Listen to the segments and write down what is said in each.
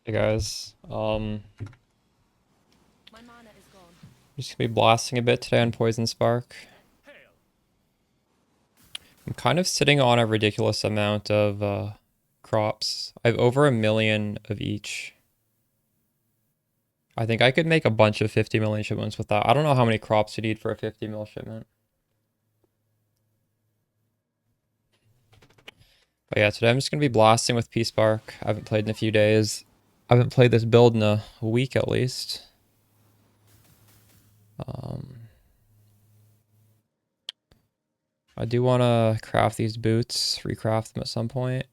Hey guys, My mana is gone. just gonna be blasting a bit today on Poison Spark. I'm kind of sitting on a ridiculous amount of crops. I have over 1 million of each. I think I could make a bunch of 50 million shipments with that. I don't know how many crops you need for a 50 mil shipment. But yeah, today I'm just gonna be blasting with P-Spark. I haven't played in a few days. I haven't played this build in a week at least. I do want to craft these boots, recraft them at some point.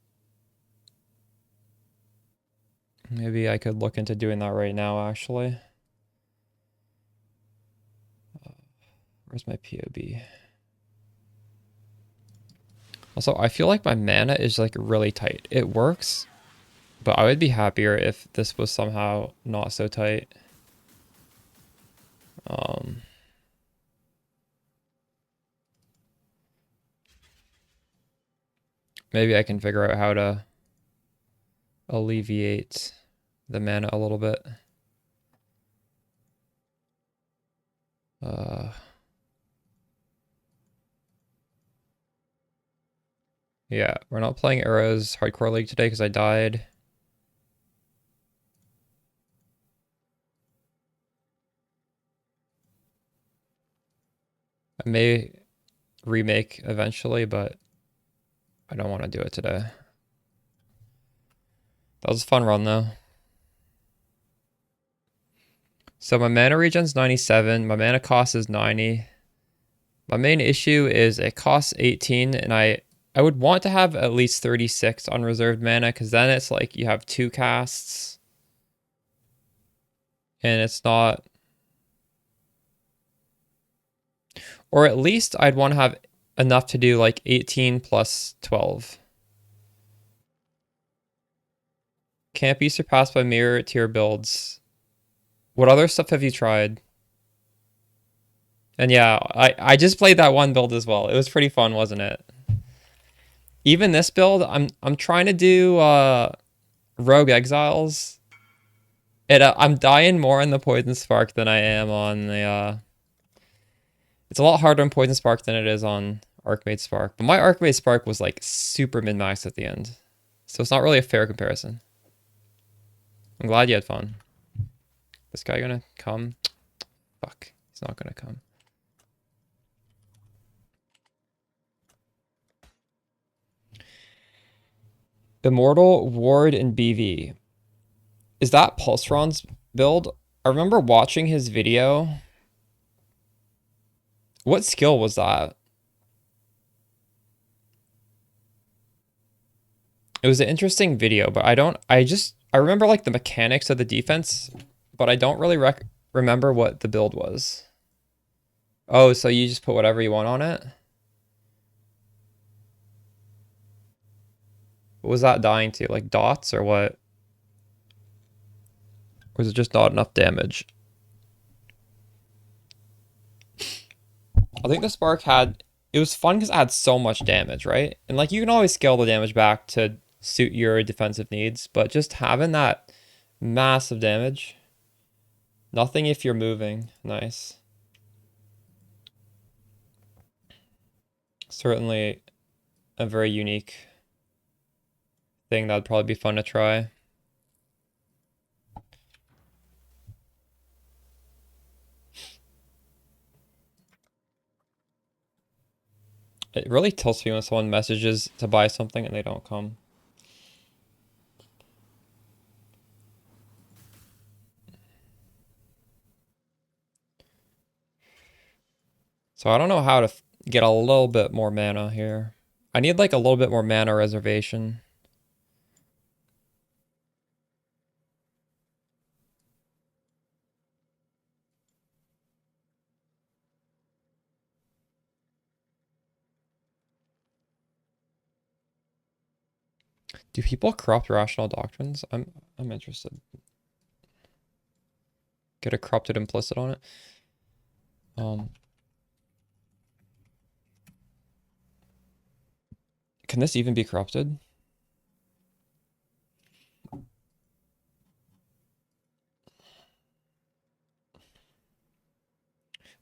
Maybe I could look into doing that right now, actually. Where's my POB? Also, I feel like my mana is like really tight. It works, but I would be happier if this was somehow not so tight. Um, Maybe I can figure out how to alleviate the mana a little bit. Uh, yeah, we're not playing Arrows Hardcore League today because I died. I may remake eventually, but I don't want to do it today. That was a fun run though. So my mana regen's 97, my mana cost is 90. My main issue is it costs 18 and I would want to have at least 36 unreserved mana because then it's like you have two casts and it's not, or at least I'd want to have enough to do like 18 plus 12. Can't be surpassed by mirror tier builds. What other stuff have you tried? And yeah, I just played that one build as well. It was pretty fun, wasn't it? Even this build, I'm trying to do Rogue Exiles. I'm dying more on the Poison Spark than I am on the it's a lot harder on Poison Spark than it is on Archmage Spark. But my Archmage Spark was like super min-max at the end. So it's not really a fair comparison. I'm glad you had fun. This guy gonna come? Fuck. He's not gonna come. Immortal, Ward, and BV. Is that Pulseron's build? I remember watching his video. What skill was that? It was an interesting video, but I remember like the mechanics of the defense, but I don't really remember what the build was. Oh, so you just put whatever you want on it? What was that dying to? Like dots or what? Or was it just not enough damage? I think the Spark it was fun because it had so much damage, right? And like you can always scale the damage back to suit your defensive needs, but just having that massive damage, nothing if you're moving, nice. Certainly a very unique thing that'd probably be fun to try. It really tilts me when someone messages to buy something and they don't come. So I don't know how to get a little bit more mana here. I need like a little bit more mana reservation. Do people corrupt rational doctrines? I'm interested. Get a corrupted implicit on it. Can this even be corrupted?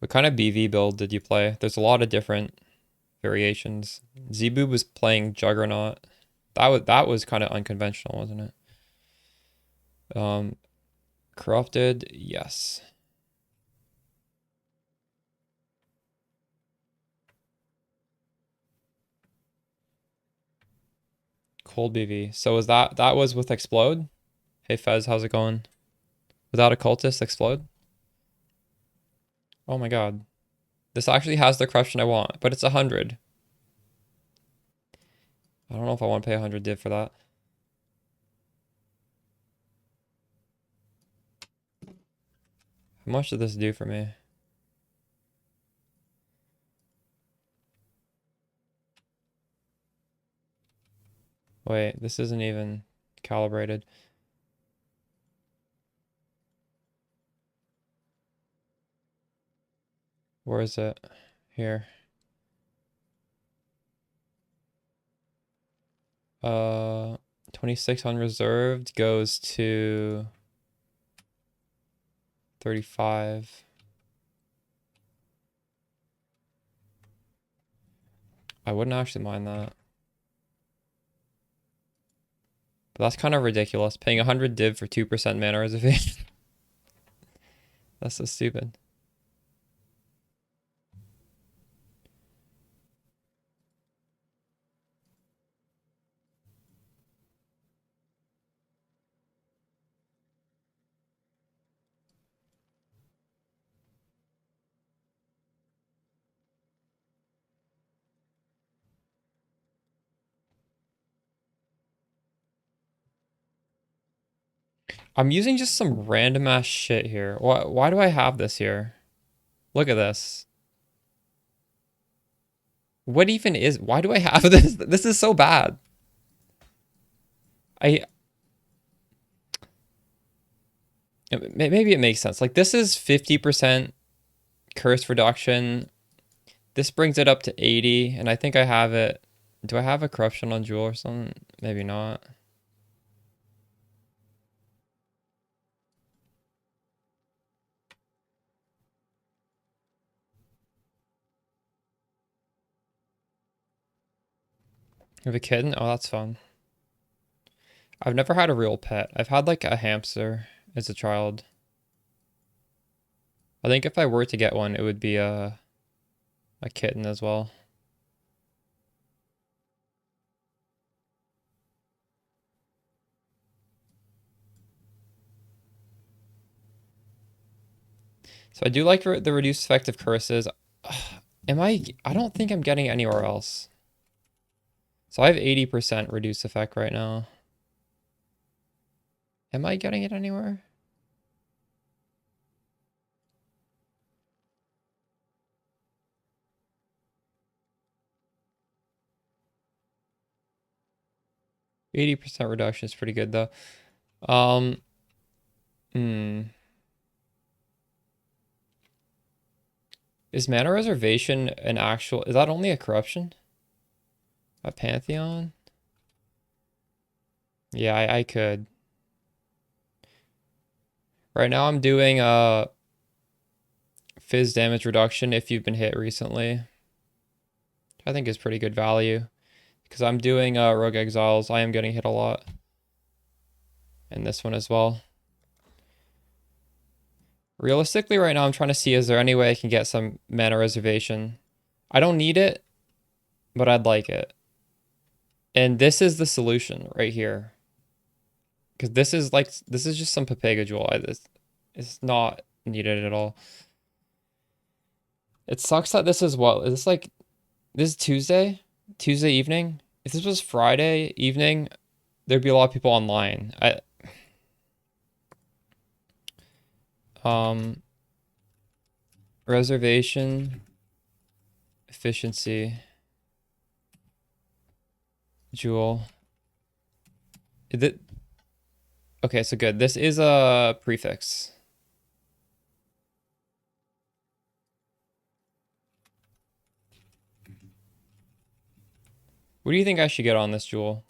What kind of BV build did you play? There's a lot of different variations. Zebu was playing Juggernaut. That was kind of unconventional, wasn't it? Corrupted, yes. Cold BV. So was that was with Explode? Hey Fez, how's it going? Without a cultist, Explode? Oh my god. This actually has the corruption I want, but it's 100. I don't know if I want to pay 100 div for that. How much did this do for me? Wait, this isn't even calibrated. Where is it? Here. 26 unreserved goes to 35. I wouldn't actually mind that. But that's kind of ridiculous. Paying 100 div for 2% mana reservation. That's so stupid. I'm using just some random ass shit here. Why do I have this here? Look at this. What even is, why do I have this? This is so bad. Maybe it makes sense. Like this is 50% curse reduction. This brings it up to 80, and I think I have it. Do I have a corruption on Jewel or something? Maybe not. You have a kitten? Oh, that's fun. I've never had a real pet. I've had like a hamster as a child. I think if I were to get one, it would be a kitten as well. So I do like the reduced effect of curses. I don't think I'm getting anywhere else. So I have 80% reduced effect right now. Am I getting it anywhere? %80 reduction is pretty good though. Hmm. Is mana reservation an actual, is that only a corruption? A Pantheon? Yeah, I could. Right now I'm doing fizz damage reduction if you've been hit recently. I think is pretty good value. Because I'm doing Rogue Exiles, I am getting hit a lot. And this one as well. Realistically, right now I'm trying to see, is there any way I can get some mana reservation? I don't need it, but I'd like it. And this is the solution right here. Because this is just some Pepega Jewel. It's not needed at all. It sucks that this is what? Is this like, this is Tuesday? Tuesday evening? If this was Friday evening, there'd be a lot of people online. Reservation, efficiency, Jewel. Okay, so good. This is a prefix. What do you think I should get on this Jewel?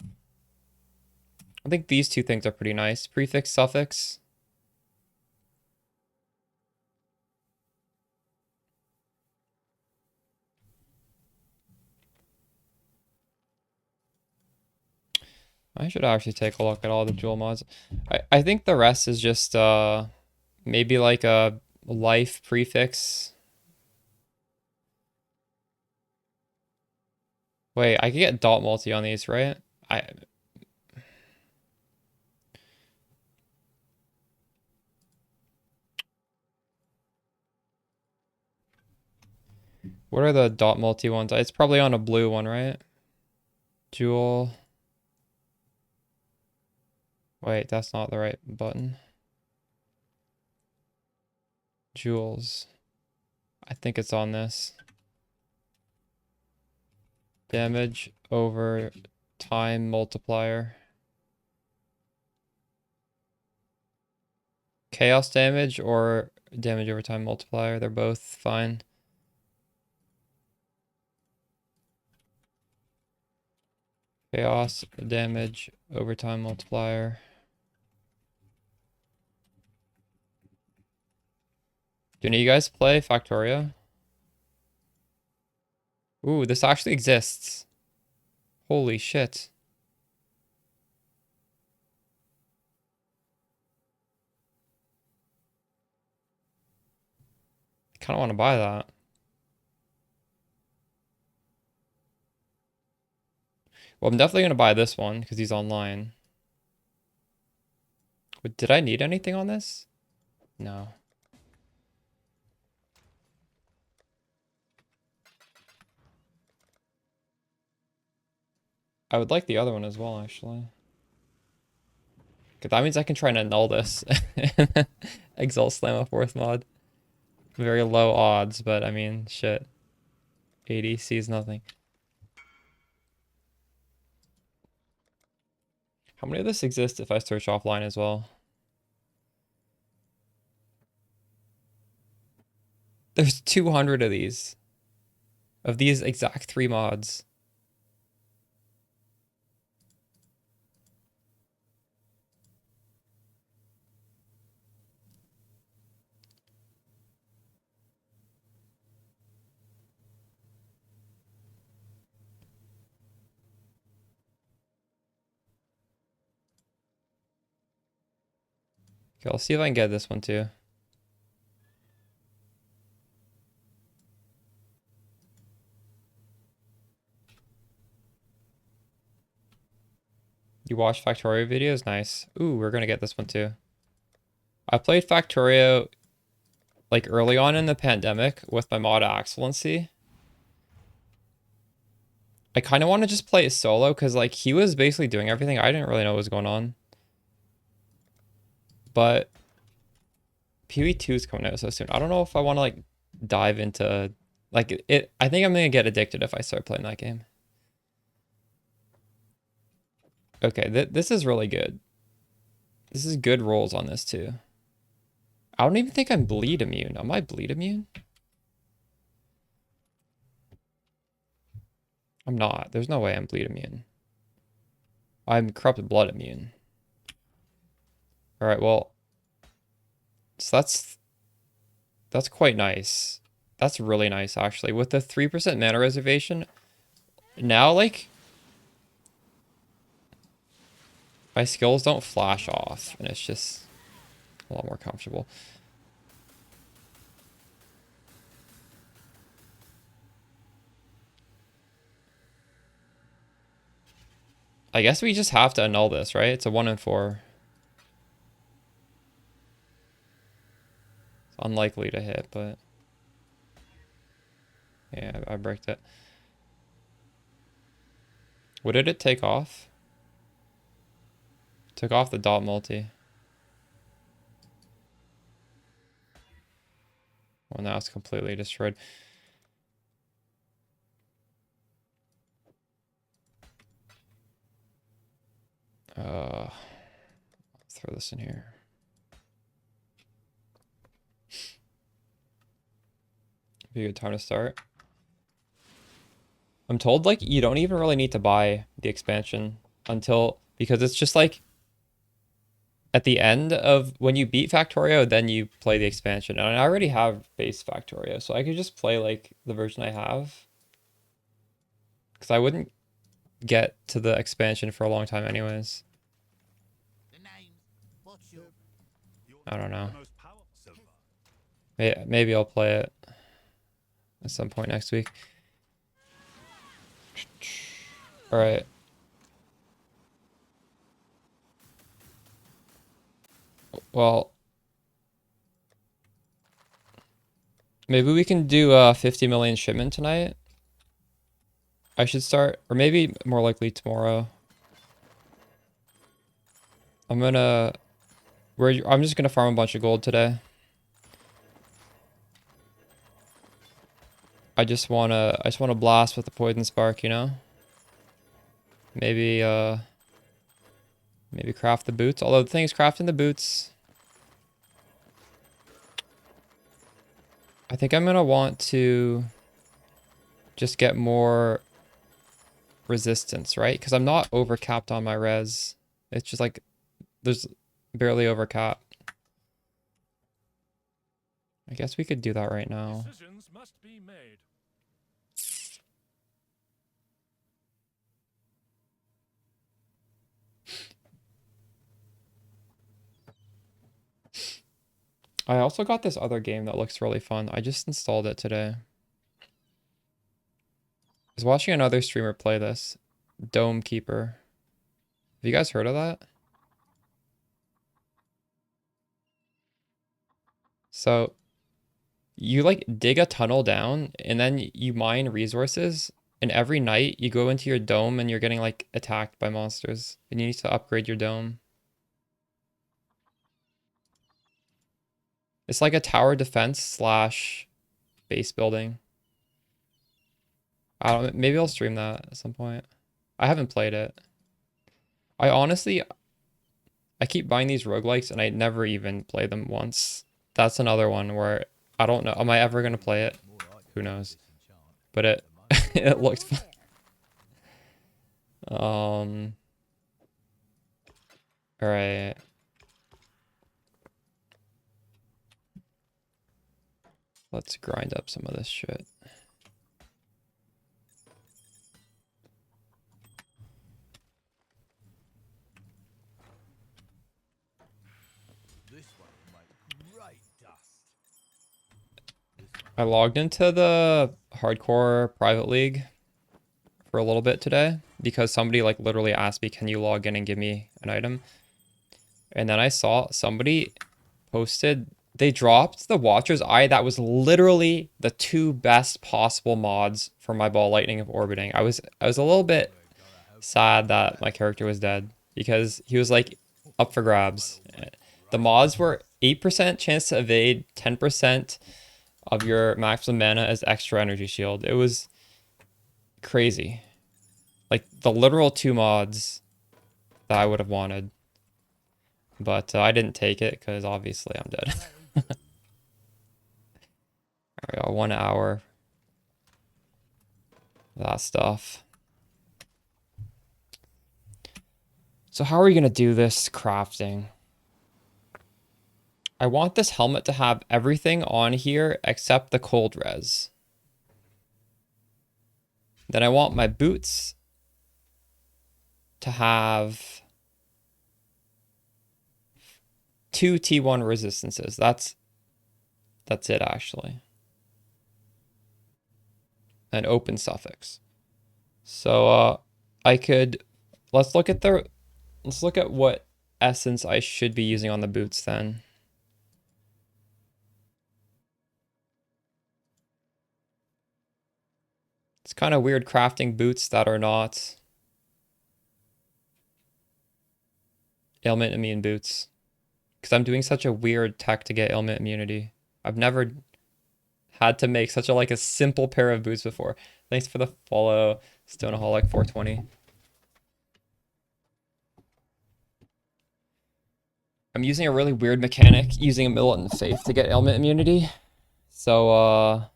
I think these two things are pretty nice. Prefix, suffix. I should actually take a look at all the dual mods. I think the rest is just maybe like a life prefix. Wait, I could get dot multi on these, right? I What are the dot multi ones? It's probably on a blue one, right? Jewel. Wait, that's not the right button. Jewels. I think it's on this. Damage over time multiplier. Chaos damage or damage over time multiplier. They're both fine. Chaos damage over time multiplier. Do any of you guys play Factorio? Ooh, this actually exists. Holy shit. I kind of want to buy that. Well, I'm definitely going to buy this one because he's online. But did I need anything on this? No. I would like the other one as well, actually. Because that means I can try and annul this. Exalt Slam a fourth mod. Very low odds, but I mean, shit. 80 sees nothing. How many of this exist if I search offline as well? There's 200 of these. Of these exact 3 mods. Okay, I'll see if I can get this one too. You watch Factorio videos? Nice. Ooh, we're gonna get this one too. I played Factorio like early on in the pandemic with my mod Excellency. I kind of want to just play it solo because like he was basically doing everything. I didn't really know what was going on. But PoE2 is coming out so soon. I don't know if I want to like dive into like it. I think I'm gonna get addicted if I start playing that game. Okay, this is really good. This is good rolls on this too. I don't even think I'm bleed immune. Am I bleed immune? I'm not. There's no way I'm bleed immune. I'm corrupted blood immune. All right, well, so that's quite nice. That's really nice actually. With the 3% mana reservation, now like my skills don't flash off and it's just a lot more comfortable. I guess we just have to annul this, right? It's a 1 in 4. It's unlikely to hit, but yeah, I bricked it. What did it take off? Took off the dot multi. Well, now it's completely destroyed. Throw this in here. Be a good time to start. I'm told like you don't even really need to buy the expansion until because it's just like at the end of when you beat Factorio, then you play the expansion. And I already have base Factorio, so I could just play like the version I have. Because I wouldn't get to the expansion for a long time anyways. I don't know. Maybe I'll play it at some point next week. All right. Well, maybe we can do a 50 million shipment tonight. I should start, or maybe more likely tomorrow. I'm just gonna farm a bunch of gold today. I just wanna blast with the poison spark, you know? Maybe maybe craft the boots. Although the thing is, crafting the boots, I think I'm gonna want to just get more resistance, right? Because I'm not overcapped on my res. It's just like there's barely overcap. I guess we could do that right now. Decisions must be made. I also got this other game that looks really fun. I just installed it today. I was watching another streamer play this. Dome Keeper. Have you guys heard of that? So you like dig a tunnel down and then you mine resources, and every night you go into your dome and you're getting like attacked by monsters and you need to upgrade your dome. It's like a tower defense slash base building. I don't, maybe I'll stream that at some point. I haven't played it. I keep buying these roguelikes and I never even play them once. That's another one where I don't know. Am I ever gonna play it? Who knows? But it it looked fun. All right. Let's grind up some of this shit. I logged into the hardcore private league for a little bit today because somebody like literally asked me, can you log in and give me an item? And then I saw somebody posted, they dropped the Watcher's Eye. That was literally the two best possible mods for my ball lightning of orbiting. I was a little bit sad that my character was dead because he was like up for grabs. The mods were 8% chance to evade, 10% of your maximum mana as extra energy shield. It was crazy. Like the literal two mods that I would have wanted. But I didn't take it because obviously I'm dead. There we go, 1 hour. That stuff. So how are we gonna do this crafting? I want this helmet to have everything on here except the cold res. Then I want my boots to have 2 T1 resistances. That's it actually. An open suffix. So let's look at what essence I should be using on the boots then. It's kind of weird crafting boots that are not ailment immune boots, because I'm doing such a weird tech to get ailment immunity. I've never had to make such a simple pair of boots before. Thanks for the follow, Stoneaholic 420. I'm using a really weird mechanic using a militant faith to get ailment immunity. So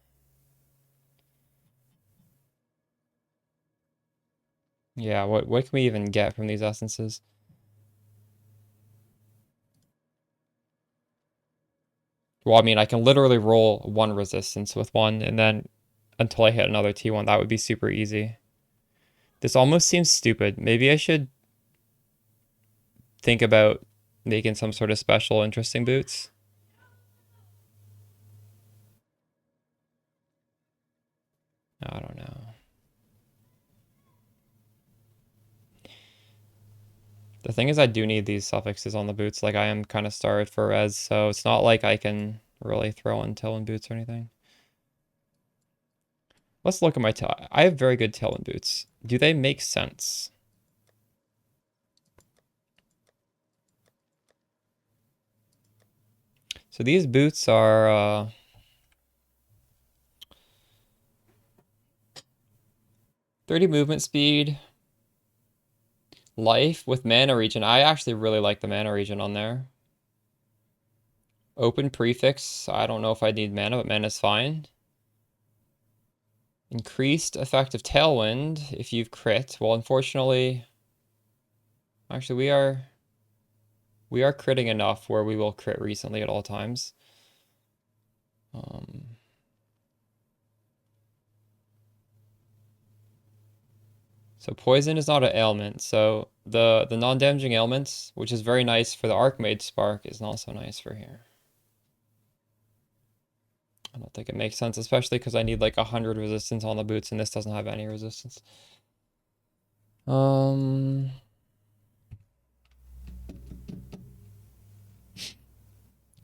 yeah, what can we even get from these essences? Well, I mean, I can literally roll 1 resistance with one, and then until I hit another T1, that would be super easy. This almost seems stupid. Maybe I should think about making some sort of special interesting boots. I don't know. The thing is, I do need these suffixes on the boots. Like, I am kind of starved for res, so it's not like I can really throw in tailwind boots or anything. Let's look at my tail. I have very good tailwind boots. Do they make sense? So these boots are 30 movement speed, life with mana regen. I actually really like the mana regen on there. Open prefix. I don't know if I need mana, but mana's fine. Increased effective tailwind if you've crit. Well, unfortunately, actually we are critting enough where we will crit recently at all times. So poison is not an ailment. So the non-damaging ailments, which is very nice for the Archmage Spark, is not so nice for here. I don't think it makes sense, especially because I need like 100 resistance on the boots, and this doesn't have any resistance. I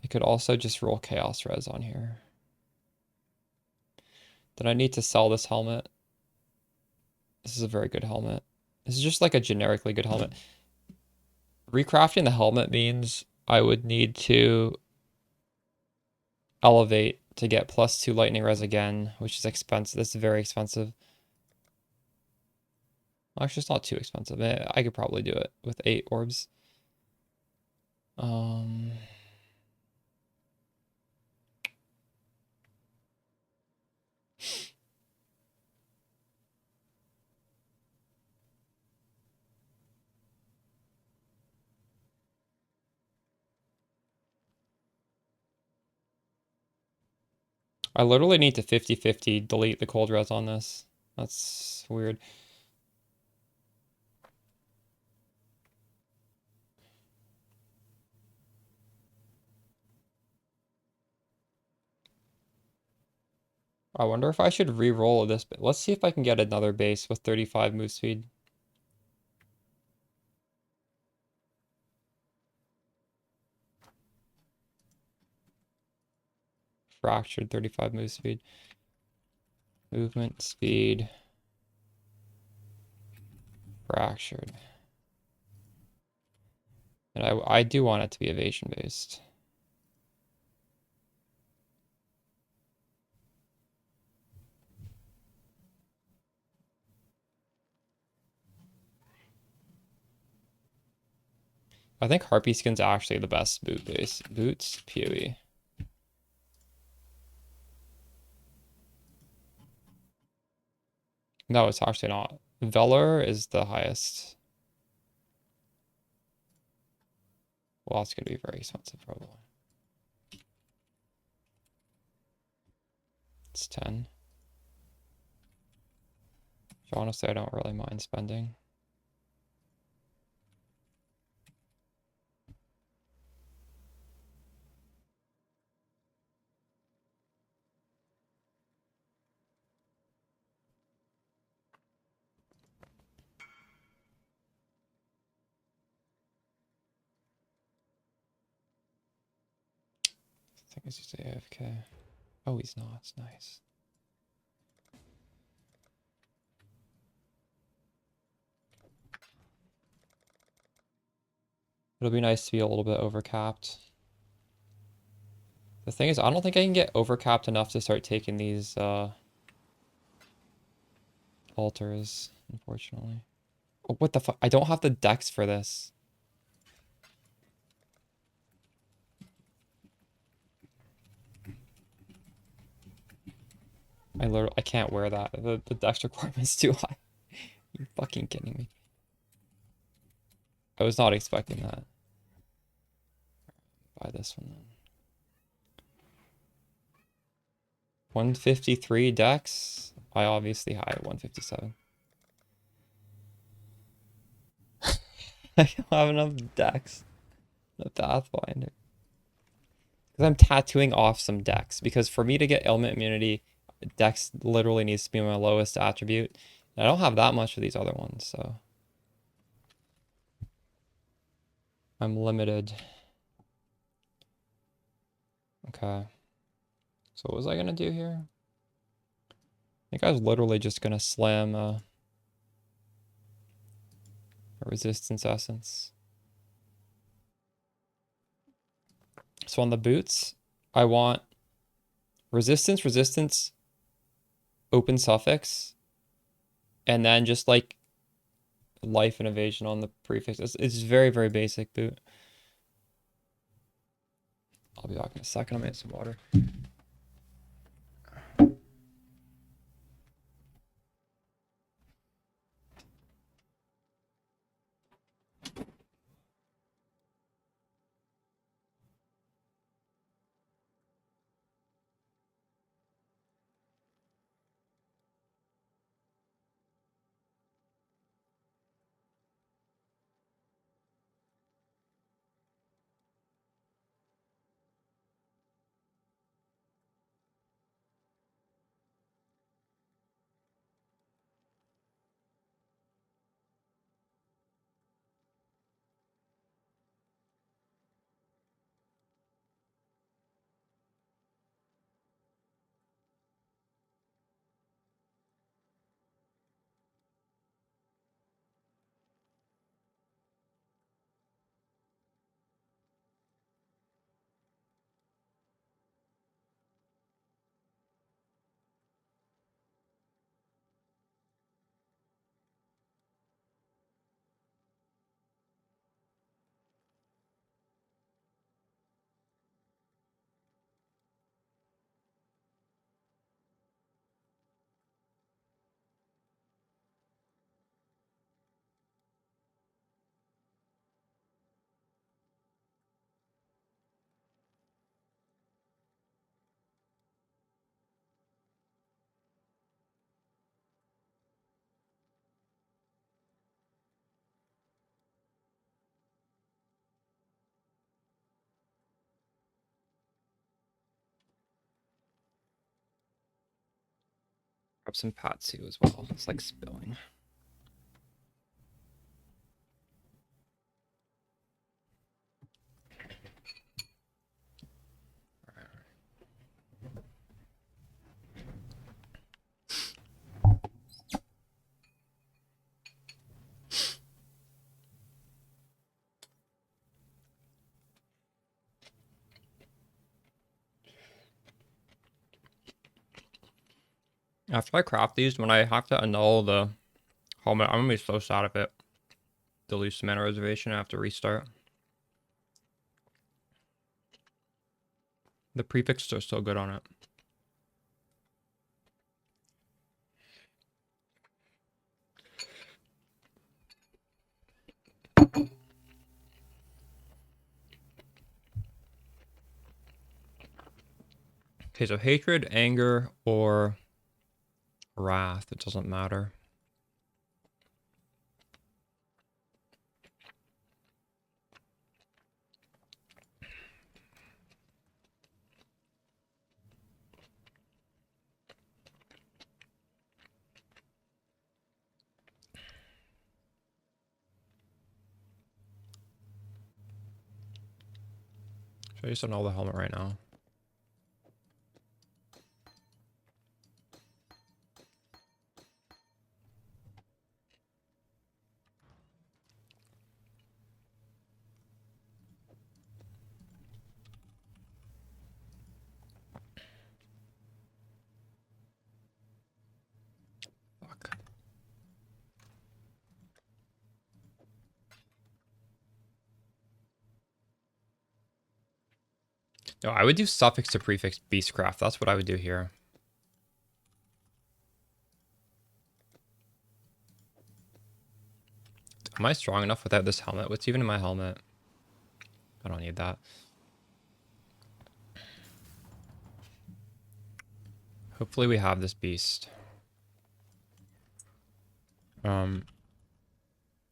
could also just roll Chaos Res on here. Then I need to sell this helmet. This is a very good helmet. This is just like a generically good helmet. Recrafting the helmet means I would need to elevate to get +2 lightning res again, which is expensive. This is very expensive. Actually, it's not too expensive. I could probably do it with 8 orbs. I literally need to 50-50 delete the cold res on this. That's weird. I wonder if I should re-roll this. Let's see if I can get another base with 35 move speed. Fractured 35 move speed. Movement speed. Fractured. And I do want it to be evasion based. I think Harpy Skin's actually the best boot base. Boots, PoE. No, it's actually not. Velour is the highest. Well, it's going to be very expensive, probably. It's 10. So honestly, I don't really mind spending. I think it's just AFK. Oh, he's not. It's nice. It'll be nice to be a little bit overcapped. The thing is, I don't think I can get overcapped enough to start taking these altars, unfortunately. Oh, what the fuck? I don't have the dex for this. I can't wear that. The dex requirement's too high. You fucking kidding me? I was not expecting that. Buy this one then. 153 dex. I obviously high at 157. I don't have enough decks. The Pathfinder. Because I'm tattooing off some decks. Because for me to get ailment immunity, dex literally needs to be my lowest attribute. And I don't have that much of these other ones, so I'm limited. Okay. So what was I gonna do here? I think I was literally just gonna slam a resistance essence. So on the boots, I want resistance, resistance, open suffix, and then just like life and evasion on the prefix. It's very, very basic boot. I'll be back in a second. I'm gonna get some water. Grab some Patsu as well. It's like spilling. After I craft these, when I have to annul the helmet, I'm gonna be so sad if it deletes the mana reservation. I have to restart. The prefixes are so good on it. Okay, so hatred, anger, or wrath. It doesn't matter. Should I just annul the helmet right now? Fuck. No, I would do suffix to prefix beastcraft. That's what I would do here. Am I strong enough without this helmet? What's even in my helmet? I don't need that. Hopefully we have this beast.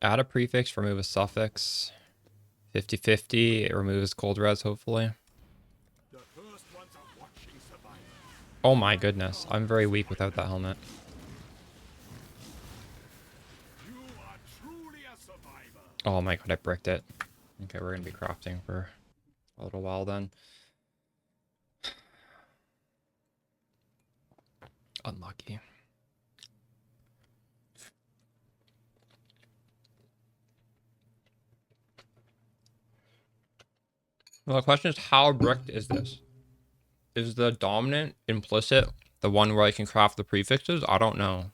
Add a prefix, remove a suffix. 50-50, it removes cold res, hopefully. Oh my goodness, I'm very weak without that helmet. Oh my god, I bricked it. Okay, we're gonna be crafting for a little while then. Unlucky. Well, the question is, how bricked is this? Is the dominant implicit the one where I can craft the prefixes? I don't know.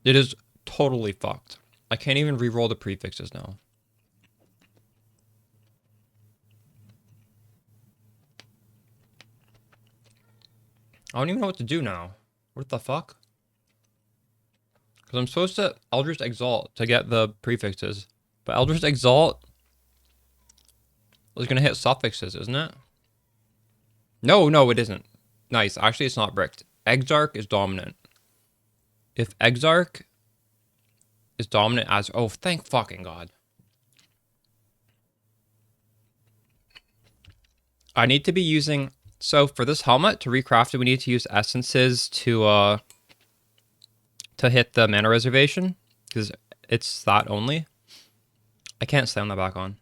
It is totally fucked. I can't even re-roll the prefixes now. I don't even know what to do now. What the fuck? Because I'm supposed to Eldritch Exalt to get the prefixes. But Eldritch Exalt is going to hit suffixes, isn't it? No, no, it isn't. Nice. Actually, it's not bricked. Exarch is dominant. If Exarch is dominant as... Oh, thank fucking God. I need to be using... So for this helmet, to recraft it, we need to use essences to hit the mana reservation. Because it's that only. I can't slam that back on.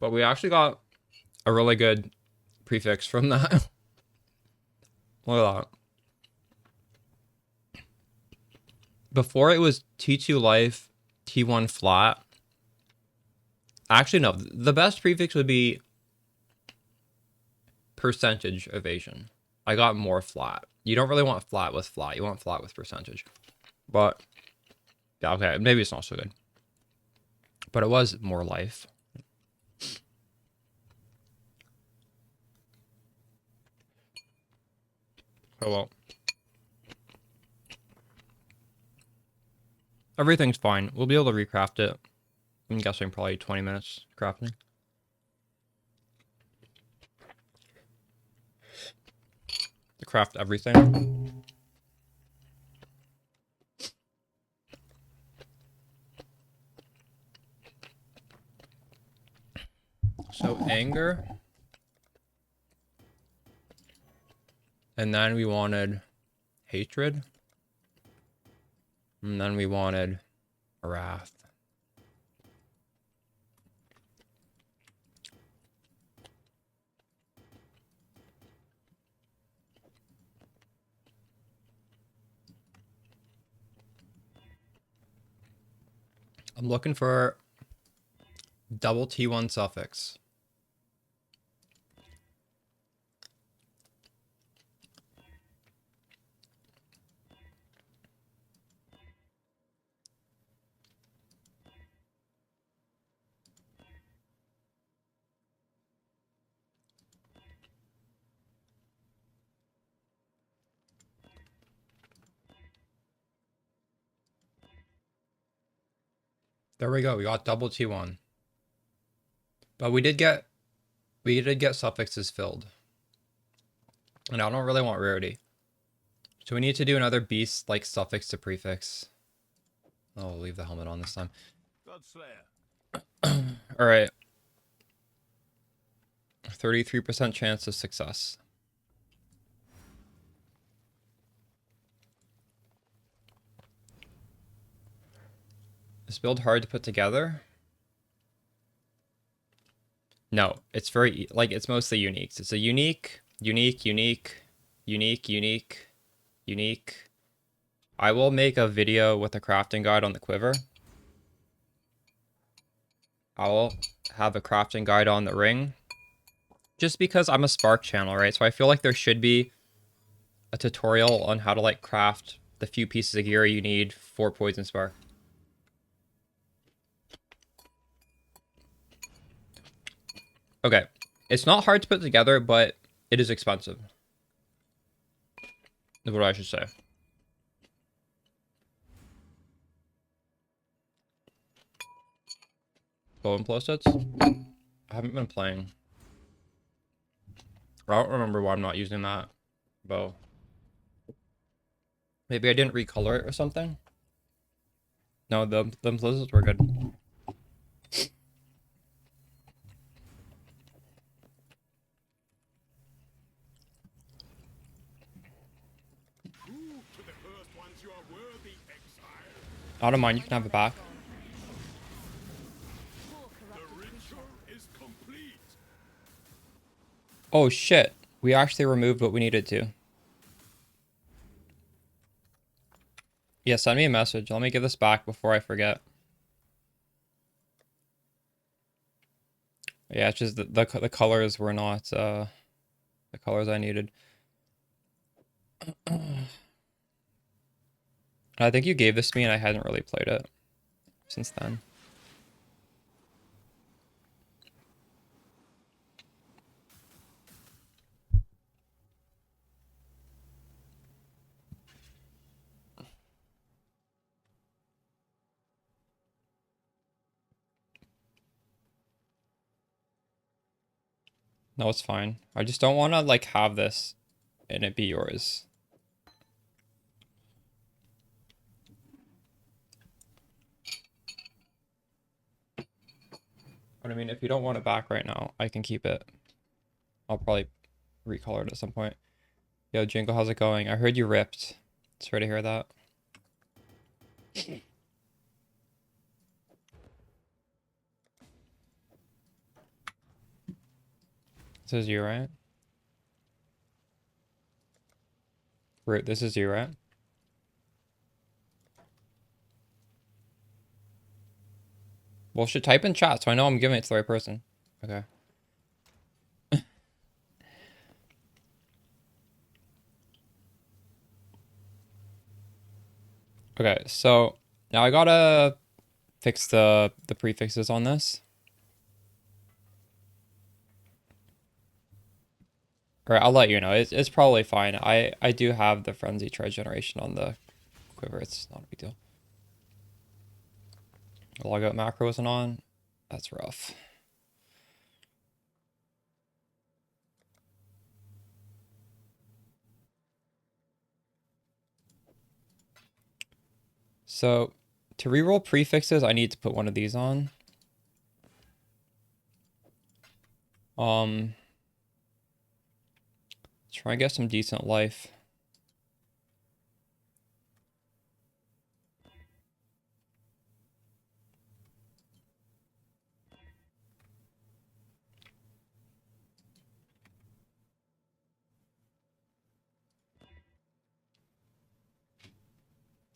But we actually got a really good prefix from that. Look at that. Before it was T2 life, T1 flat. Actually, no. The best prefix would be percentage evasion. I got more flat. You don't really want flat with flat. You want flat with percentage. But, yeah, okay. Maybe it's not so good. But it was more life. Oh well. Everything's fine. We'll be able to recraft it. I'm guessing probably 20 minutes crafting. To craft everything. So anger. And then we wanted hatred. And then we wanted wrath. I'm looking for double T1 suffix. There we go. We got double T1. But we did get suffixes filled. And I don't really want rarity. So we need to do another beast like suffix to prefix. Oh, I'll leave the helmet on this time. All right. 33% chance of success. Is build hard to put together? No, it's very, like, it's mostly uniques. It's a unique. I will make a video with a crafting guide on the quiver. I will have a crafting guide on the ring. Just because I'm a Spark channel, right? So I feel like there should be a tutorial on how to, like, craft the few pieces of gear you need for Poison Spark. Okay, it's not hard to put together, but it is expensive. Is what I should say. Bow and blow sets? I haven't been playing. I don't remember why I'm not using that bow. Maybe I didn't recolor it or something? No, the blizzards were good. I don't mind, you can have it back. Oh shit, we actually removed what we needed to. Yeah, send me a message. Let me give this back before I forget. Yeah, it's just the colors were not the colors I needed. I think you gave this to me and I hadn't really played it since then. No, it's fine. I just don't want to like have this and it be yours. But I mean, if you don't want it back right now, I can keep it. I'll probably recolor it at some point. Yo, Jingle, how's it going? I heard you ripped. Sorry to hear that. This is you, right? Root, this is you, right? Well, should type in chat so I know I'm giving it to the right person. Okay. Okay, so now I gotta fix the prefixes on this. Or I'll let you know. It's probably fine. I do have the frenzy charge generation on the quiver. It's not a big deal. The logout macro isn't on. That's rough. So to reroll prefixes, I need to put one of these on. Try and get some decent life.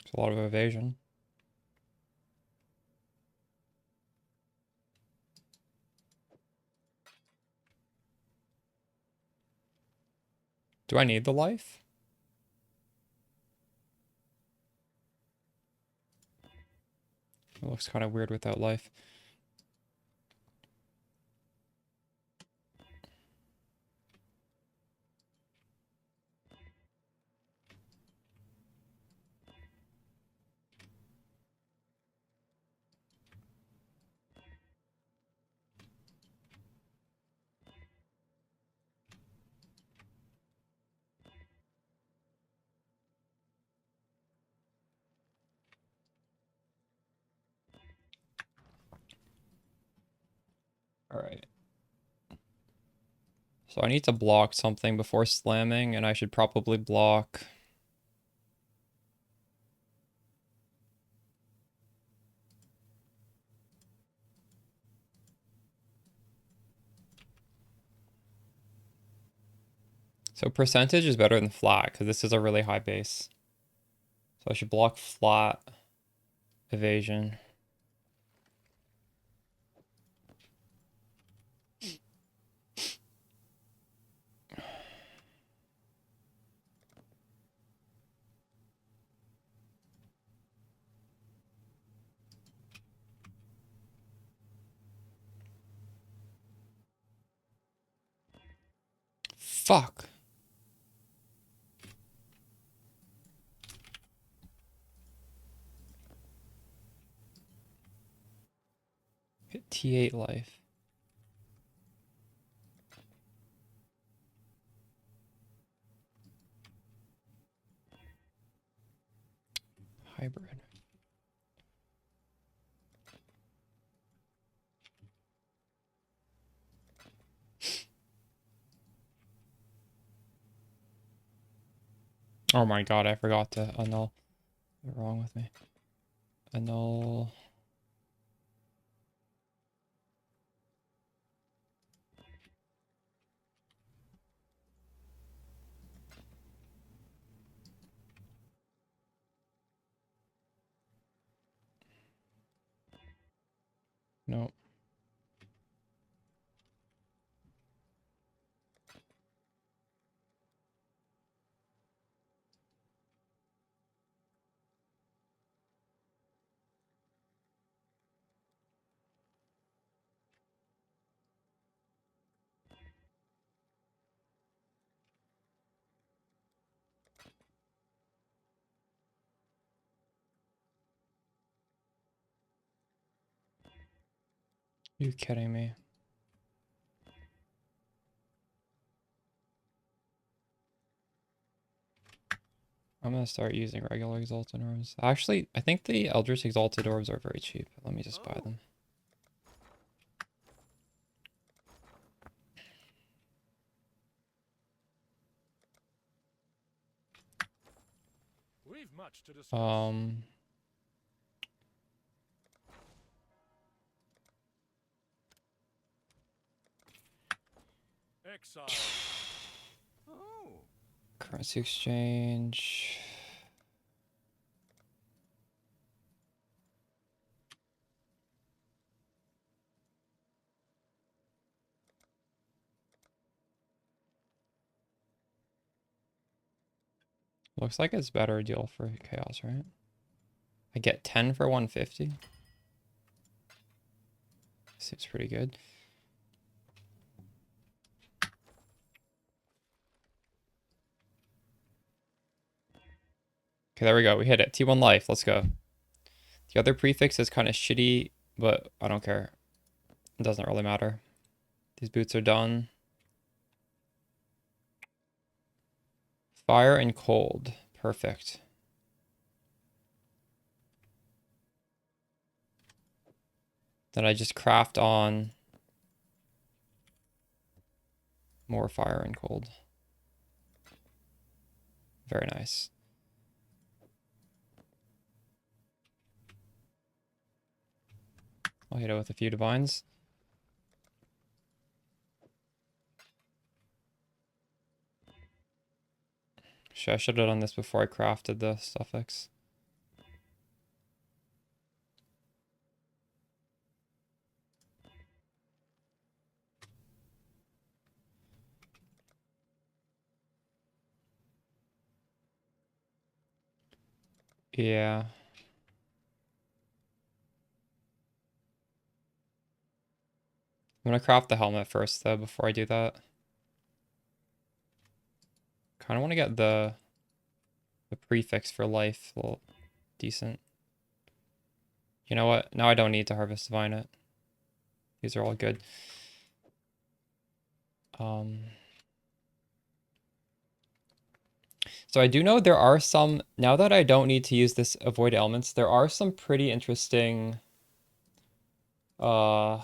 It's a lot of evasion. Do I need the life? It looks kind of weird without life. All right. So I need to block something before slamming, and I should probably block... So percentage is better than flat, because this is a really high base. So I should block flat evasion. Fuck. Hit T8 life. Hybrid. Oh my god, I forgot to annul. What's wrong with me? Annul. No. You kidding me? I'm gonna start using regular Exalted Orbs. Actually, I think the Eldritch Exalted Orbs are very cheap. Let me just buy them. We've much to discuss. Exile. Oh. Currency exchange. Looks like it's better deal for chaos, right? I get 10 for 150. Seems pretty good. Okay, there we go. We hit it. T1 life. Let's go. The other prefix is kind of shitty, but I don't care. It doesn't really matter. These boots are done. Fire and cold. Perfect. Then I just craft on more fire and cold. Very nice. I'll hit it with a few divines. I should have done this before I crafted the suffix. Yeah. I'm gonna craft the helmet first though before I do that. Kinda wanna get the prefix for life a little decent. You know what? Now I don't need to harvest divine it. These are all good. So I do know there are some, now that I don't need to use this avoid elements, there are some pretty interesting, what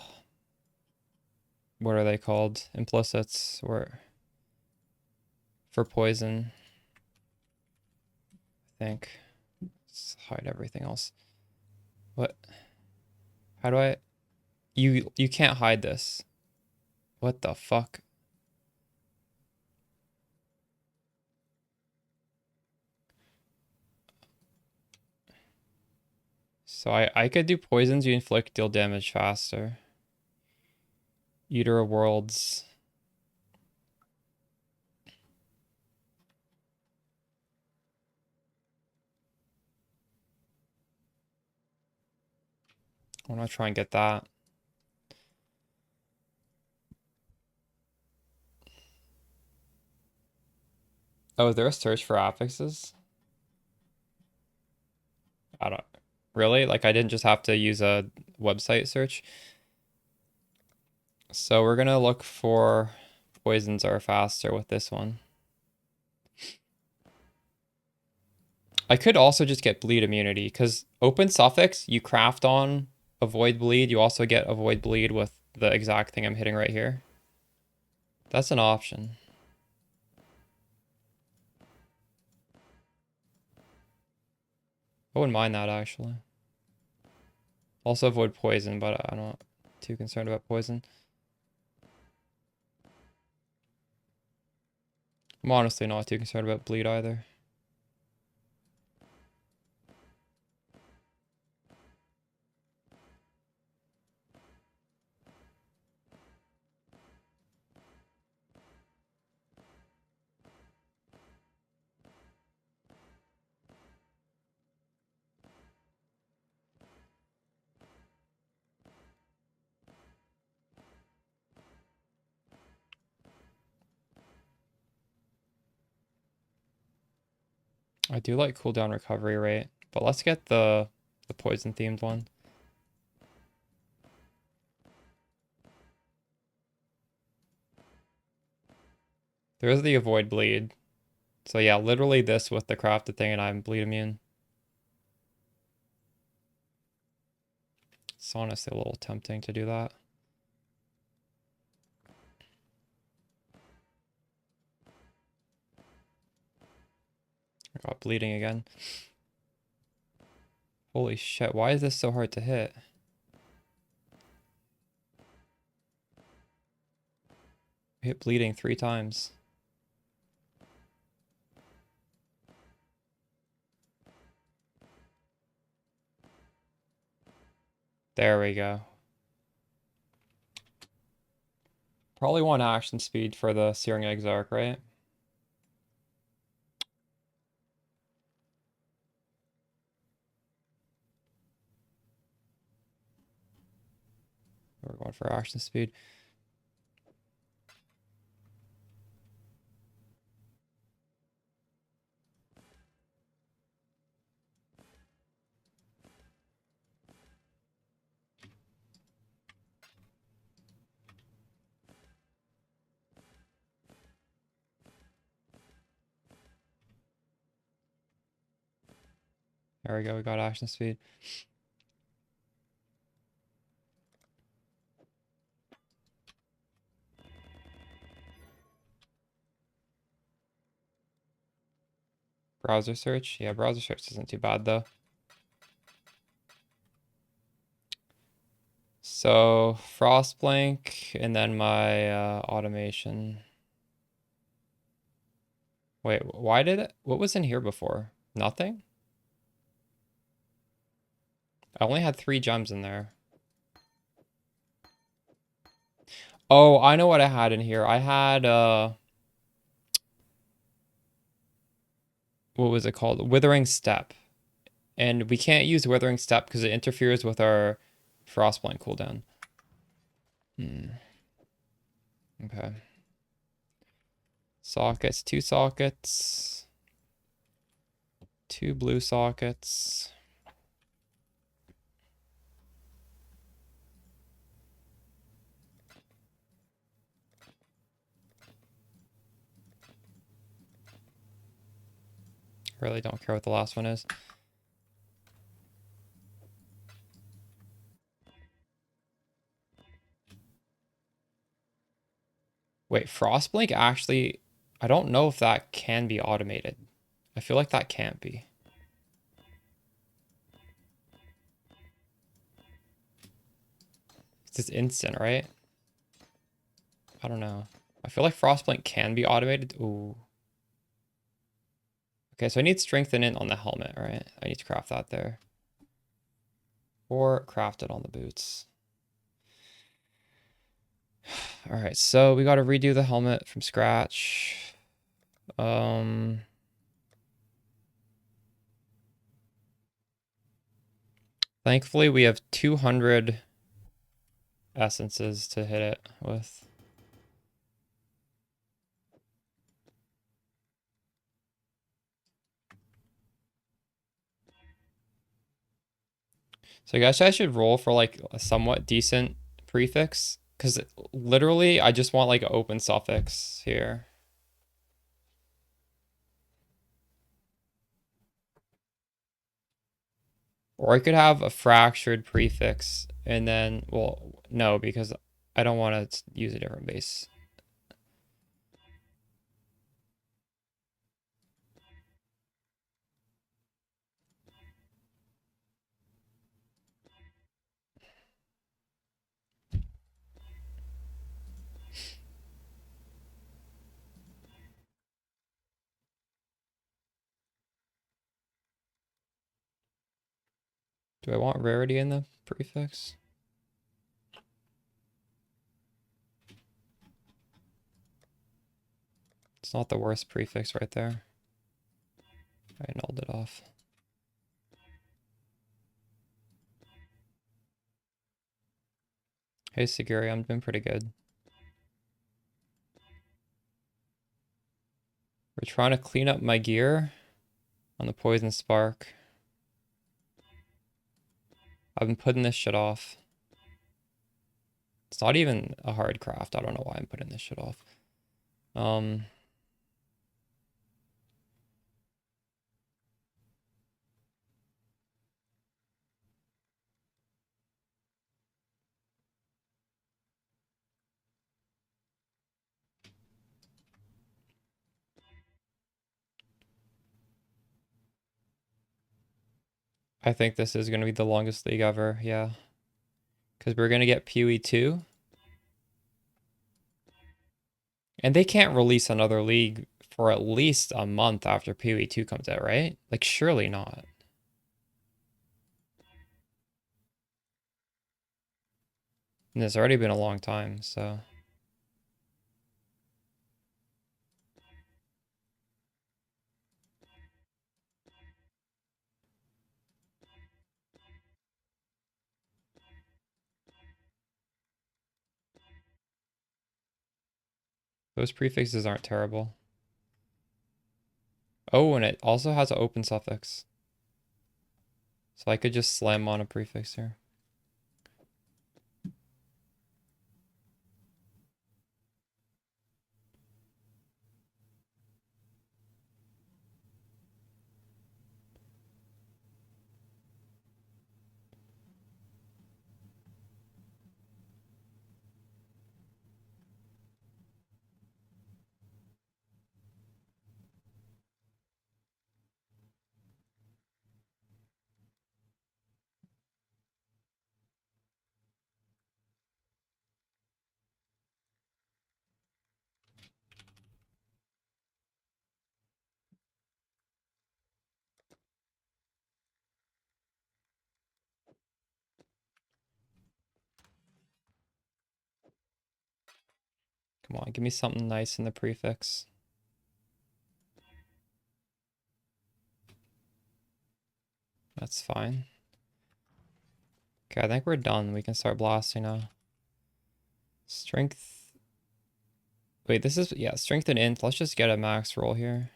are they called? Implicits or for poison, I think. Let's hide everything else. What? How do I? You can't hide this. What the fuck? So I could do poisons you inflict deal damage faster. Eater of Worlds. I want to try and get that. Oh, is there a search for affixes? I don't really like I didn't just have to use a website search. So we're gonna look for poisons are faster with this one. I could also just get bleed immunity because open suffix you craft on avoid bleed. You also get avoid bleed with the exact thing I'm hitting right here. That's an option. I wouldn't mind that actually. Also avoid poison, but I'm not too concerned about poison. I'm honestly not too concerned about bleed either. I do like cooldown recovery rate, but let's get the poison themed one. There's the avoid bleed. So yeah, literally this with the crafted thing and I'm bleed immune. It's honestly a little tempting to do that. I got bleeding again. Holy shit, why is this so hard to hit? I hit bleeding 3 times. There we go. Probably want action speed for the Searing Exarch, right? We're going for action speed. There we go, we got action speed. Browser search. Yeah, browser search isn't too bad though. So Frostblank and then my automation. Wait, why did it? What was in here before? Nothing? I only had 3 gems in there. Oh, I know what I had in here. I had what was it called? Withering Step. And we can't use Withering Step because it interferes with our Frostblank cooldown. Okay. Sockets, 2 sockets. 2 blue sockets. Really don't care what the last one is. Wait, Frostblink actually, I don't know if that can be automated. I feel like that can't be. It's just instant, right? I don't know. I feel like Frostblink can be automated. Ooh. Okay, so I need strengthen it on the helmet, right? I need to craft that there. Or craft it on the boots. All right, so we got to redo the helmet from scratch. Thankfully we have 200 essences to hit it with. So I guess I should roll for like a somewhat decent prefix Because literally, I just want like an open suffix here. Or I could have a fractured prefix and then, well, no, because I don't want to use a different base. Do I want rarity in the prefix? It's not the worst prefix right there. I nulled it off. Hey, Siguri, I'm doing pretty good. We're trying to clean up my gear on the Poison Spark. I've been putting this shit off. It's not even a hard craft. I don't know why I'm putting this shit off. I think this is going to be the longest league ever, yeah. Because we're going to get PoE 2. And they can't release another league for at least a month after PoE 2 comes out, right? Like, surely not. And it's already been a long time, so... Those prefixes aren't terrible. Oh, and it also has an open suffix. So I could just slam on a prefix here. Come on, give me something nice in the prefix. That's fine. Okay, I think we're done. We can start blasting now. Strength. Wait, this is, yeah, strength and int. Let's just get a max roll here.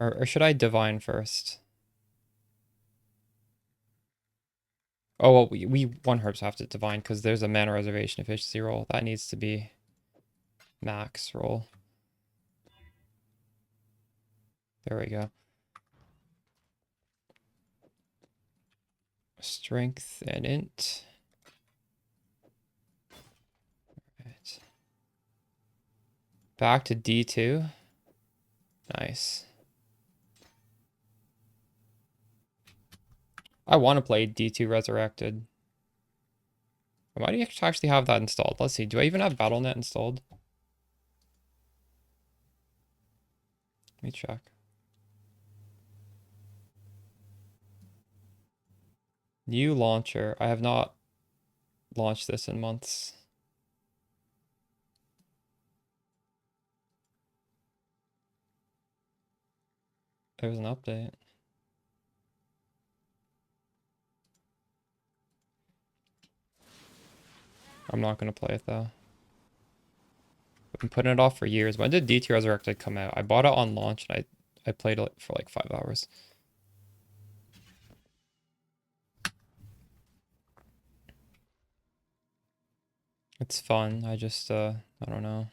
Or should I divine first? Oh, well, we one herbs have to divine because there's a mana reservation efficiency roll. That needs to be max roll. There we go. Strength and int. Right. Back to D2. Nice. I want to play D2 Resurrected. I might actually have that installed. Let's see. Do I even have BattleNet installed? Let me check. New launcher. I have not launched this in months. There was an update. I'm not going to play it though. I've been putting it off for years. When did D2 Resurrected come out? I bought it on launch and I played it for like 5 hours. It's fun. I just, I don't know.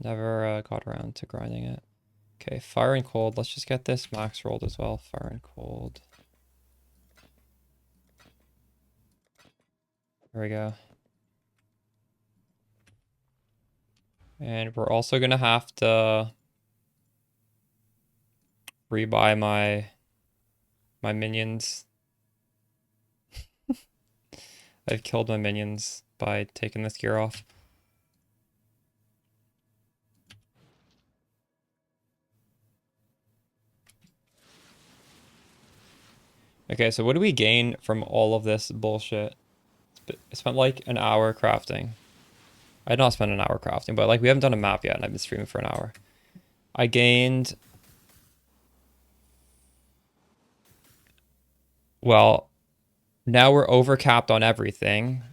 Never got around to grinding it. Okay, fire and cold. Let's just get this max rolled as well. Fire and cold. There we go. And we're also gonna have to rebuy my minions. I've killed my minions by taking this gear off. Okay, so what do we gain from all of this bullshit? I spent like an hour crafting. I did not spend an hour crafting, but like we haven't done a map yet and I've been streaming for an hour. I gained... Well, now we're overcapped on everything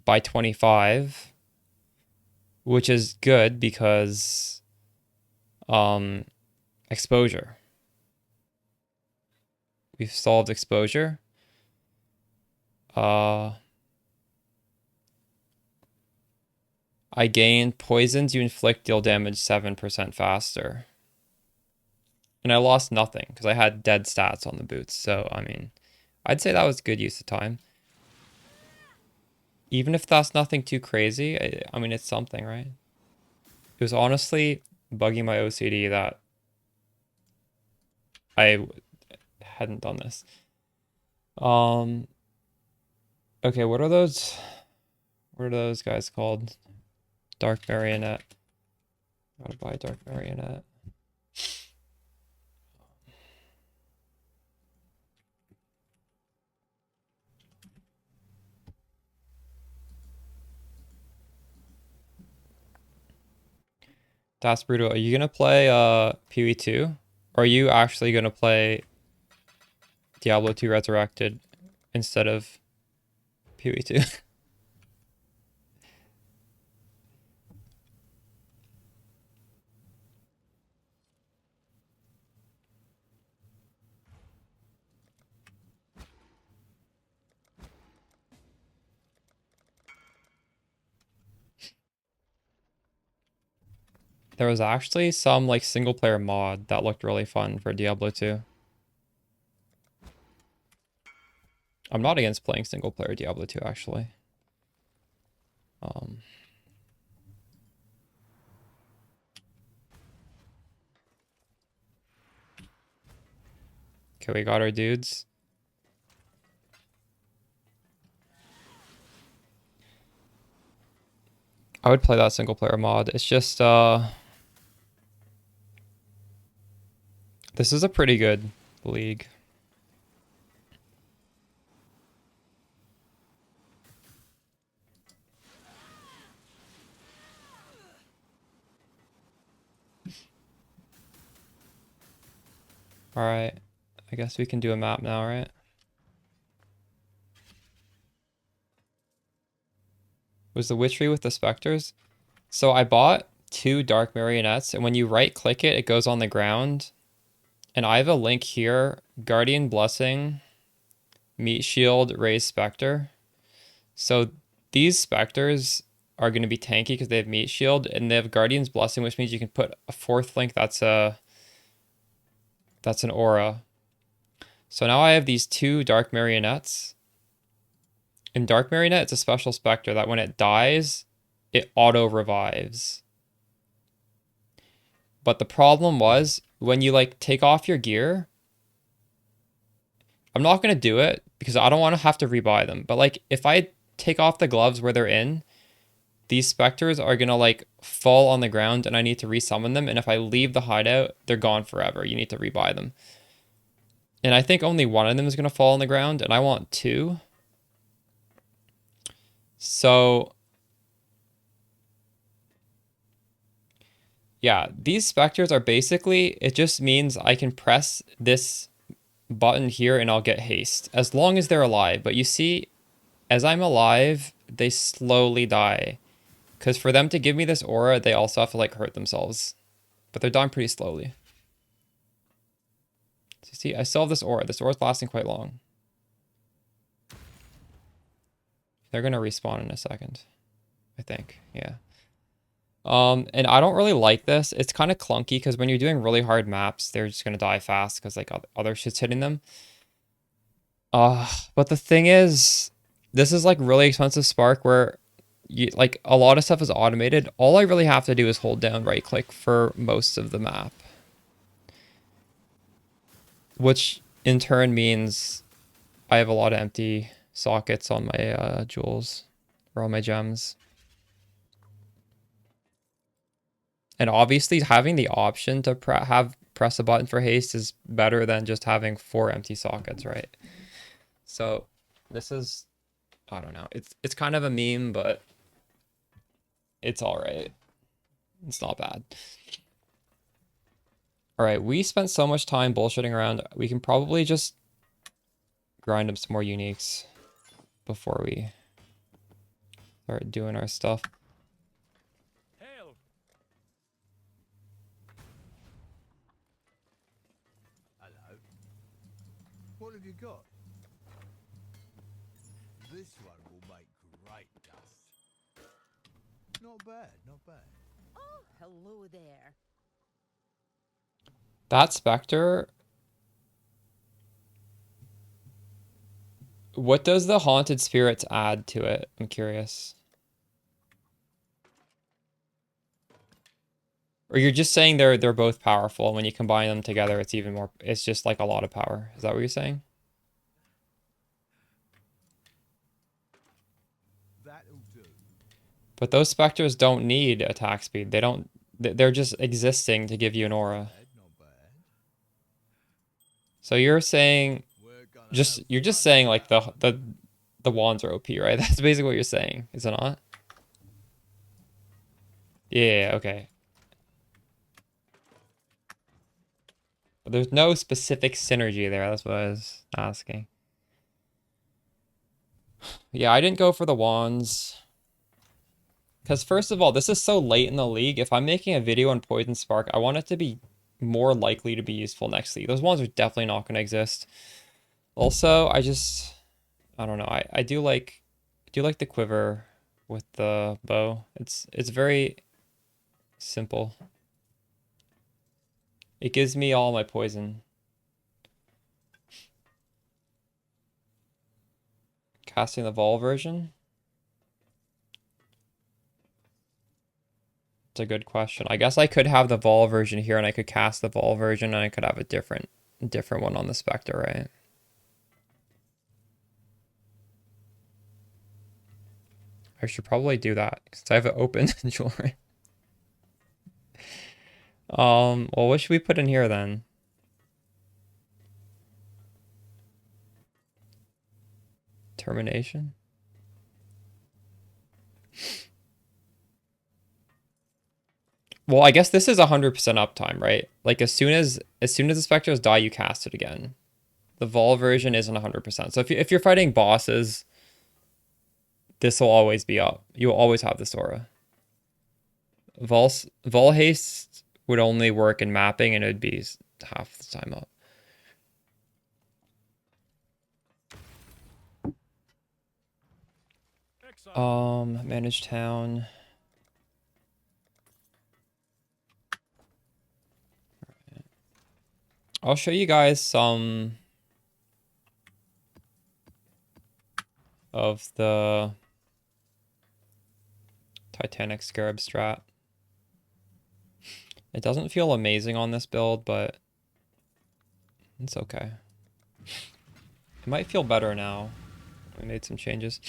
by 25, which is good because exposure. We've solved exposure. I gained poisons you inflict deal damage 7% faster. And I lost nothing because I had dead stats on the boots. So, I mean, I'd say that was good use of time. Even if that's nothing too crazy, I mean, it's something, right? It was honestly bugging my OCD that I hadn't done this. Okay, what are those guys called? Dark Marionette. Gotta buy Dark Marionette. That's brutal. Are you gonna play PoE2? Or are you actually gonna play Diablo 2 Resurrected instead of PoE2? There was actually some like single player mod that looked really fun for Diablo 2. I'm not against playing single player Diablo 2 actually. Okay, we got our dudes. I would play that single player mod. It's just this is a pretty good league. All right. I guess we can do a map now, right? Was the witchery with the specters? So I bought 2 dark marionettes, and when you right click it, it goes on the ground. And I have a link here, Guardian Blessing, Meat Shield, Raise Spectre. So these specters are going to be tanky because they have Meat Shield, and they have Guardian's Blessing, which means you can put a 4th link that's an aura. So now I have these 2 dark marionettes. In Dark Marionette, it's a special specter that when it dies, it auto revives. But the problem was when you like take off your gear, I'm not going to do it because I don't want to have to rebuy them. But like if I take off the gloves where they're in, these specters are going to like fall on the ground and I need to resummon them. And if I leave the hideout, they're gone forever. You need to rebuy them. And I think only one of them is going to fall on the ground and I want 2. So yeah, these specters are basically, it just means I can press this button here and I'll get haste as long as they're alive. But you see, as I'm alive, they slowly die. Because for them to give me this aura, they also have to like hurt themselves. But they're dying pretty slowly. So you see, I still have this aura. This aura's lasting quite long. They're gonna respawn in a second, I think. Yeah. And I don't really like this. It's kind of clunky because when you're doing really hard maps, they're just gonna die fast because like other shit's hitting them. But the thing is, this is like really expensive Spark where you like a lot of stuff is automated. All I really have to do is hold down right click for most of the map, which in turn means I have a lot of empty sockets on my jewels or on my gems. And obviously having the option to press a button for haste is better than just having 4 empty sockets, right? So this is, I don't know. It's kind of a meme, but it's all right. It's not bad. All right, we spent so much time bullshitting around. We can probably just grind up some more uniques before we start doing our stuff. Hail! Hello. What have you got? This one will make great dust. Not bad, not bad. Oh, hello there. That Spectre, what does the Haunted Spirits add to it? I'm curious. Or you're just saying they're both powerful. When you combine them together, it's even more. It's just like a lot of power. Is that what you're saying? That'll do. But those Spectres don't need attack speed. They don't. They're just existing to give you an aura. Not bad. So you're saying We're gonna you're just saying like the wands are OP, right? That's basically what you're saying, is it not? Yeah. Okay. But there's no specific synergy there. That's what I was asking. Yeah, I didn't go for the wands. Because first of all, this is so late in the league. If I'm making a video on Poison Spark, I want it to be more likely to be useful next league. Those wands are definitely not going to exist. Also, I don't know. I do like the quiver with the bow. It's very simple. It gives me all my poison. Casting the Vol version? It's a good question. I guess I could have the Vol version here and I could cast the Vol version and I could have a different one on the Spectre, right? I should probably do that since I have it open jewelry. Well, what should we put in here then? Termination? Well, I guess this is 100% uptime, right? Like as soon as the Spectres die, you cast it again. The Vol version isn't 100%. So if you're fighting bosses, this will always be up. You'll always have this aura. Vol haste would only work in mapping and it would be half the time up. Manage town. I'll show you guys some of the Titanic Scarab strat. It doesn't feel amazing on this build, but it's okay. It might feel better now. We made some changes.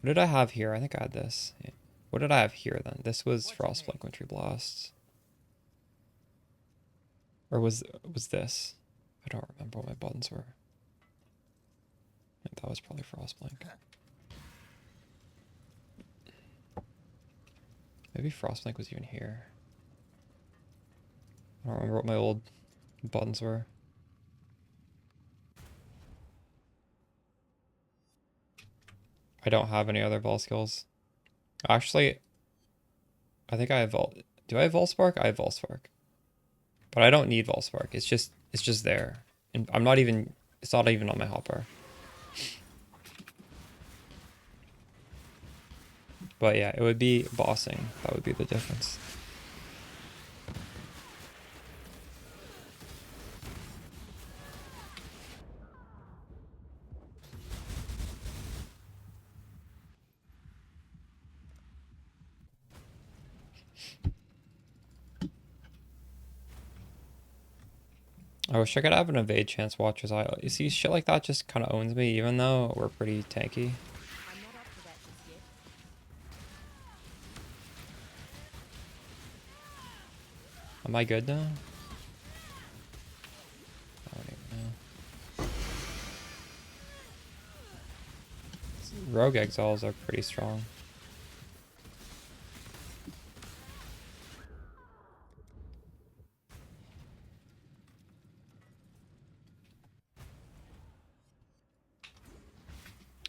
What did I have here? I think I had this. Yeah. What did I have here then? This was Frostblink Wintry Blasts. Or was this? I don't remember what my buttons were. I think that was probably Frostblink. Maybe Frostblink was even here. I don't remember what my old buttons were. I don't have any other Vol skills. Actually, I think I have Vol. Do I have Vol Spark? I have Vol Spark. But I don't need Vol Spark. It's just there. And I'm not even, it's not even on my hotbar. But yeah, it would be bossing. That would be the difference. I wish I could have an evade chance watch as I. You see, shit like that just kind of owns me, even though we're pretty tanky. I'm not up for that just yet. Am I good now? I don't even know. Rogue exiles are pretty strong.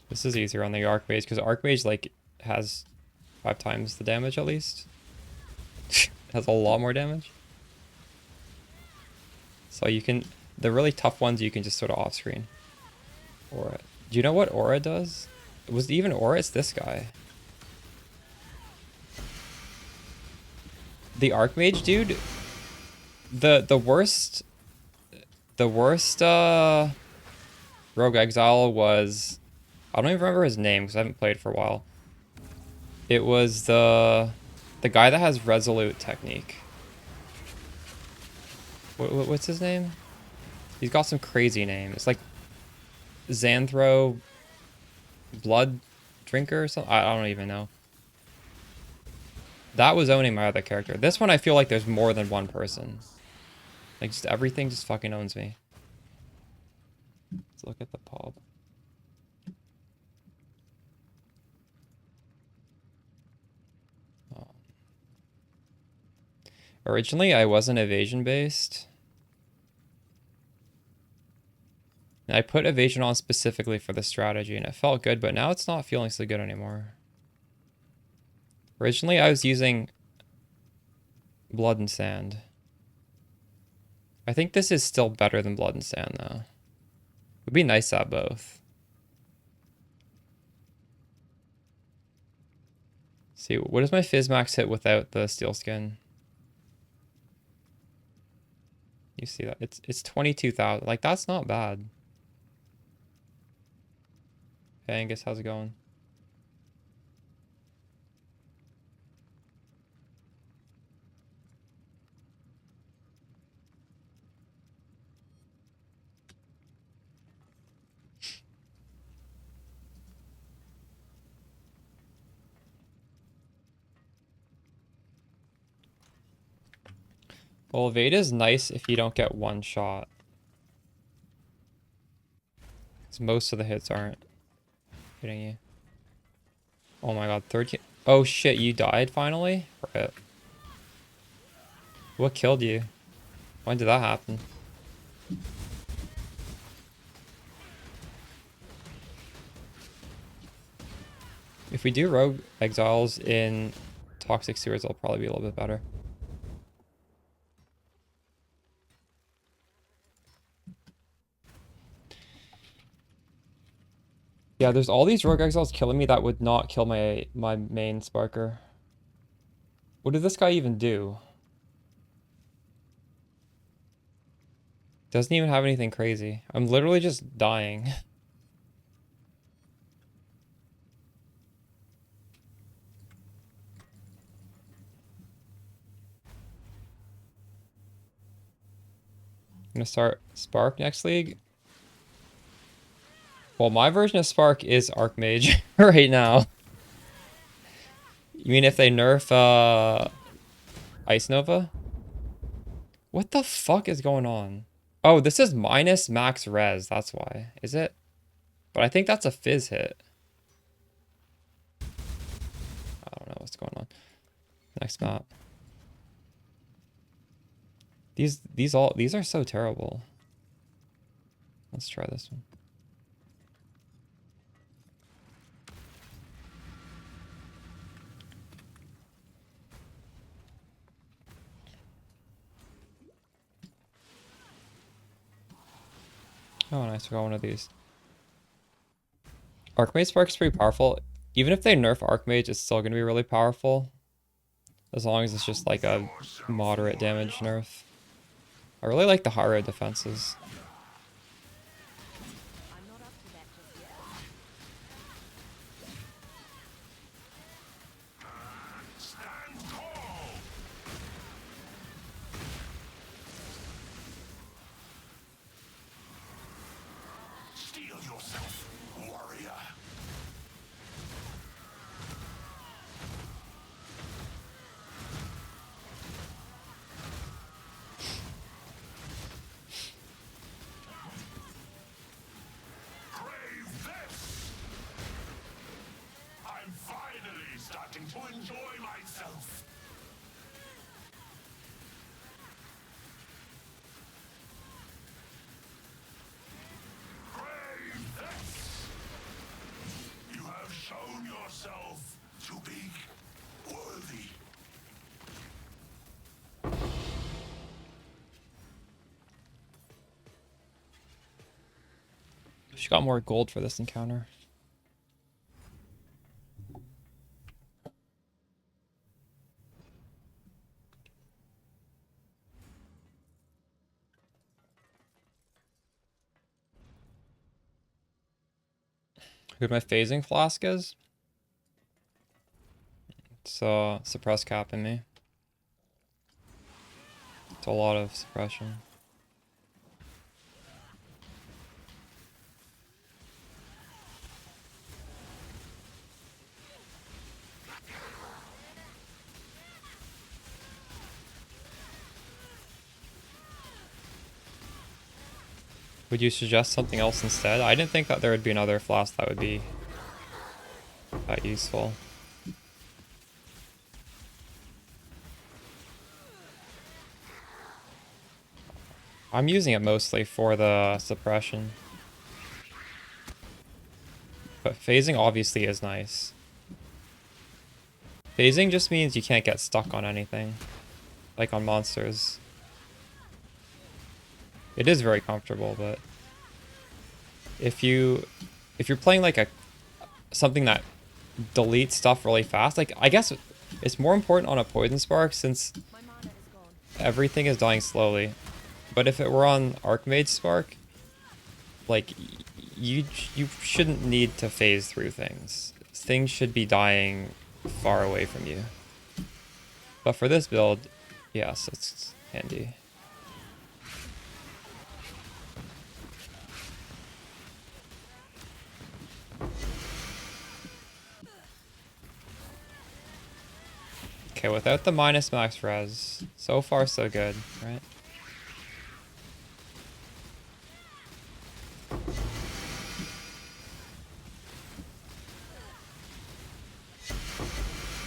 This is easier on the Archmage because Archmage like has 5 times the damage at least. Has a lot more damage. So you can, the really tough ones you can just sort of off screen. Aura. Do you know what Aura does? Was it even Aura? It's this guy. The Archmage dude. The worst Rogue Exile was, I don't even remember his name because I haven't played for a while. It was the guy that has Resolute technique. What's his name? He's got some crazy name. It's like Xanthro Blood Drinker or something. I don't even know. That was owning my other character. This one I feel like there's more than one person. Like just everything just fucking owns me. Let's look at the pub. Originally, I wasn't evasion based. And I put evasion on specifically for the strategy and it felt good, but now it's not feeling so good anymore. Originally, I was using Blood and Sand. I think this is still better than Blood and Sand though. It would be nice to have both. See, what does my Fizz Max hit without the Steel Skin? You see that? It's 22,000. Like, that's not bad. Hey, Angus, how's it going? Well, evade is nice if you don't get one shot. Because most of the hits aren't hitting you. Oh my god, 13. Oh shit, you died finally? Rip. What killed you? When did that happen? If we do Rogue Exiles in Toxic Sewers, it'll probably be a little bit better. Yeah, there's all these Rogue Exiles killing me that would not kill my main Sparker. What did this guy even do? Doesn't even have anything crazy. I'm literally just dying. I'm gonna start Spark next league. Well, my version of Spark is Archmage right now. You mean if they nerf Ice Nova? What the fuck is going on? Oh, this is minus max res, that's why. Is it? But I think that's a Fizz hit. I don't know what's going on. Next map. These are so terrible. Let's try this one. Oh, nice. We got one of these. Archmage Spark's pretty powerful. Even if they nerf Archmage, it's still gonna be really powerful. As long as it's just like a moderate damage nerf. I really like the higher defenses. I'm not up to that just yet. Steel yourself, warrior. Crave this! I'm finally starting to enjoy myself. Crave this! You have shown yourself to be worthy. She got more gold for this encounter. Who my phasing flask is? It's suppress cap in me. It's a lot of suppression. Would you suggest something else instead? I didn't think that there would be another flask that would be that useful. I'm using it mostly for the suppression. But phasing obviously is nice. Phasing just means you can't get stuck on anything. Like on monsters. It is very comfortable, but if you're playing like something that deletes stuff really fast, like I guess it's more important on a poison spark since My mana is gone. everything is dying slowly. But if it were on Archmage Spark, like you shouldn't need to phase through things. Things should be dying far away from you. But for this build, yes, it's handy. Okay, without the minus max res, so far so good, right?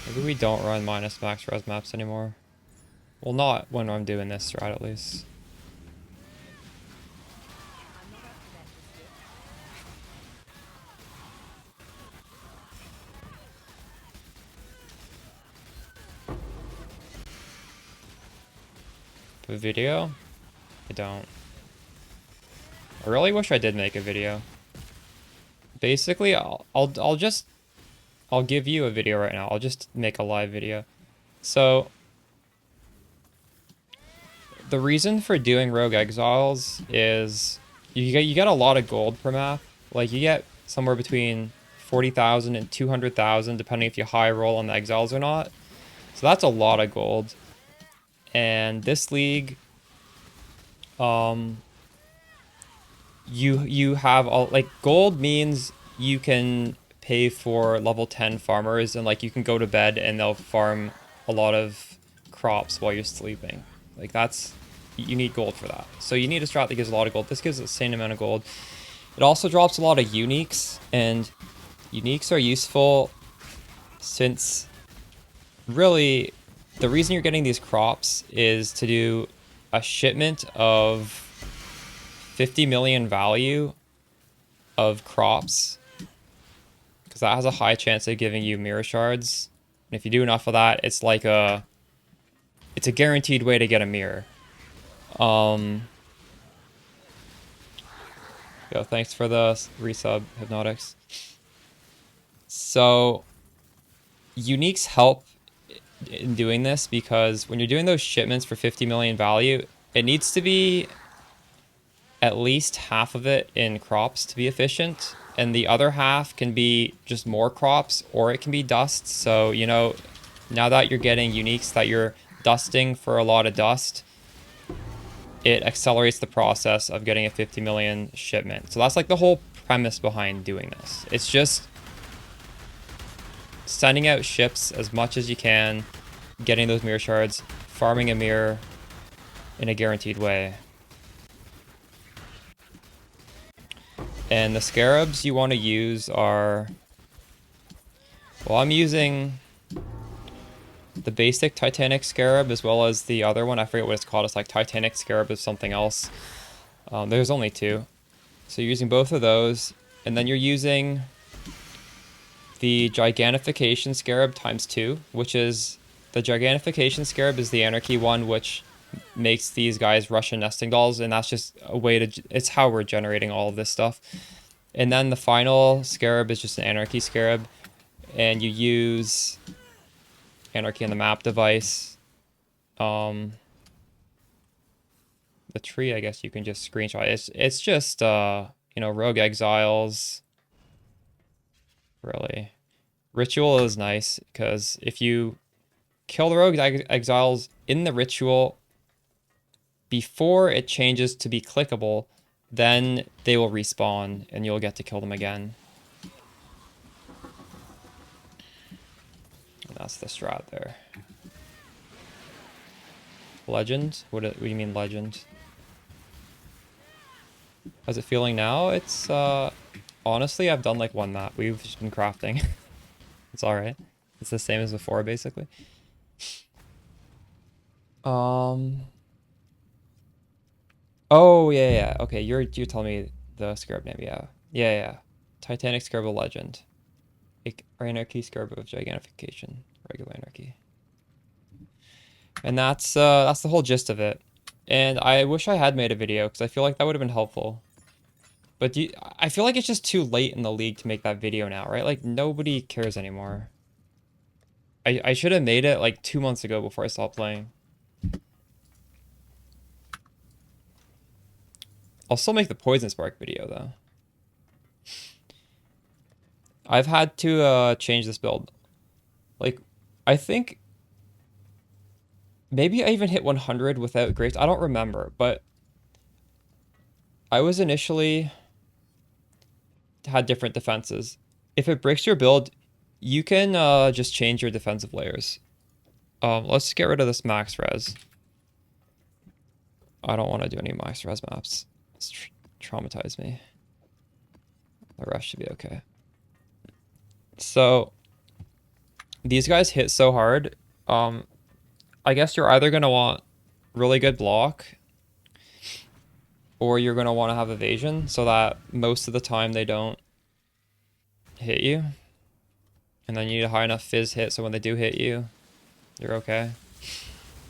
Maybe we don't run minus max res maps anymore. Well, not when I'm doing this strat at least. I'm not up to that just yet. A video? I don't. I really wish I did make a video. Basically, I'll give you a video right now. I'll just make a live video. So the reason for doing Rogue Exiles is you get a lot of gold per map. Like you get somewhere between 40,000 and 200,000 depending if you high roll on the exiles or not. So that's a lot of gold. And this league you have all like gold means you can pay for level 10 farmers and like you can go to bed and they'll farm a lot of crops while you're sleeping. Like that's you need gold for that. So you need a strat that gives a lot of gold. This gives the same amount of gold. It also drops a lot of uniques, and uniques are useful since really the reason you're getting these crops is to do a shipment of 50 million value of crops, because that has a high chance of giving you mirror shards. And if you do enough of that, it's like it's a guaranteed way to get a mirror. Yo, thanks for the resub, Hypnotics. So uniques help in doing this because when you're doing those shipments for 50 million value, it needs to be at least half of it in crops to be efficient, and the other half can be just more crops, or it can be dust. So, you know, now that you're getting uniques that you're dusting for a lot of dust, it accelerates the process of getting a 50 million shipment. So that's like the whole premise behind doing this. It's just sending out ships as much as you can, getting those mirror shards, farming a mirror in a guaranteed way. And the scarabs you want to use are... Well, I'm using the basic Titanic scarab as well as the other one. I forget what it's called. It's like Titanic scarab is something else. There's only two. So you're using both of those. And then you're using the Gigantification scarab ×2, which is... The Gigantification scarab is the anarchy one, which makes these guys Russian nesting dolls, and that's just a way to... It's how we're generating all of this stuff. And then the final scarab is just an anarchy scarab, and you use anarchy on the map device. The tree, I guess you can just screenshot. It's just you know, rogue exiles. Really, ritual is nice because if you kill the rogue exiles in the ritual before it changes to be clickable, then they will respawn and you'll get to kill them again. And that's the strat there. Legend? What do you mean legend? How's it feeling now? It's honestly, I've done like one map. We've just been crafting. It's alright. It's the same as before basically. Oh yeah. Okay, you're telling me the scarab name, yeah. Titanic Scarab of Legend. Anarchy Scarab of Gigantification. Regular anarchy. And that's the whole gist of it. And I wish I had made a video because I feel like that would have been helpful. But I feel like it's just too late in the league to make that video now, right? Like nobody cares anymore. I should have made it like 2 months ago before I stopped playing. I'll still make the Poison Spark video, though. I've had to change this build. Like, I think... Maybe I even hit 100 without Graves. I don't remember, but... I was initially... had different defenses. If it breaks your build, you can just change your defensive layers. Let's get rid of this max res. I don't want to do any max res maps. It's traumatize me. The rest should be okay. So these guys hit so hard. I guess you're either gonna want really good block, or you're gonna want to have evasion so that most of the time they don't hit you. And then you need a high enough fizz hit so when they do hit you, you're okay.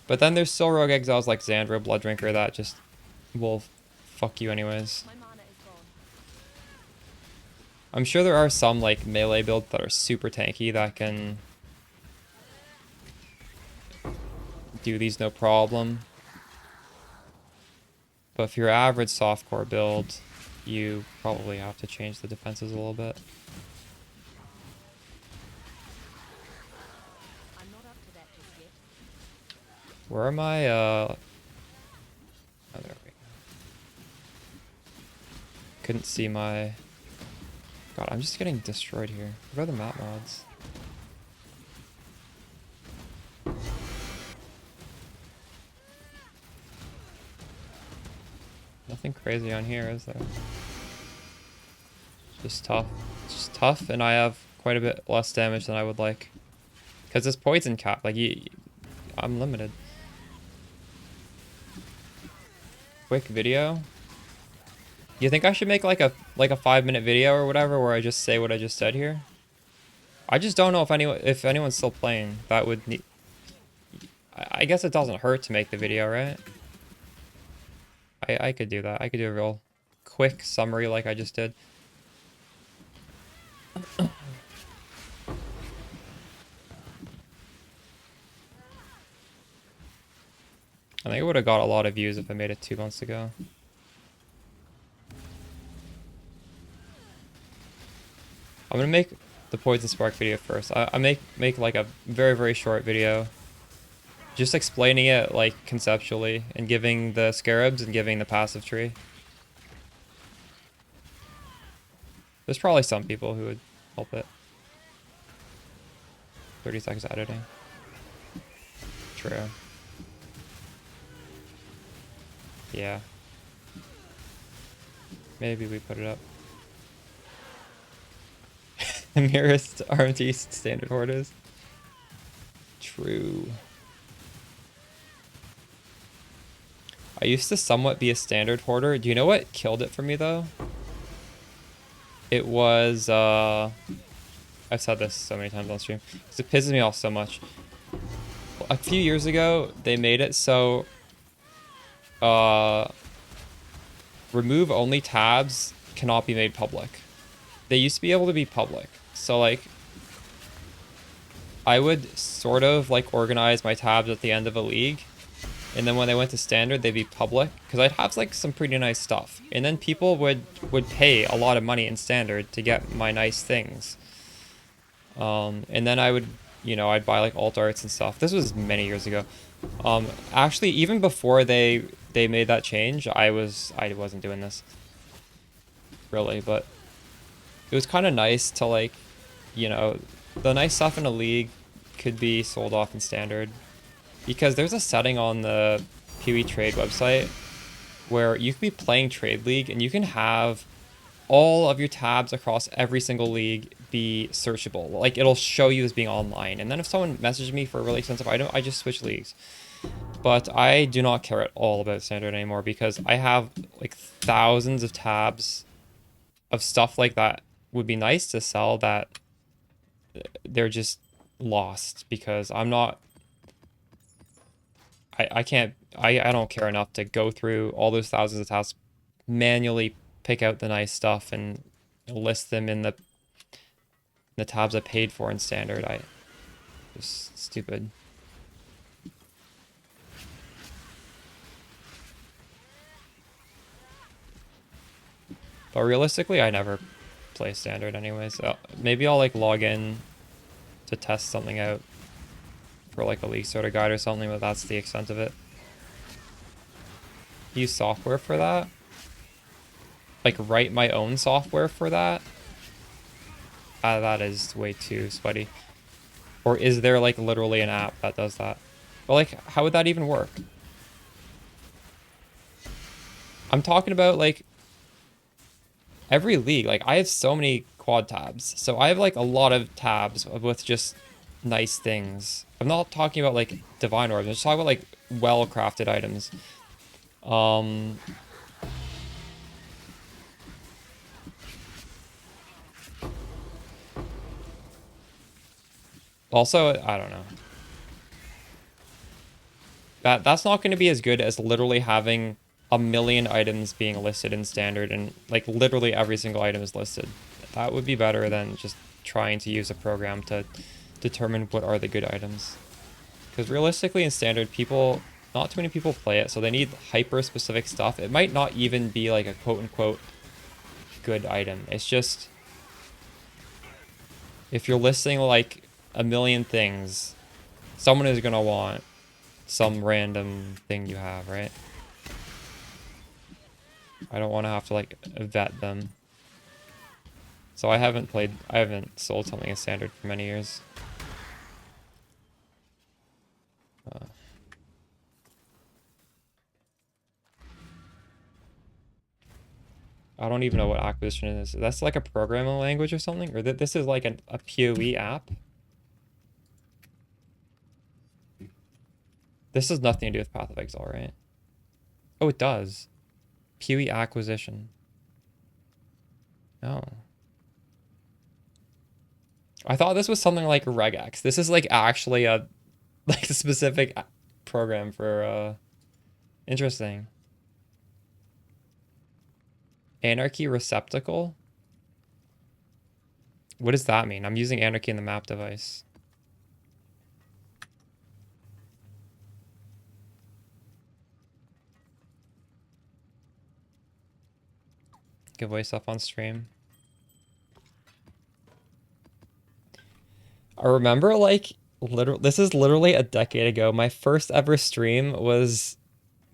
But then there's still rogue exiles like Xandra, Blood Drinker that just will fuck you anyways. My mana is gone. I'm sure there are some like melee builds that are super tanky that can do these no problem. But if you're average softcore build, you probably have to change the defenses a little bit. I'm not up to that just yet. Where are my oh, there we go. Couldn't see my... God, I'm just getting destroyed here. What are the map mods? Nothing crazy on here, is there? It's just tough. It's just tough, and I have quite a bit less damage than I would like. Because it's poison cap, like, I'm limited. Quick video. You think I should make like a 5-minute video or whatever where I just say what I just said here? I just don't know if anyone's still playing. That would need... I guess it doesn't hurt to make the video, right? I could do that. I could do a real quick summary like I just did. I think it would have got a lot of views if I made it 2 months ago. I'm gonna make the Poison Spark video first. I make like a very short video, just explaining it like conceptually and giving the scarabs and giving the passive tree. There's probably some people who would help it. 30 seconds editing. True. Yeah. Maybe we put it up. Nearest RMT standard hoarders. True. I used to somewhat be a standard hoarder. Do you know what killed it for me though? It was I've said this so many times on stream because it pisses me off so much. A few years ago, they made it so remove only tabs cannot be made public. They used to be able to be public. So like I would sort of like organize my tabs at the end of a league, and then when they went to standard, they'd be public because I'd have like some pretty nice stuff, and then people would pay a lot of money in standard to get my nice things. And then I would, you know, I'd buy like alt arts and stuff. This was many years ago. Actually, even before they made that change, I wasn't doing this really, but it was kind of nice to like, you know, the nice stuff in a league could be sold off in standard, because there's a setting on the PoE Trade website where you could be playing Trade League and you can have all of your tabs across every single league be searchable. Like it'll show you as being online, and then if someone messages me for a really expensive item, I just switch leagues. But I do not care at all about standard anymore because I have like thousands of tabs of stuff like that would be nice to sell that they're just lost because I'm not, I can't, I don't care enough to go through all those thousands of tabs, manually pick out the nice stuff and list them in the tabs I paid for in standard. Just stupid. But realistically, I never play standard anyway, so maybe I'll like log in to test something out for like a league sort of guide or something, but that's the extent of it. Use software for that? Like write my own software for that? That is way too sweaty. Or is there like literally an app that does that? But like, how would that even work? I'm talking about like every league. Like I have so many quad tabs, so I have like a lot of tabs with just nice things. I'm not talking about like divine orbs. I'm just talking about like well-crafted items. Also, I don't know. That's not going to be as good as literally having a million items being listed in standard and like literally every single item is listed. That would be better than just trying to use a program to determine what are the good items. Because realistically in standard, not too many people play it, so they need hyper specific stuff. It might not even be like a quote unquote good item. It's just if you're listing like a million things, someone is gonna want some random thing you have, right? I don't want to have to like vet them. So I haven't sold something in standard for many years. I don't even know what acquisition is. That's like a programming language or something? Or this is like a PoE app? This has nothing to do with Path of Exile, right? Oh, it does. PoE acquisition. Oh. I thought this was something like regex. This is like actually a like specific program for interesting. Anarchy receptacle? What does that mean? I'm using Anarchy in the map device. give away stuff on stream. I remember like literally this is literally a decade ago. My first ever stream was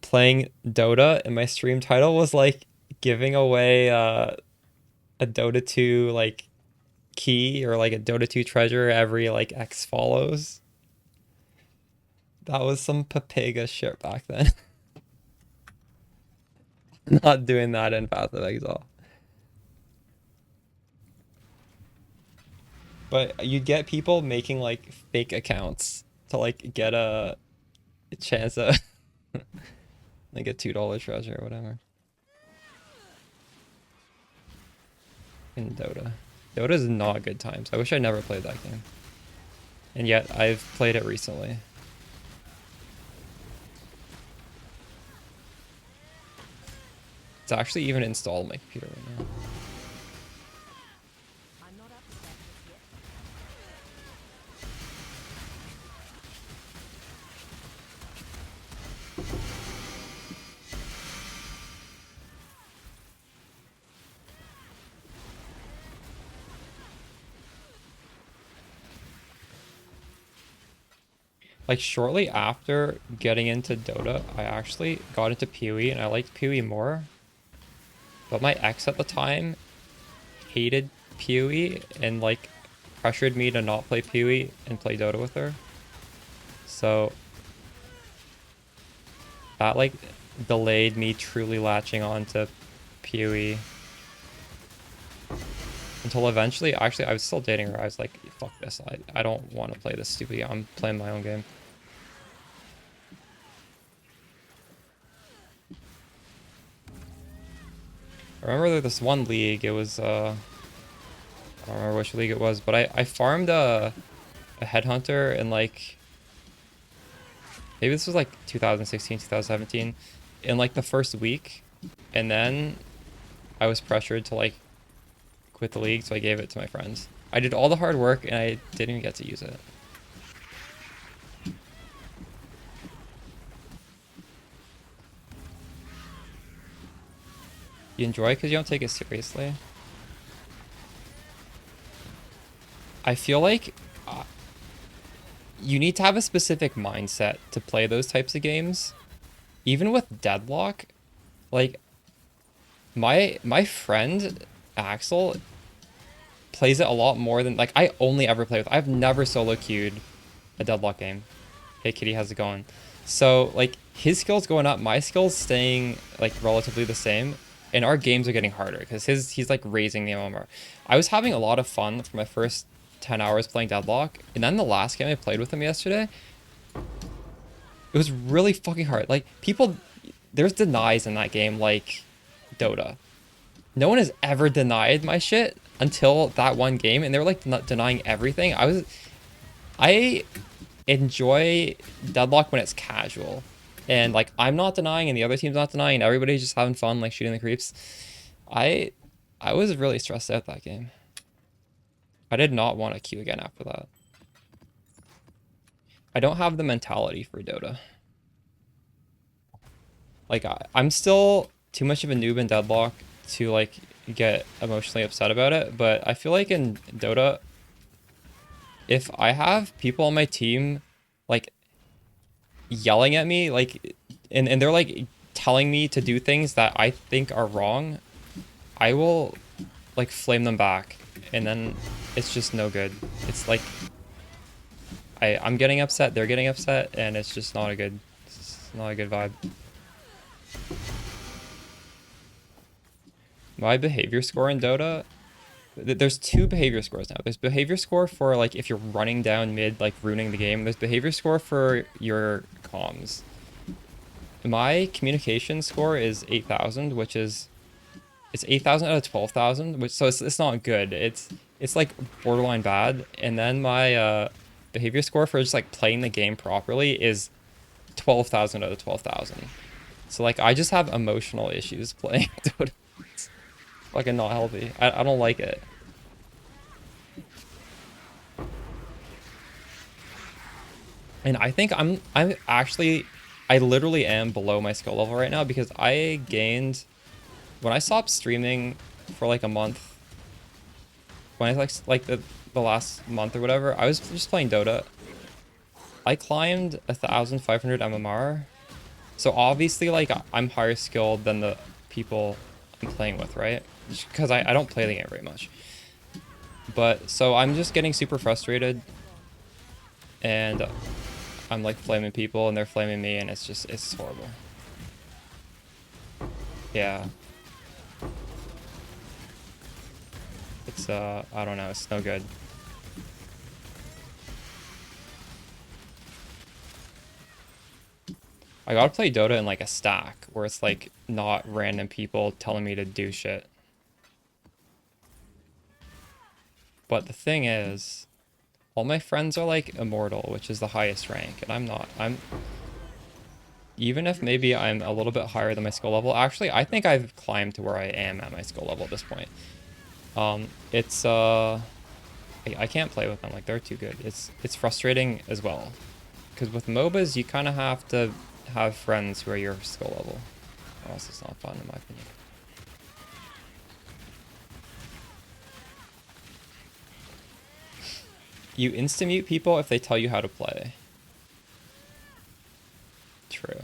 playing Dota, and my stream title was like giving away a Dota 2 like key or like a Dota 2 treasure every like X follows. That was some Papega shit back then. Not doing that in Path of Exile. But you'd get people making like fake accounts to like get a chance at like a $2 treasure or whatever. In Dota. Dota is not good times. I wish I never played that game. And yet I've played it recently. It's actually even installed on my computer right now. I'm not up to that just yet. Like shortly after getting into Dota, I actually got into PoE and I liked PoE more. But my ex at the time hated PoE and like pressured me to not play PoE and play Dota with her. So that like delayed me truly latching on to PoE. Until eventually, actually I was still dating her. I was like, fuck this. I don't want to play this stupid game. I'm playing my own game. I remember this one league, it was, I don't remember which league it was, but I farmed a headhunter in like, maybe this was like 2016, 2017, in like the first week, and then I was pressured to like quit the league, so I gave it to my friends. I did all the hard work and I didn't even get to use it. You enjoy it because you don't take it seriously? I feel like you need to have a specific mindset to play those types of games. Even with Deadlock, like my friend Axel plays it a lot more than like I only ever play with. I've never solo queued a Deadlock game. Hey Kitty, how's it going? So like his skills going up, my skills staying like relatively the same, and our games are getting harder because he's like raising the MMR. I was having a lot of fun for my first 10 hours playing Deadlock, and then the last game I played with him yesterday, it was really fucking hard. Like people, there's denies in that game like Dota. No one has ever denied my shit until that one game, and they were like not denying everything. I enjoy Deadlock when it's casual, and like I'm not denying and the other team's not denying, everybody's just having fun like shooting the creeps. I was really stressed out that game. I did not want to queue again after that. I don't have the mentality for Dota. Like I'm still too much of a noob in Deadlock to like get emotionally upset about it, but I feel like in Dota, if I have people on my team like yelling at me, like and they're like telling me to do things that I think are wrong, I will like flame them back, and then it's just no good. It's like I'm getting upset, they're getting upset, and it's just not a good vibe. My behavior score in Dota, there's two behavior scores now. There's behavior score for like if you're running down mid, like ruining the game. There's behavior score for your comms. My communication score is 8,000, which is it's 8,000 out of 12,000, which so it's not good. It's like borderline bad. And then my behavior score for just like playing the game properly is 12,000 out of 12,000. So like I just have emotional issues playing Dota. It's fucking not healthy. I don't like it. And I think I'm actually, I literally am below my skill level right now because I gained, when I stopped streaming for like a month. When I like the last month or whatever, I was just playing Dota. I climbed 1,500 MMR. So obviously, like, I'm higher skilled than the people I'm playing with, right? Because I don't play the game very much. But, so I'm just getting super frustrated. And I'm, like, flaming people, and they're flaming me, and it's horrible. Yeah. It's, I don't know, it's no good. I gotta play Dota in, like, a stack, where it's, like, not random people telling me to do shit. But the thing is, all my friends are, like, Immortal, which is the highest rank, and I'm not. Even if maybe I'm a little bit higher than my skill level, actually, I think I've climbed to where I am at my skill level at this point. It's, I can't play with them, like, they're too good. It's frustrating as well. Because with MOBAs, you kind of have to have friends who are your skill level. Or else it's not fun, in my opinion. You insta-mute people if they tell you how to play. True.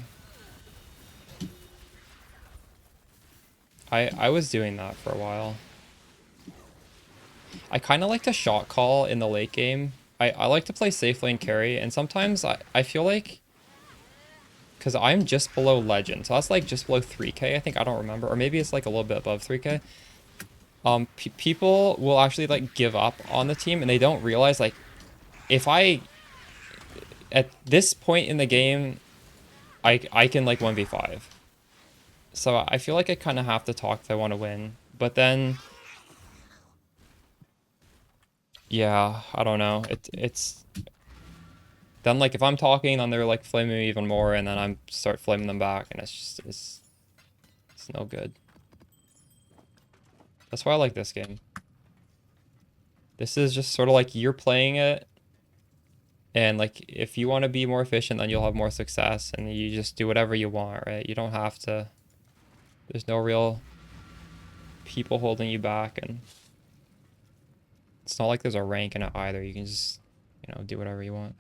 I was doing that for a while. I kind of like to shot call in the late game. I like to play safe lane carry, and sometimes I feel like... Because I'm just below legend, so that's like just below 3k, I think, I don't remember. Or maybe it's like a little bit above 3k. People will actually like give up on the team, and they don't realize, like, if I... At this point in the game, I can like 1v5. So I feel like I kind of have to talk if I want to win. But then... Yeah, I don't know. It's... Then, like, if I'm talking, then they're, like, flaming me even more, and then I start flaming them back, and it's just... It's no good. That's why I like this game. This is just sort of like you're playing it, and, like, if you want to be more efficient, then you'll have more success, and you just do whatever you want, right? You don't have to... There's no real people holding you back, and... It's not like there's a rank in it either. You can just, you know, do whatever you want.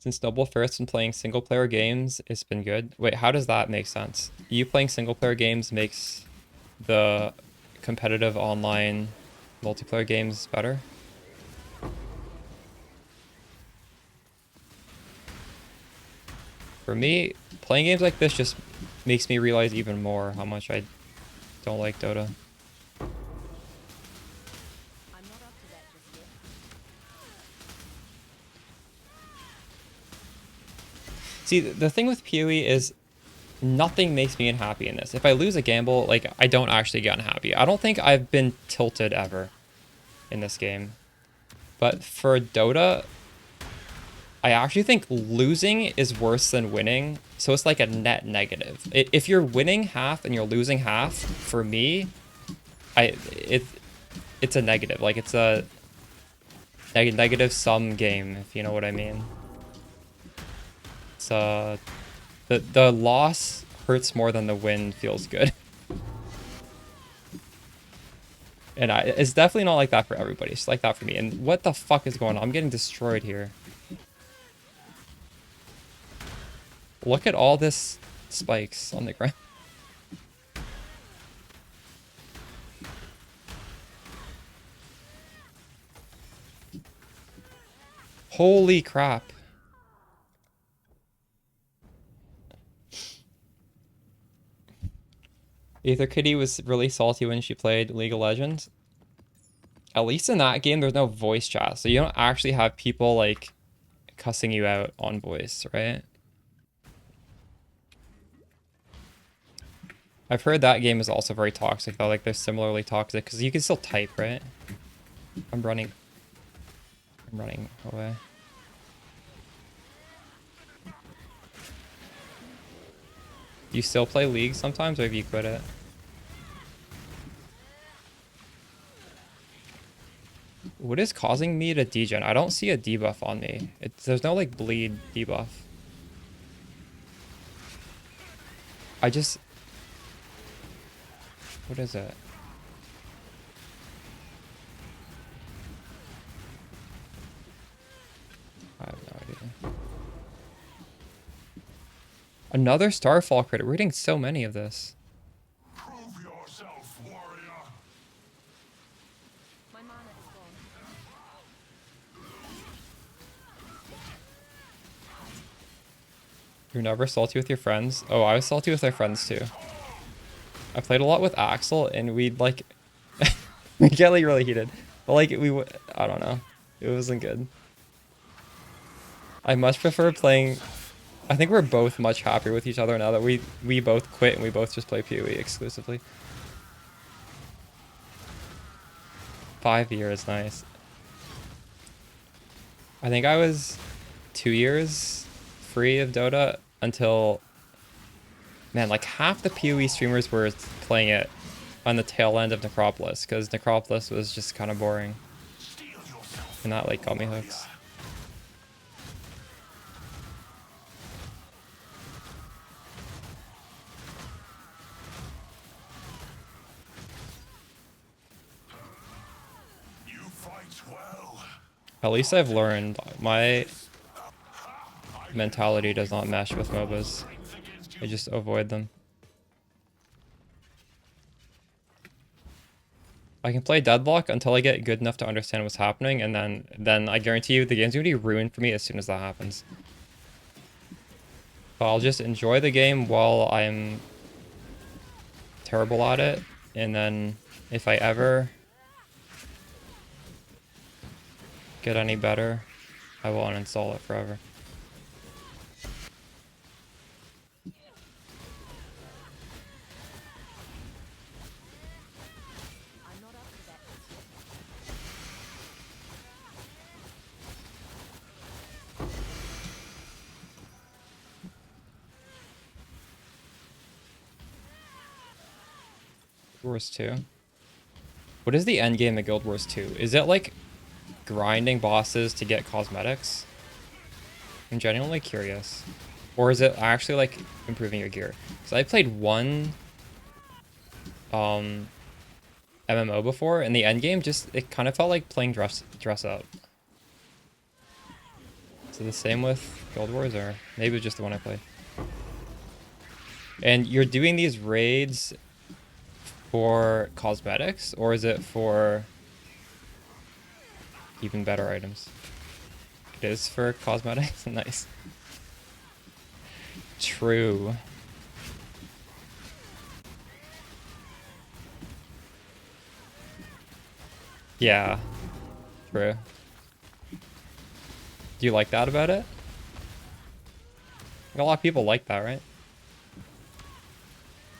Since Noble Fair's been playing single player games, it's been good. Wait, how does that make sense? You playing single player games makes the competitive online multiplayer games better? For me, playing games like this just makes me realize even more how much I don't like Dota. I'm not up to that just yet. See, the thing with PoE is nothing makes me unhappy in this. If I lose a gamble, like, I don't actually get unhappy. I don't think I've been tilted ever in this game. But for Dota, I actually think losing is worse than winning. So it's like a net negative. If you're winning half and you're losing half, for me, it's a negative. Like, it's a negative sum game, if you know what I mean. It's the loss hurts more than the win feels good. And it's definitely not like that for everybody. It's like that for me. And what the fuck is going on? I'm getting destroyed here. Look at all this spikes on the ground. Holy crap. Aether Kitty was really salty when she played League of Legends. At least in that game, there's no voice chat, so you don't actually have people, like, cussing you out on voice, right? I've heard that game is also very toxic, though. Like, they're similarly toxic, because you can still type, right? I'm running away. You still play League sometimes, or have you quit it? What is causing me to degen? I don't see a debuff on me. There's no, like, bleed debuff. I just... What is it? I have no idea. Another Starfall crit. We're getting so many of this. Prove yourself, warrior. My mana is gone. You're never salty with your friends? Oh, I was salty with my friends too. I played a lot with Axel and we'd like... we get like really heated. But like I don't know. It wasn't good. I much prefer playing... I think we're both much happier with each other now that we both quit and we both just play PoE exclusively. 5 years, nice. I think I was 2 years free of Dota until... Man, like half the PoE streamers were playing it on the tail end of Necropolis because Necropolis was just kind of boring. And that like got me hooked. You fight well. At least I've learned. My mentality does not mesh with MOBAs. I just avoid them. I can play Deadlock until I get good enough to understand what's happening, and then I guarantee you the game's gonna be ruined for me as soon as that happens. But I'll just enjoy the game while I'm terrible at it, and then if I ever get any better, I will uninstall it forever. I'm not up to that just yet. Guild Wars 2. What is the end game of Guild Wars 2? Is it like grinding bosses to get cosmetics? I'm genuinely curious. Or is it actually like improving your gear? Because I played one MMO before, and the end game just it kind of felt like playing dress out. So the same with Guild Wars, or maybe it's just the one I played. And you're doing these raids for cosmetics, or is it for even better items? It is for cosmetics? Nice. True. Yeah. True. Do you like that about it? A lot of people like that, right?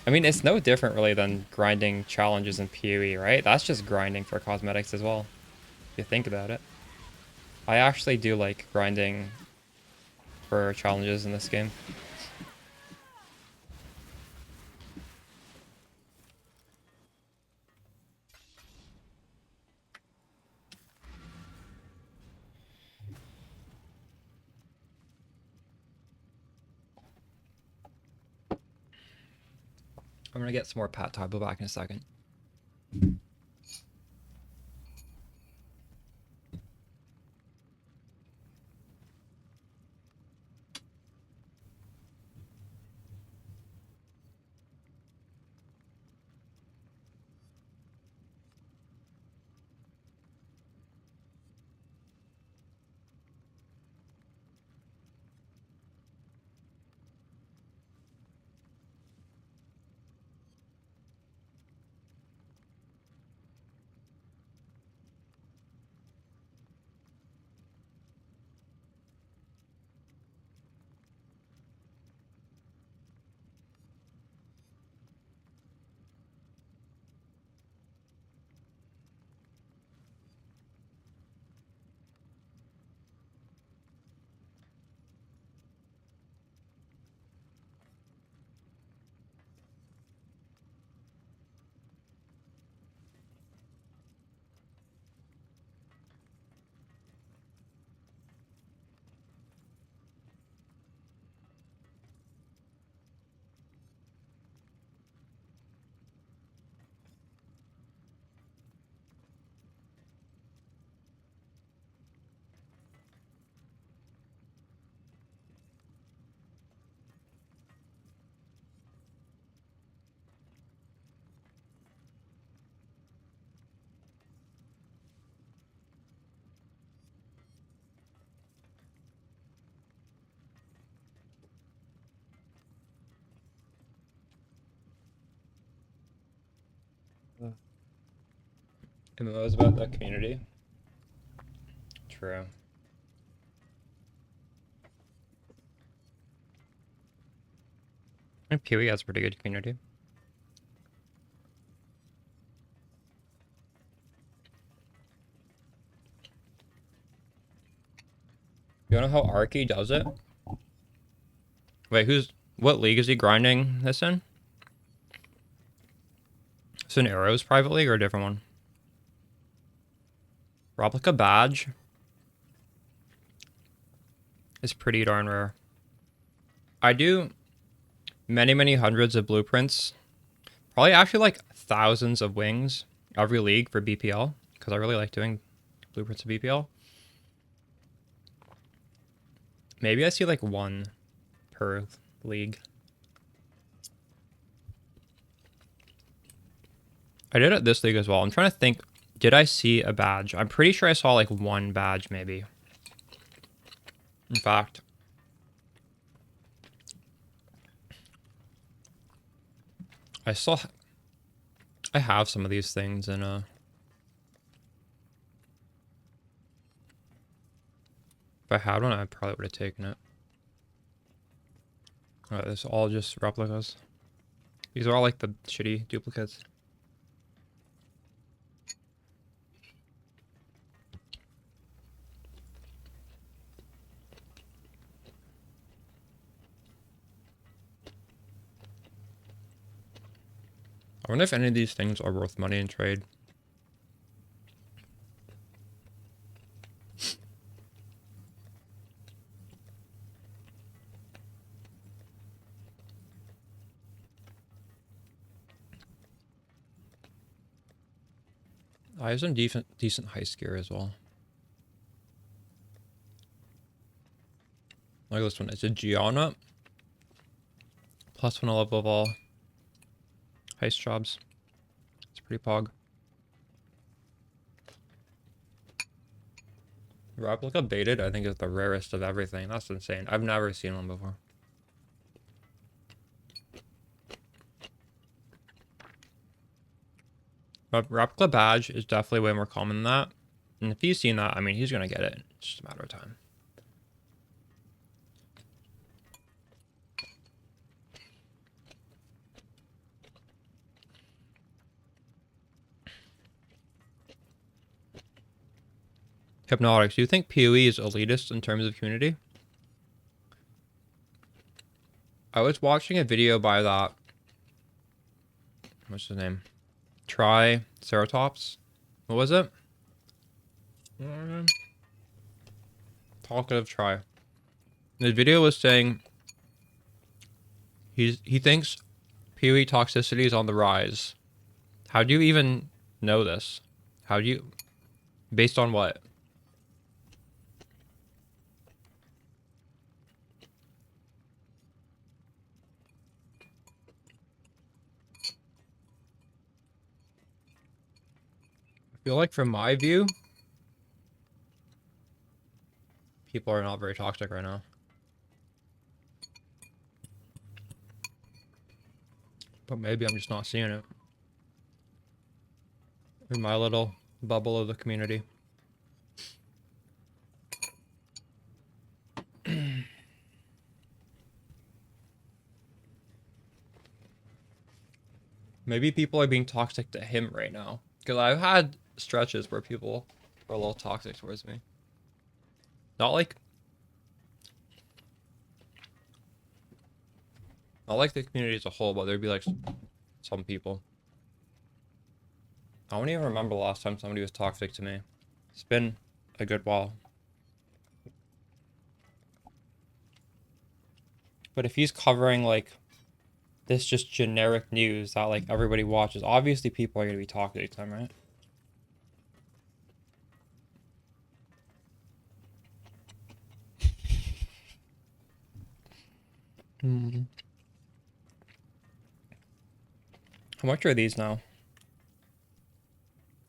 I mean, it's no different really than grinding challenges in PoE, right? That's just grinding for cosmetics as well, if you think about it. I actually do like grinding for challenges in this game. I'm gonna get some more pad thai. I'll be back in a second. MMOs about the community. True. And Peewee has a pretty good community. You know how Arky does it? Wait, what league is he grinding this in? Is it an Arrows private league or a different one? Replica badge is pretty darn rare. I do many hundreds of blueprints. Probably actually like thousands of wings every league for BPL, because I really like doing blueprints of BPL. Maybe I see like one per league. I did it this league as well. I'm trying to think, did I see a badge? I'm pretty sure I saw like one badge maybe. In fact, I have some of these things in if I had one, I probably would have taken it. Alright, this is all just replicas. These are all like the shitty duplicates. I wonder if any of these things are worth money in trade. I have some decent heist gear as well. Like this one, it's a Gianna. +1 level of all heist jobs. It's pretty pog. Replica baited, I think, is the rarest of everything. That's insane. I've never seen one before. But replica badge is definitely way more common than that. And if he's seen that, I mean, he's gonna get it. It's just a matter of time. Hypnotics, do you think PoE is elitist in terms of community? I was watching a video by that. What's his name? Triceratops. What was it? Talkative Tri. The video was saying he thinks PoE toxicity is on the rise. How do you even know this? How do you, based on what? I feel like from my view, people are not very toxic right now. But maybe I'm just not seeing it in my little bubble of the community. Maybe people are being toxic to him right now. Because I've had stretches where people are a little toxic towards me. Not like the community as a whole, but there'd be like some people. I don't even remember the last time somebody was toxic to me. It's been a good while. But if he's covering like this just generic news that like everybody watches, obviously people are gonna be toxic to him, right? How much are these now?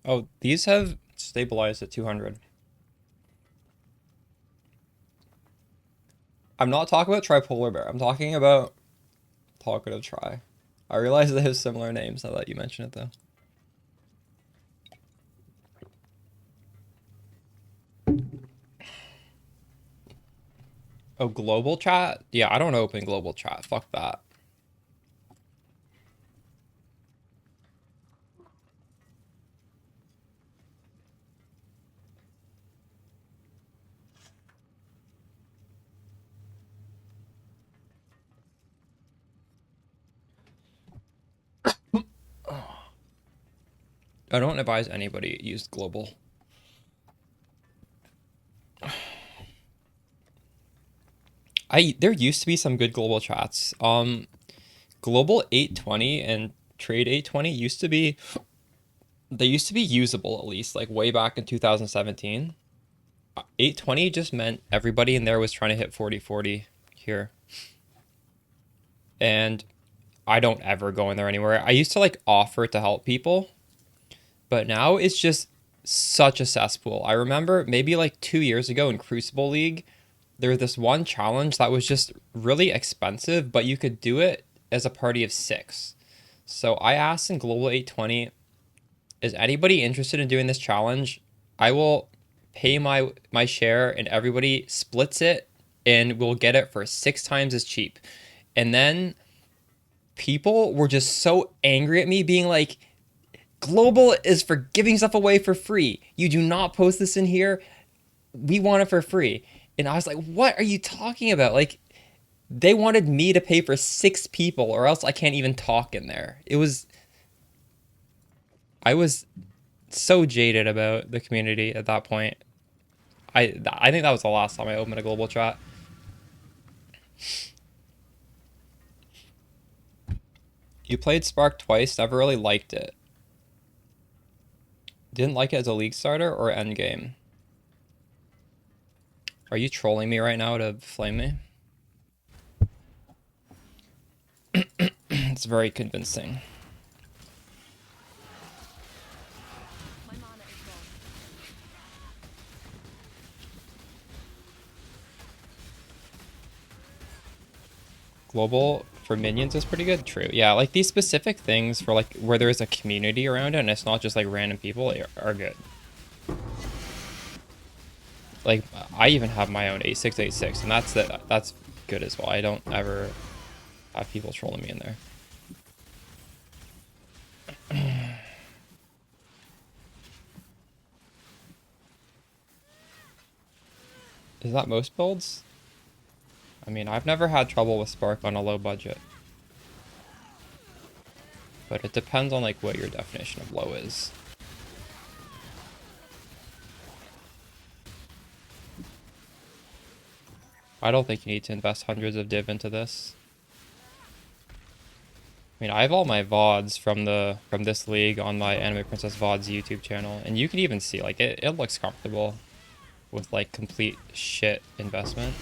Oh, these have stabilized at 200. I'm not talking about Tripolar Bear. I'm talking about Talkative Tri. I realize they have similar names now that you mention it, though. Oh, global chat? Yeah, I don't open global chat. Fuck that. I don't advise anybody use global. There used to be some good global chats. Global 820 and Trade 820 used to be, they used to be usable at least, like way back in 2017. 820 just meant everybody in there was trying to hit 40-40 here. And I don't ever go in there anywhere. I used to like offer to help people, but now it's just such a cesspool. I remember maybe like 2 years ago in Crucible League, there was this one challenge that was just really expensive, but you could do it as a party of 6. So I asked in Global 820, is anybody interested in doing this challenge? I will pay my share and everybody splits it and we'll get it for 6 times as cheap. And then people were just so angry at me being like, Global is for giving stuff away for free. You do not post this in here. We want it for free. And I was like, what are you talking about? Like, they wanted me to pay for 6 people or else I can't even talk in there. I was so jaded about the community at that point. I think that was the last time I opened a global chat. You played Spark twice, never really liked it. Didn't like it as a league starter or endgame? Are you trolling me right now to flame me? It's very convincing. My mana is gone. Global for minions is pretty good. True. Yeah, like these specific things for like where there's a community around it and it's not just like random people are good. Like I even have my own 8686 and that's good as well. I don't ever have people trolling me in there. Is that most builds? I mean, I've never had trouble with Spark on a low budget. But it depends on like what your definition of low is. I don't think you need to invest hundreds of div into this. I mean, I have all my VODs from this league on my Anime Princess VODs YouTube channel, and you can even see like it looks comfortable with like complete shit investment.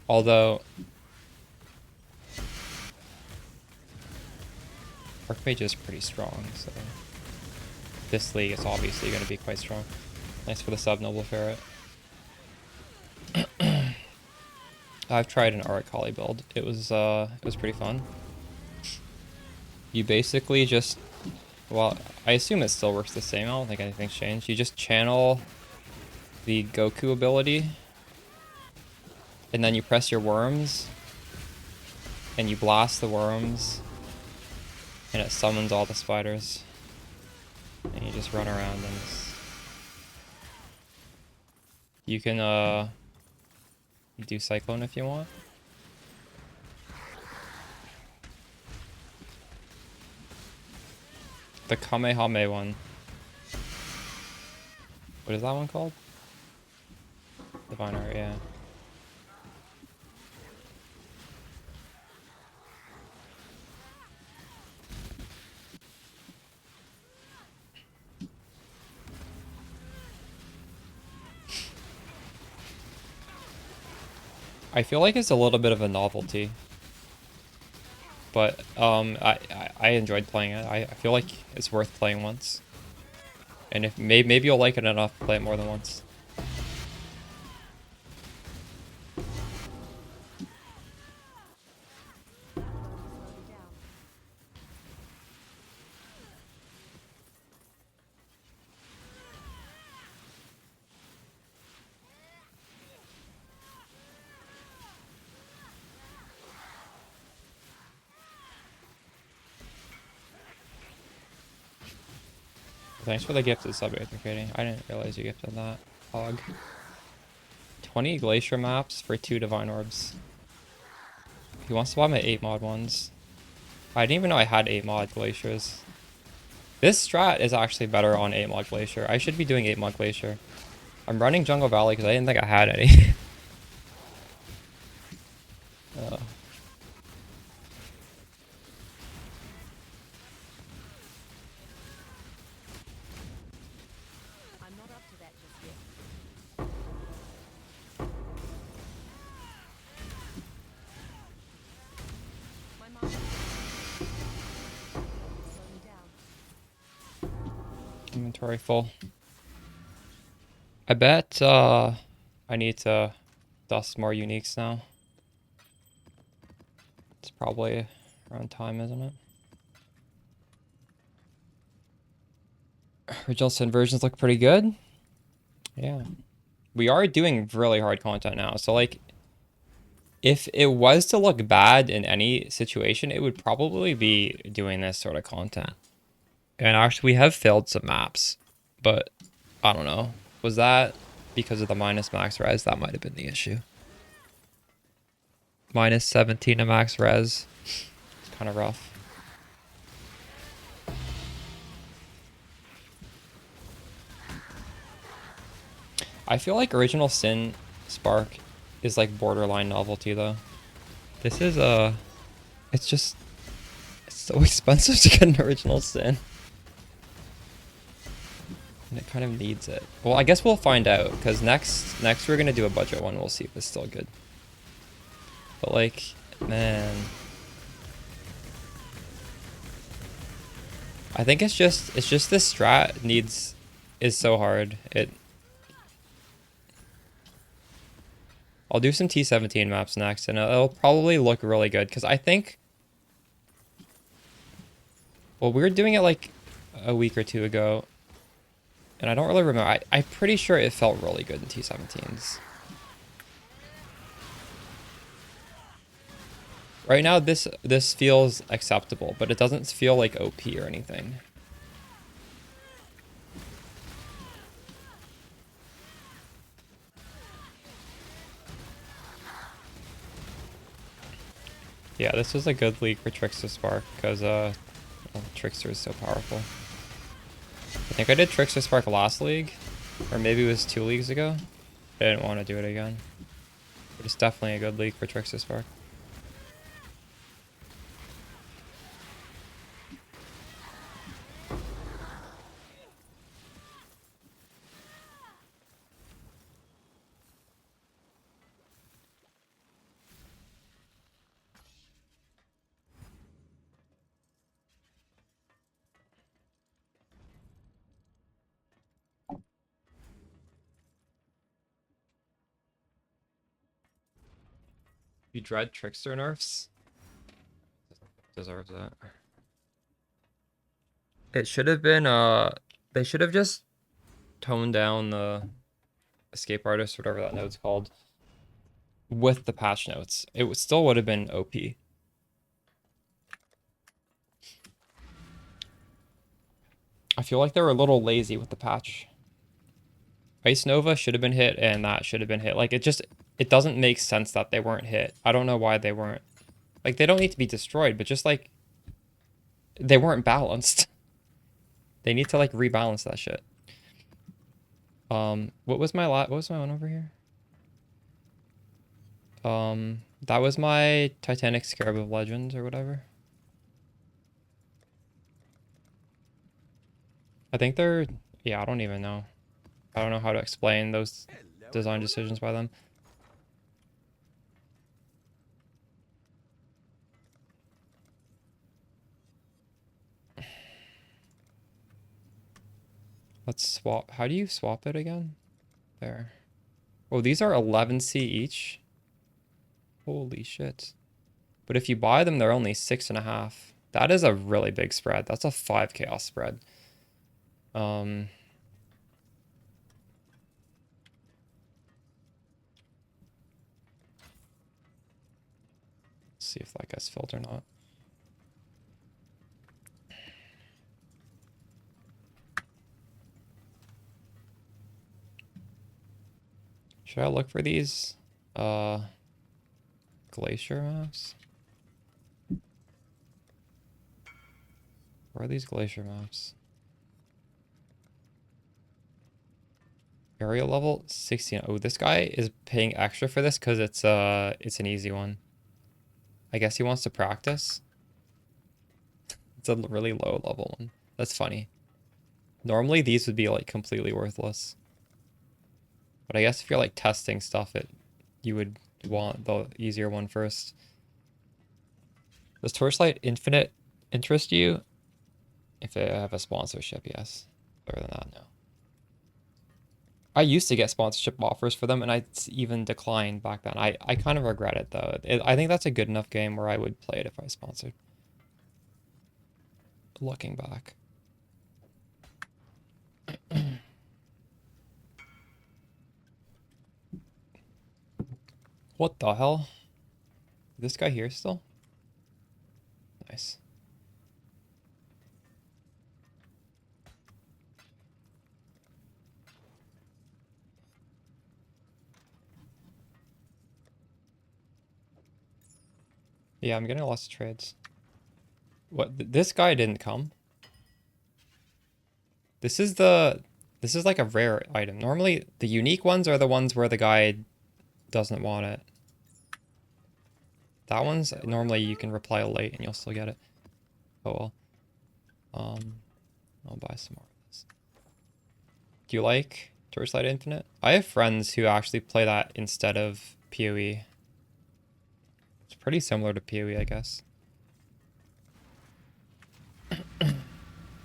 Although Archmage is pretty strong, so this league is obviously going to be quite strong. Nice for the sub, Noble Ferret. I've tried an Aracali build. It was pretty fun. You basically just, well, I assume it still works the same. I don't think anything's changed. You just channel the Goku ability, and then you press your worms, and you blast the worms, and it summons all the spiders. And you just run around and you can do Cyclone if you want. The Kamehame one. What is that one called? Divine Art, yeah. I feel like it's a little bit of a novelty, but I enjoyed playing it. I feel like it's worth playing once, and if maybe you'll like it enough to play it more than once. Thanks for the gifted sub, Creating. I didn't realize you gifted that. Hog. 20 glacier maps for 2 divine orbs. He wants to buy my 8 mod ones. I didn't even know I had 8 mod glaciers. This strat is actually better on 8 mod glacier. I should be doing 8 mod glacier. I'm running Jungle Valley because I didn't think I had any. I'm not up to that just yet. My mana. Slow me down. Inventory full. I bet I need to dust more uniques now. It's probably around time, isn't it? Original Sin versions look pretty good. Yeah. We are doing really hard content now. So like if it was to look bad in any situation, it would probably be doing this sort of content. And actually we have failed some maps, but I don't know. Was that because of the minus max res? That might have been the issue. Minus 17 to max res. It's kind of rough. I feel like Original Sin Spark is like borderline novelty though. This is it's just, it's so expensive to get an Original Sin. And it kind of needs it. Well, I guess we'll find out, because next we're gonna do a budget one. We'll see if it's still good. But like, man, I think it's just this strat is so hard. I'll do some T17 maps next, and it'll probably look really good, because I think, well, we were doing it like a week or two ago, and I don't really remember. I'm pretty sure it felt really good in T17s. Right now, this feels acceptable, but it doesn't feel like OP or anything. Yeah, this is a good league for Trickster Spark, because well, Trickster is so powerful. I think I did Trickster Spark last league, or maybe it was 2 leagues ago. I didn't want to do it again. But it's definitely a good league for Trickster Spark. You dread Trickster nerfs? Deserves that. It should have been, they should have just toned down the escape artist, whatever that node's called, with the patch notes. It still would have been OP. I feel like they were a little lazy with the patch. Ice Nova should have been hit, and that should have been hit. Like, it doesn't make sense that they weren't hit. I don't know why they weren't. Like, they don't need to be destroyed, but just, like, they weren't balanced. They need to, like, rebalance that shit. What was my one over here? That was my Titanic Scarab of Legends or whatever. I think they're, yeah, I don't even know. I don't know how to explain those design decisions by them. Let's swap. How do you swap it again? There. Oh, these are 11C each. Holy shit. But if you buy them, they're only 6.5. That is a really big spread. That's a 5 chaos spread. Let's see if that gets filled or not. Should I look for these glacier maps? Where are these glacier maps? Area level 16. Oh, this guy is paying extra for this because it's an easy one. I guess he wants to practice. It's a really low level one. That's funny. Normally these would be like completely worthless. But I guess if you're like testing stuff, you would want the easier one first. Does Torchlight Infinite interest you? If they have a sponsorship, yes. Other than that, no. I used to get sponsorship offers for them, and I even declined back then. I kind of regret it, though. I think that's a good enough game where I would play it if I sponsored. Looking back. What the hell? This guy here still? Nice. Yeah, I'm getting lots of trades. What? This guy didn't come? This is like a rare item. Normally, the unique ones are the ones where the guy doesn't want it. That one's normally you can reply late and you'll still get it. Oh well. I'll buy some more of this. Do you like Torchlight Infinite? I have friends who actually play that instead of PoE. It's pretty similar to PoE, I guess.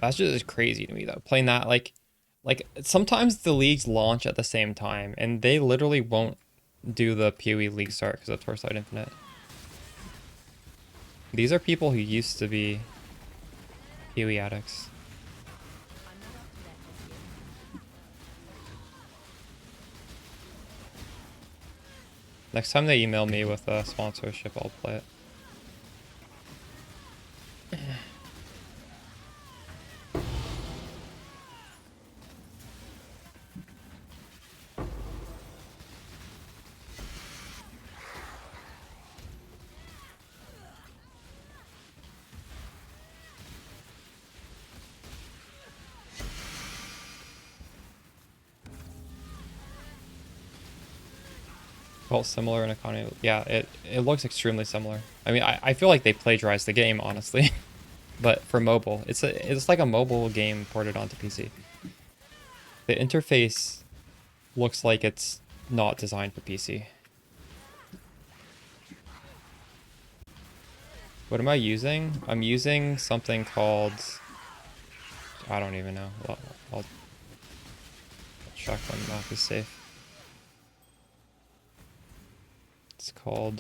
That's just crazy to me though. Playing that like sometimes the leagues launch at the same time and they literally won't do the PoE league start because of Torchlight Infinite. These are people who used to be PoE addicts. I'm not up to that just yet. Next time they email me with a sponsorship, I'll play it. Well, similar in economy. Yeah, it looks extremely similar. I mean, I feel like they plagiarized the game, honestly. But for mobile, it's like a mobile game ported onto PC. The interface looks like it's not designed for PC. What am I using? I'm using something called... I don't even know. I'll check when map is safe. It's called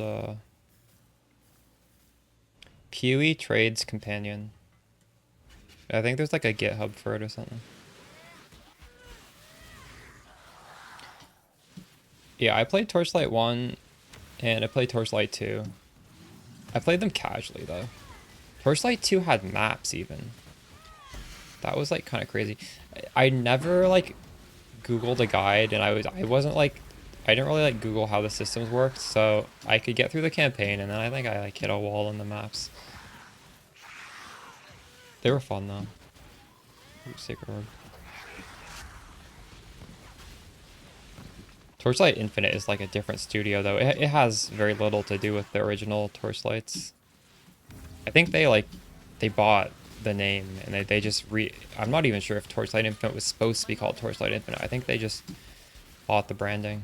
PoE Trades Companion. I think there's like a GitHub for it or something. Yeah, I played Torchlight 1 and I played Torchlight 2. I played them casually though. Torchlight 2 had maps even. That was like kind of crazy. I never like Googled a guide and I didn't really like Google how the systems worked, so I could get through the campaign and then I think I like hit a wall in the maps. They were fun though. Ooh, Sacred Orb. Torchlight Infinite is like a different studio though. It has very little to do with the original Torchlights. I think they bought the name and they just I'm not even sure if Torchlight Infinite was supposed to be called Torchlight Infinite. I think they just bought the branding.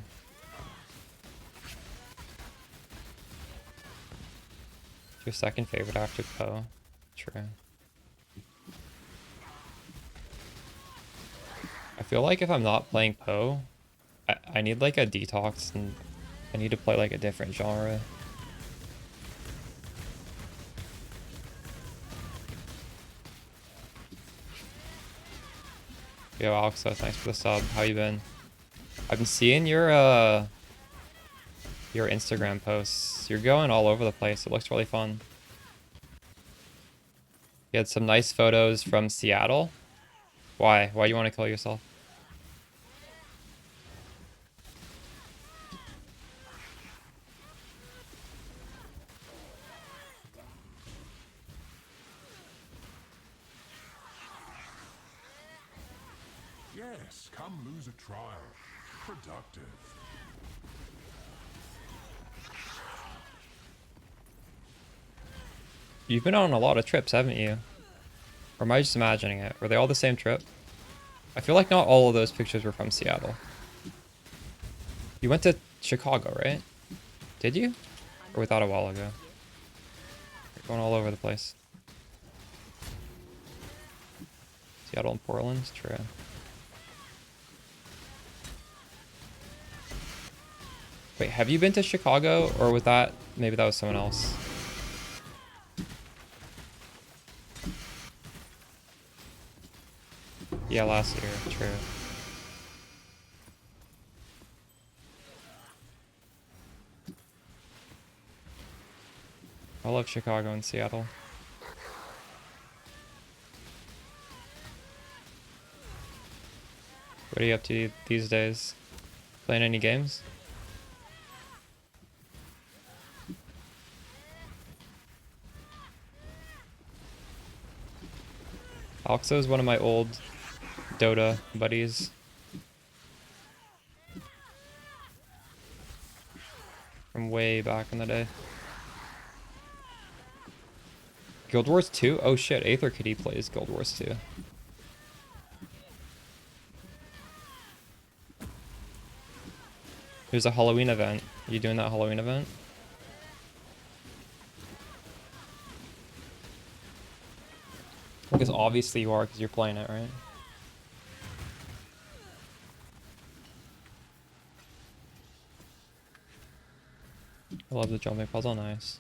Your second favorite after Poe? True. I feel like if I'm not playing Poe, I need like a detox and I need to play like a different genre. Yo, Alexa, thanks for the sub. How you been? I've been seeing your Instagram posts. You're going all over the place. It looks really fun. You had some nice photos from Seattle. Why? Why do you want to kill yourself? Yes, come lose a trial. Productive. You've been on a lot of trips, haven't you? Or am I just imagining it? Were they all the same trip? I feel like not all of those pictures were from Seattle. You went to Chicago, right? Did you? Or we thought a while ago? You're going all over the place. Seattle and Portland? True. Wait, have you been to Chicago? Or was that... Maybe that was someone else. Yeah, last year. True. I love Chicago and Seattle. What are you up to these days? Playing any games? Alxo is one of my old Dota buddies. From way back in the day. Guild Wars 2? Oh shit, Aether Kitty plays Guild Wars 2. There's a Halloween event. Are you doing that Halloween event? Because obviously you are, because you're playing it, right? I love the jumping puzzle, nice.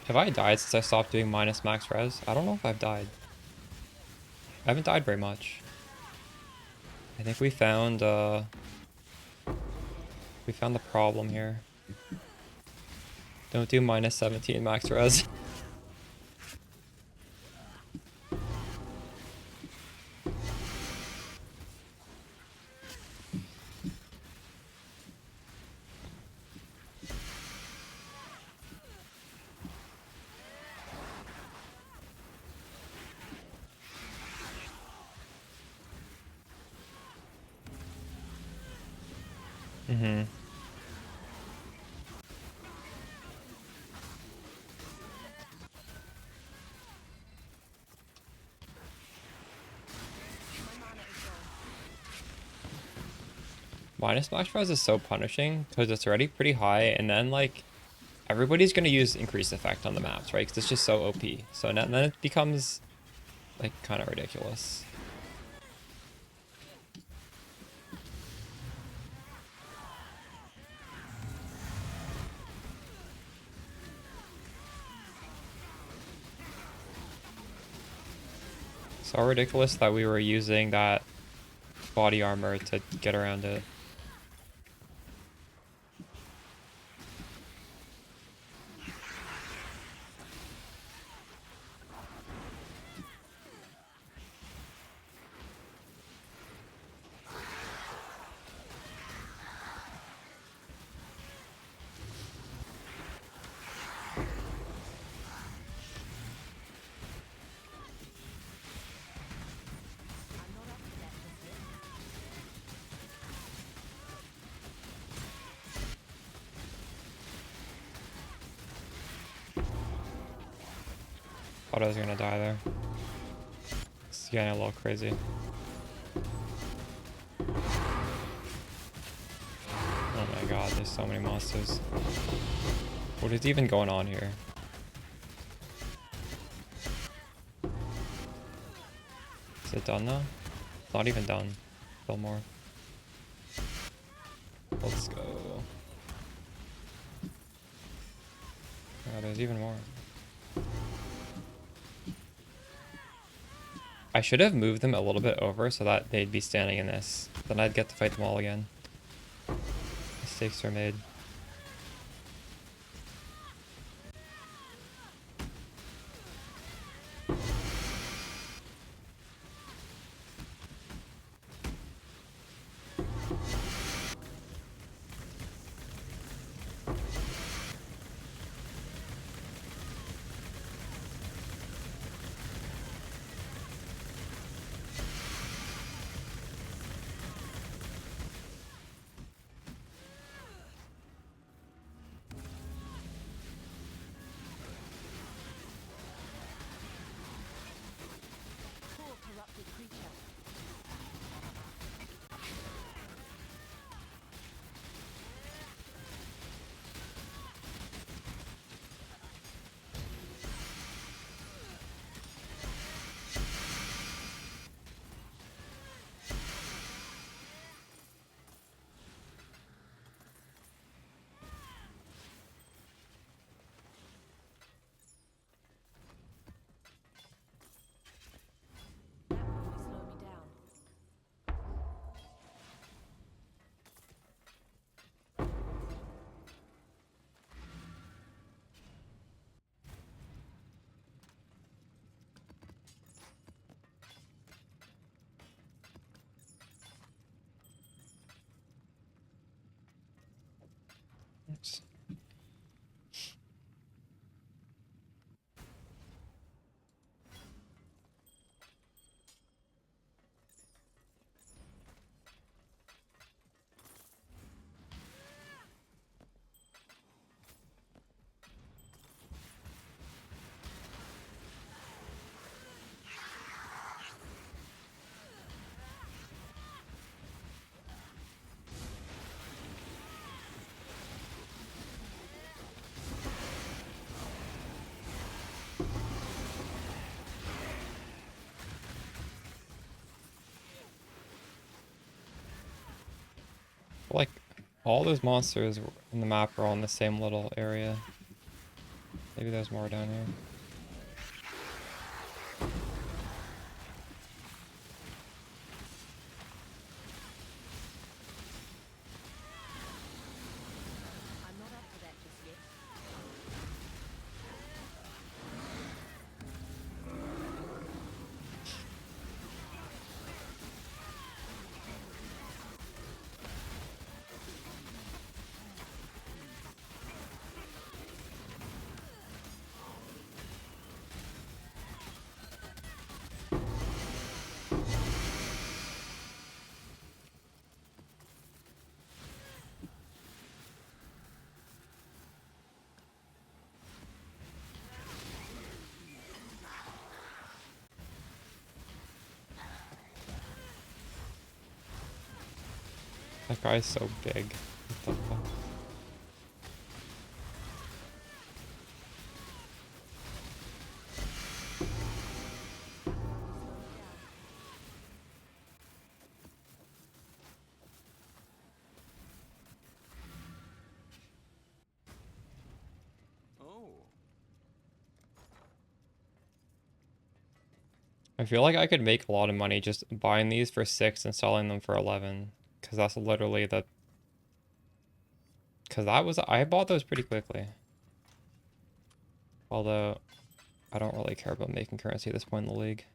Have I died since I stopped doing minus max res? I don't know if I've died. I haven't died very much. I think we found the problem here. Don't do minus 17 max res. Mm-hmm. Minus max res is so punishing because it's already pretty high, and then like everybody's gonna use increased effect on the maps, right? Because it's just so OP. So then it becomes like kind of ridiculous. So ridiculous that we were using that body armor to get around it. Thought I was gonna die there. It's getting a little crazy. Oh my god, there's so many monsters. What is even going on here? Is it done now? It's not even done. Still more. Let's go. Yeah, there's even more. I should have moved them a little bit over so that they'd be standing in this. Then I'd get to fight them all again. Mistakes are made. Poor corrupted creature. That will only slow me down. Oops. Like, all those monsters in the map are all in the same little area. Maybe there's more down here. I'm not up to that just yet. That guy's so big. What the fuck? Oh. I feel like I could make a lot of money just buying these for 6 and selling them for 11. Because that's literally the... Because that was... I bought those pretty quickly. Although, I don't really care about making currency at this point in the league.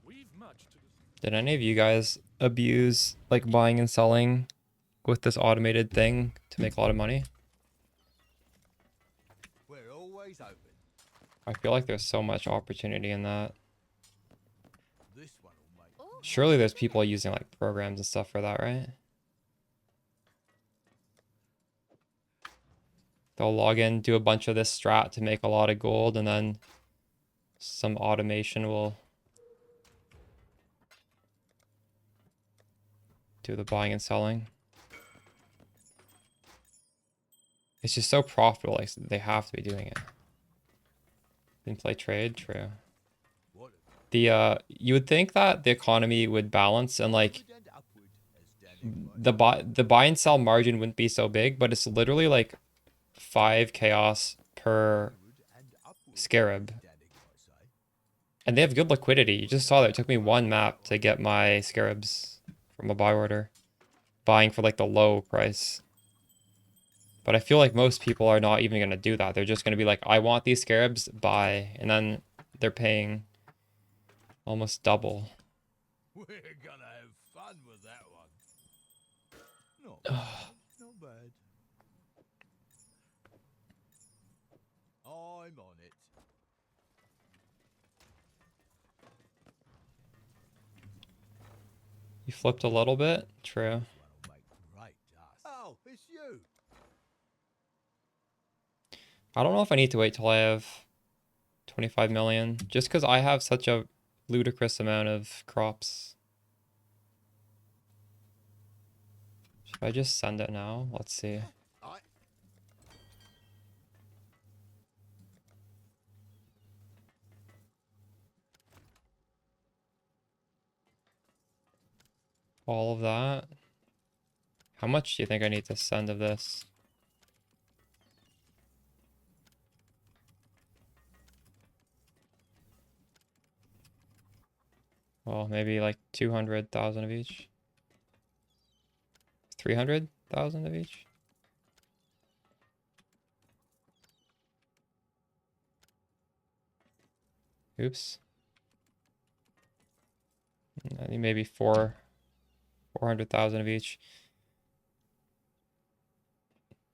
We've much to Did any of you guys abuse, like, buying and selling with this automated thing to make a lot of money? We're always open. I feel like there's so much opportunity in that. This one will make. Oh, Surely there's people using, like, programs and stuff for that, right? They'll log in, do a bunch of this strat to make a lot of gold, and then some automation will do the buying and selling. It's just so profitable, like they have to be doing it. Didn't play trade, true. What The you would think that the economy would balance and like would end upward as Danny the buy and sell margin wouldn't be so big, but it's literally like 5 chaos per and scarab. Daddy, I say. And they have good liquidity. You just saw that it took me one map to get my scarabs from a buy order. Buying for like the low price. But I feel like most people are not even going to do that. They're just going to be like, I want these scarabs, buy. And then they're paying almost double. We're gonna have fun with that one. Not bad, not bad. I'm on it. You flipped a little bit? True. One'll make great dust. Oh, it's you. I don't know if I need to wait till I have 25 million. Just because I have such a ludicrous amount of crops. Should I just send it now? Let's see. I All of that. How much do you think I need to send of this? Well, maybe like 200,000 of each. 300,000 of each. Oops. I think maybe 400,000 of each.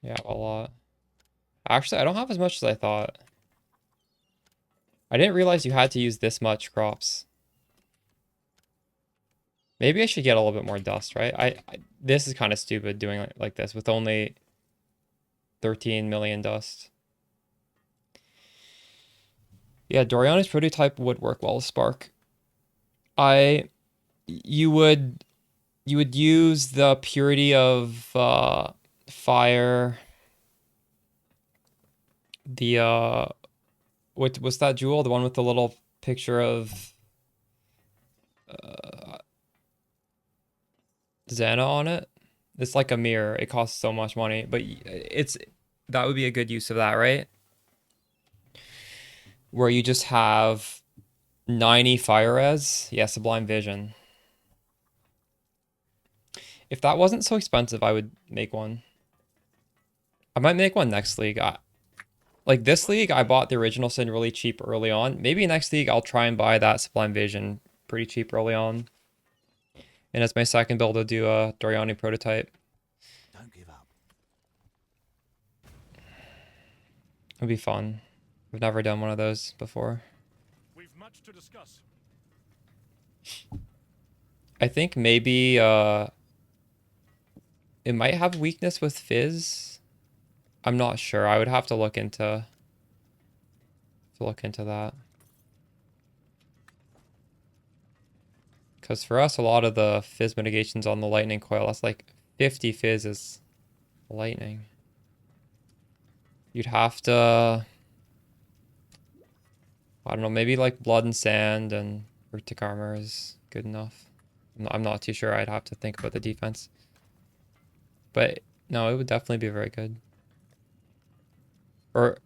Yeah, a lot. Actually, I don't have as much as I thought. I didn't realize you had to use this much crops. Maybe I should get a little bit more dust, right? This is kind of stupid doing like this with only 13 million dust. Yeah, Doriana's prototype would work well with Spark. You would use the purity of fire. The what was that jewel? The one with the little picture of Xana on it? It's like a mirror. It costs so much money, but that would be a good use of that, right? Where you just have 90 fire res. Yeah, Sublime Vision. If that wasn't so expensive, I would make one. I might make one next league. Like this league, I bought the original Sin really cheap early on. Maybe next league, I'll try and buy that Sublime Vision pretty cheap early on. And as my second build, I'll do a Doriani prototype. don't give up. It'd be fun. I've never done one of those before. We've much to discuss. I think maybe it might have weakness with Fizz. I'm not sure. I would have to look into that. Because for us, a lot of the Fizz mitigations on the lightning coil, that's like 50 Fizz is lightning. You'd have to, I don't know, maybe like Blood and Sand and Ruptic Armor is good enough. I'm not too sure. I'd have to think about the defense. But no, it would definitely be very good. Or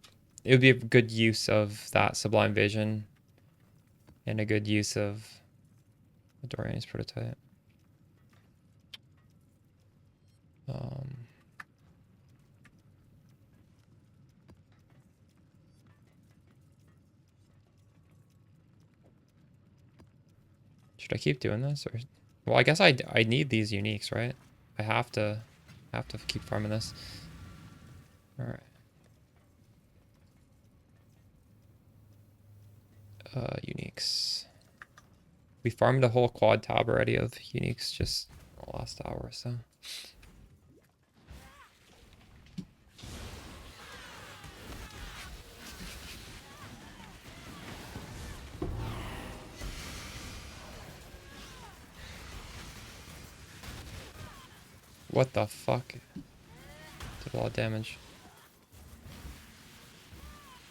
it would be a good use of that Sublime Vision and a good use of the Dorian's prototype. Should I keep doing this, or well, I guess I need these uniques, right? I have to keep farming this. All right. Uniques. We farmed a whole quad tab already of uniques just the last hour or so. What the fuck? Did a lot of damage.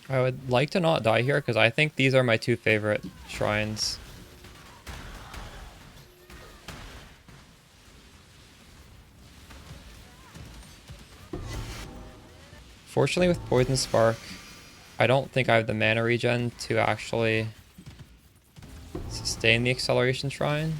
I would like to not die here because I think these are my two favorite shrines. Fortunately with Poison Spark, I don't think I have the mana regen to actually sustain the acceleration shrine.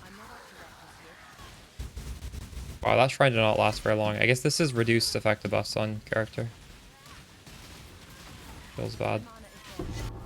I'm not up to that just yet. Wow, that shrine did not last very long. I guess this is reduced effective buffs on character. Feels bad. Mana is low.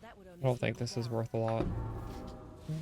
That would only I don't slow think me this is down. worth a lot. That would only slow me down.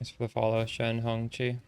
Thanks for the follow, Shen Hong Chi.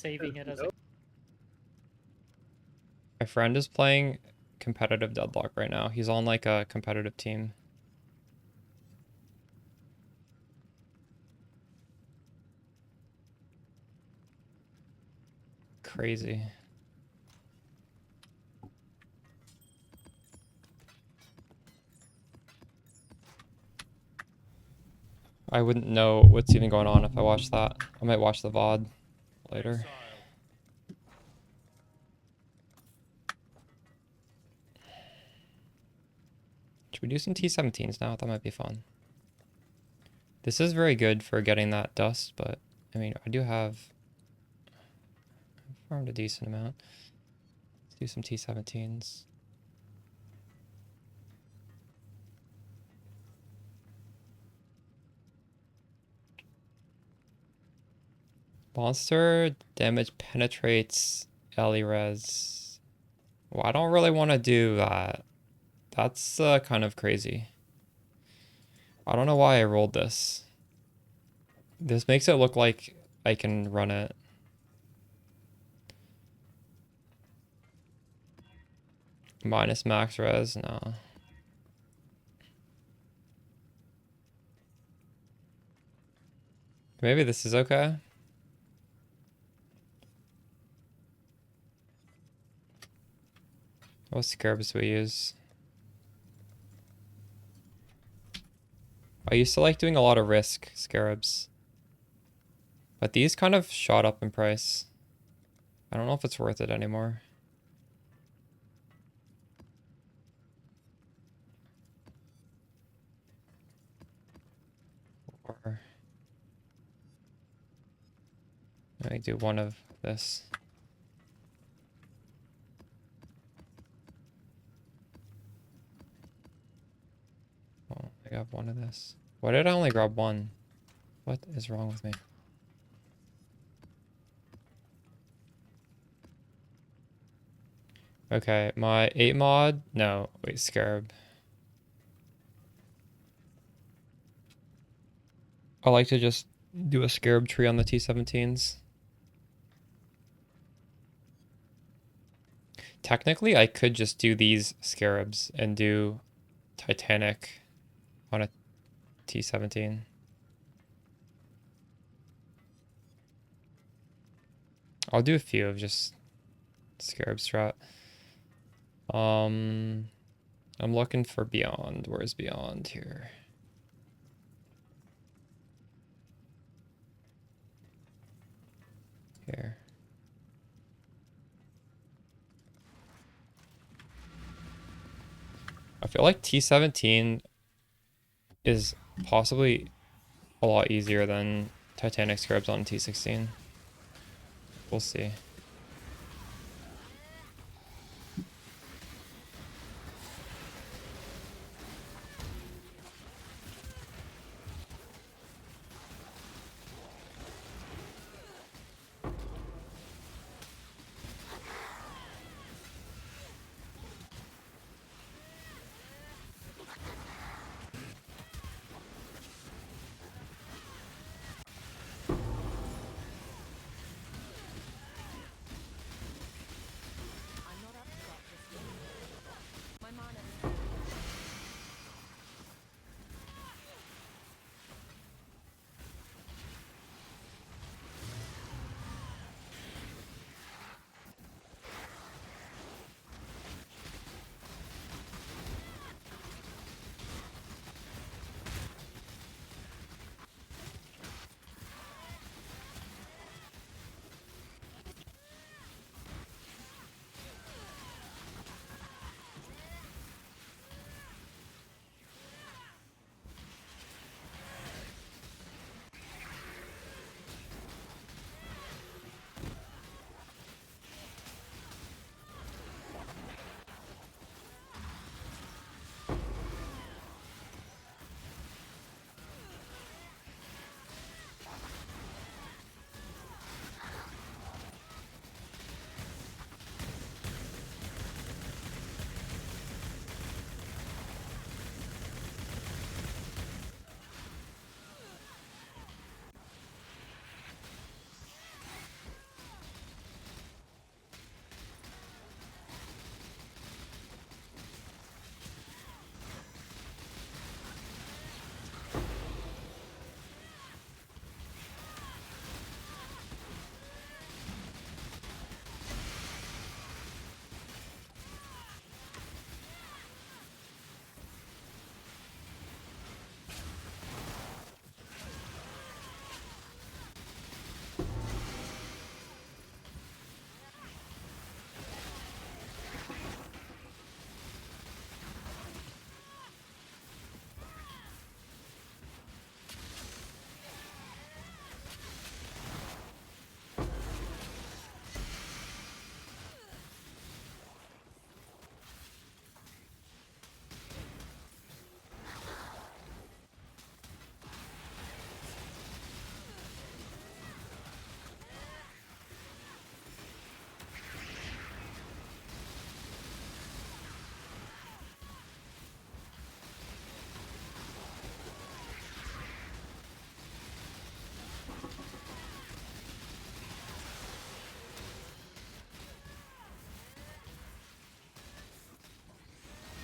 saving it as a My friend is playing competitive Deadlock right now. He's on like a competitive team. Crazy. I wouldn't know what's even going on if I watched that. I might watch the VOD later. Should we do some T17s now? That might be fun. This is very good for getting that dust, but I mean, I do have farmed a decent amount. Let's do some T17s. Monster damage penetrates Res. Well, I don't really want to do that. That's kind of crazy. I don't know why I rolled this. This makes it look like I can run it. Minus max res? No. Maybe this is okay. What scarabs do we use? I used to like doing a lot of risk scarabs. But these kind of shot up in price. I don't know if it's worth it anymore. Or I do one of this. Oh, I got one of this. Why did I only grab one? What is wrong with me? Okay, my 8 mod. No, wait, scarab. I like to just do a scarab tree on the T17s. Technically, I could just do these scarabs and do Titanic on a T17. I'll do a few of just scarab strat. I'm looking for Beyond. Where's Beyond here? Here. I feel like T17 is possibly a lot easier than Titanic scarabs on T16. We'll see.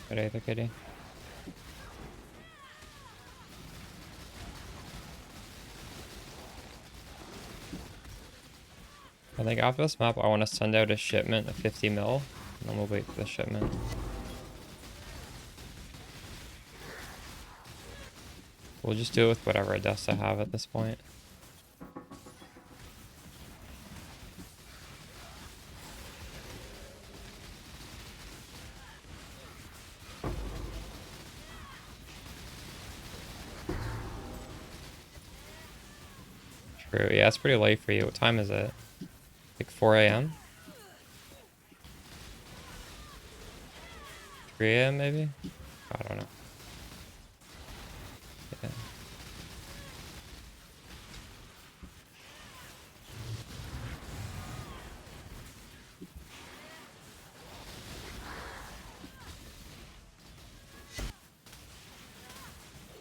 Good Aether Kitty. I think after this map, I want to send out a shipment of 50 mil, and then we'll wait for the shipment. We'll just do it with whatever dust I have at this point. True, yeah, it's pretty late for you. What time is it? Like 4 a.m.? 3 a.m. maybe? I don't know. Yeah.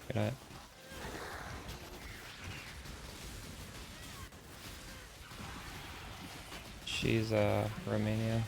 Good night. She's Romania.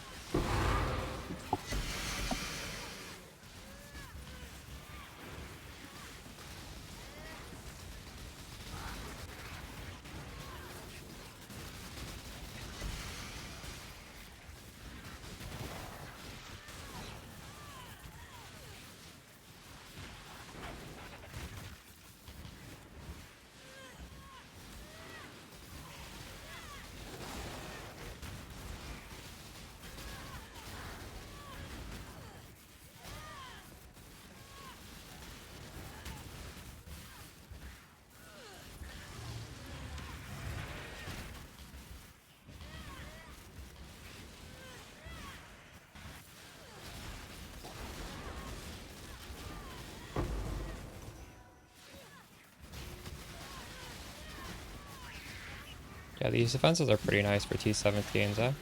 Yeah, these defenses are pretty nice for T17s, eh? I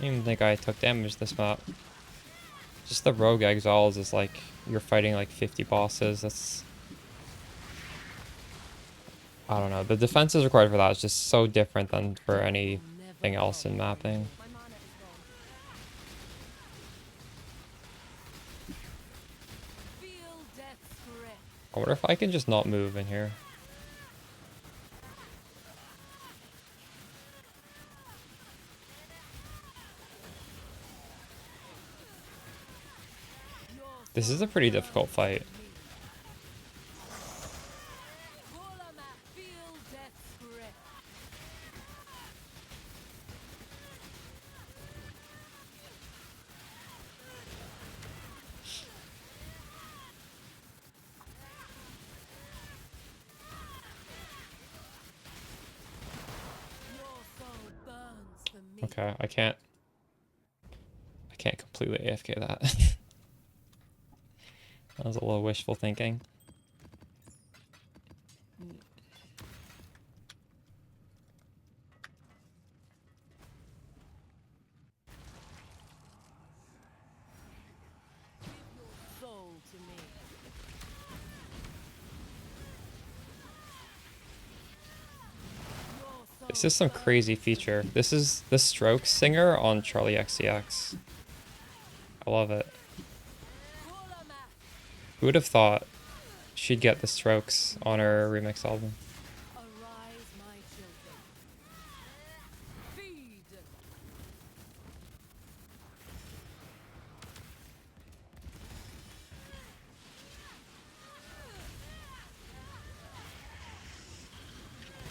didn't even think I took damage this map. Just the Rogue Exiles is like, you're fighting like 50 bosses, that's... I don't know, the defenses required for that is just so different than for anything else in mapping. My mana is gone. Feel death's grip. I wonder if I can just not move in here. This is a pretty difficult fight. Feel death's grip. Your soul burns for me. Okay, I can't completely AFK that. That was a little wishful thinking. Give your soul to me. Your soul This is some crazy feature. This is the Strokes singer on Charlie XCX. I love it. Who would have thought she'd get the Strokes on her remix album? Arise, my children. Feed.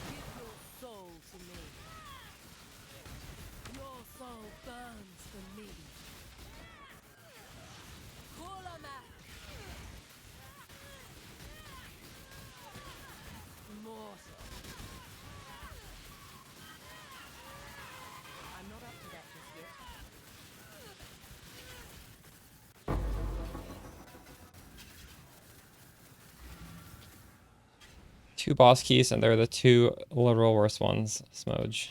Give your soul to me. Your soul burns for me. Kulamak. Mortal. I'm not up to that just yet. Two boss keys, and they're the two literal worst ones, Smoj.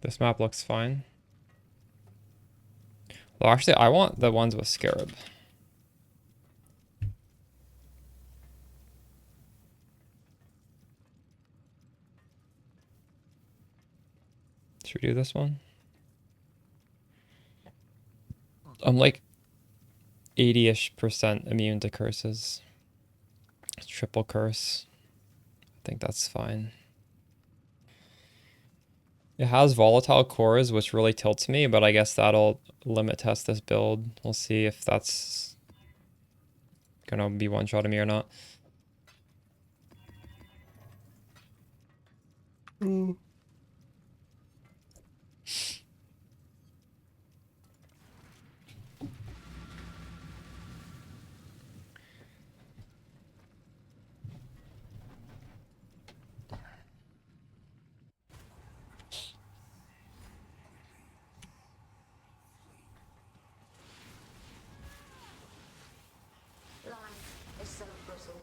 This map looks fine. Well, actually, I want the ones with Scarab. Should we do this one? I'm like 80-ish% immune to curses. Triple curse. I think that's fine. It has volatile cores, which really tilts me, but I guess that'll limit test this build. We'll see if that's gonna be one-shotting me or not. Life is so brittle.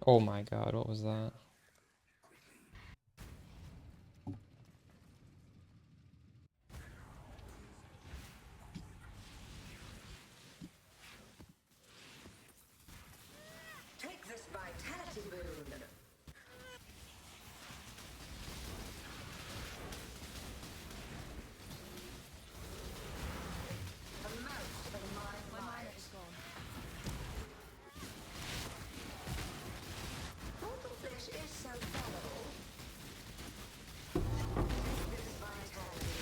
Oh my god, what was that? Take this vitality boon. My mind is gone. Mortal flesh is so fallible. This vitality.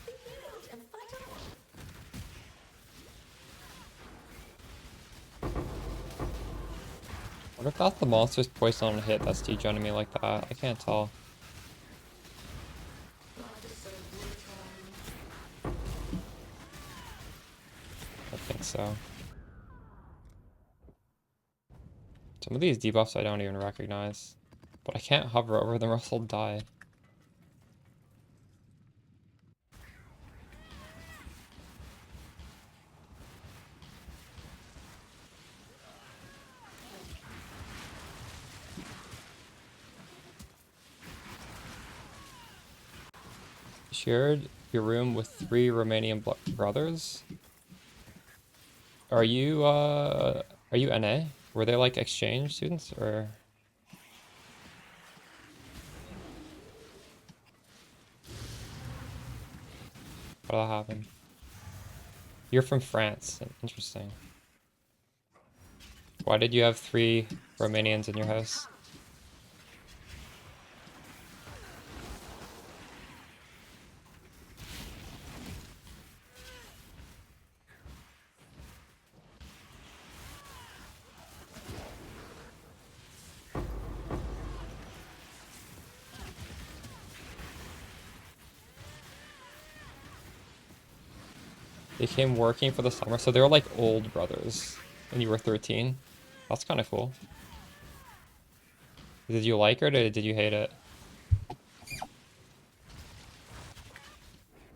Be healed and fight on. What if that's the monster's poison on a hit that's degenerating me like that? I can't tell. Life is so brutal. I think so. Some of these debuffs I don't even recognize. But I can't hover over them or else I'll die. Shared your room with 3 Romanian brothers? Are you NA? Were they like exchange students or? How did that happen? You're from France. Interesting. Why did you have 3 Romanians in your house? They came working for the summer, so they were like old brothers, and you were 13. That's kind of cool. Did you like her, or did you hate it?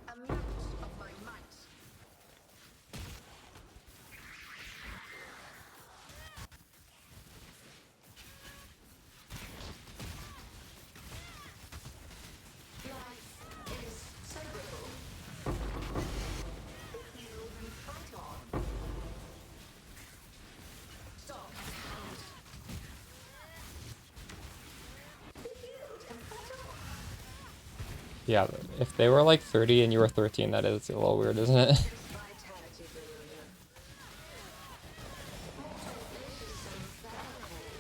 Amount of my might. Life is so brittle. Be healed and fight on. Stop. Be healed and fight on. Yeah, if they were like 30 and you were 13, that is a little weird, isn't it? This vitality boon. Mortal flesh is so fallible.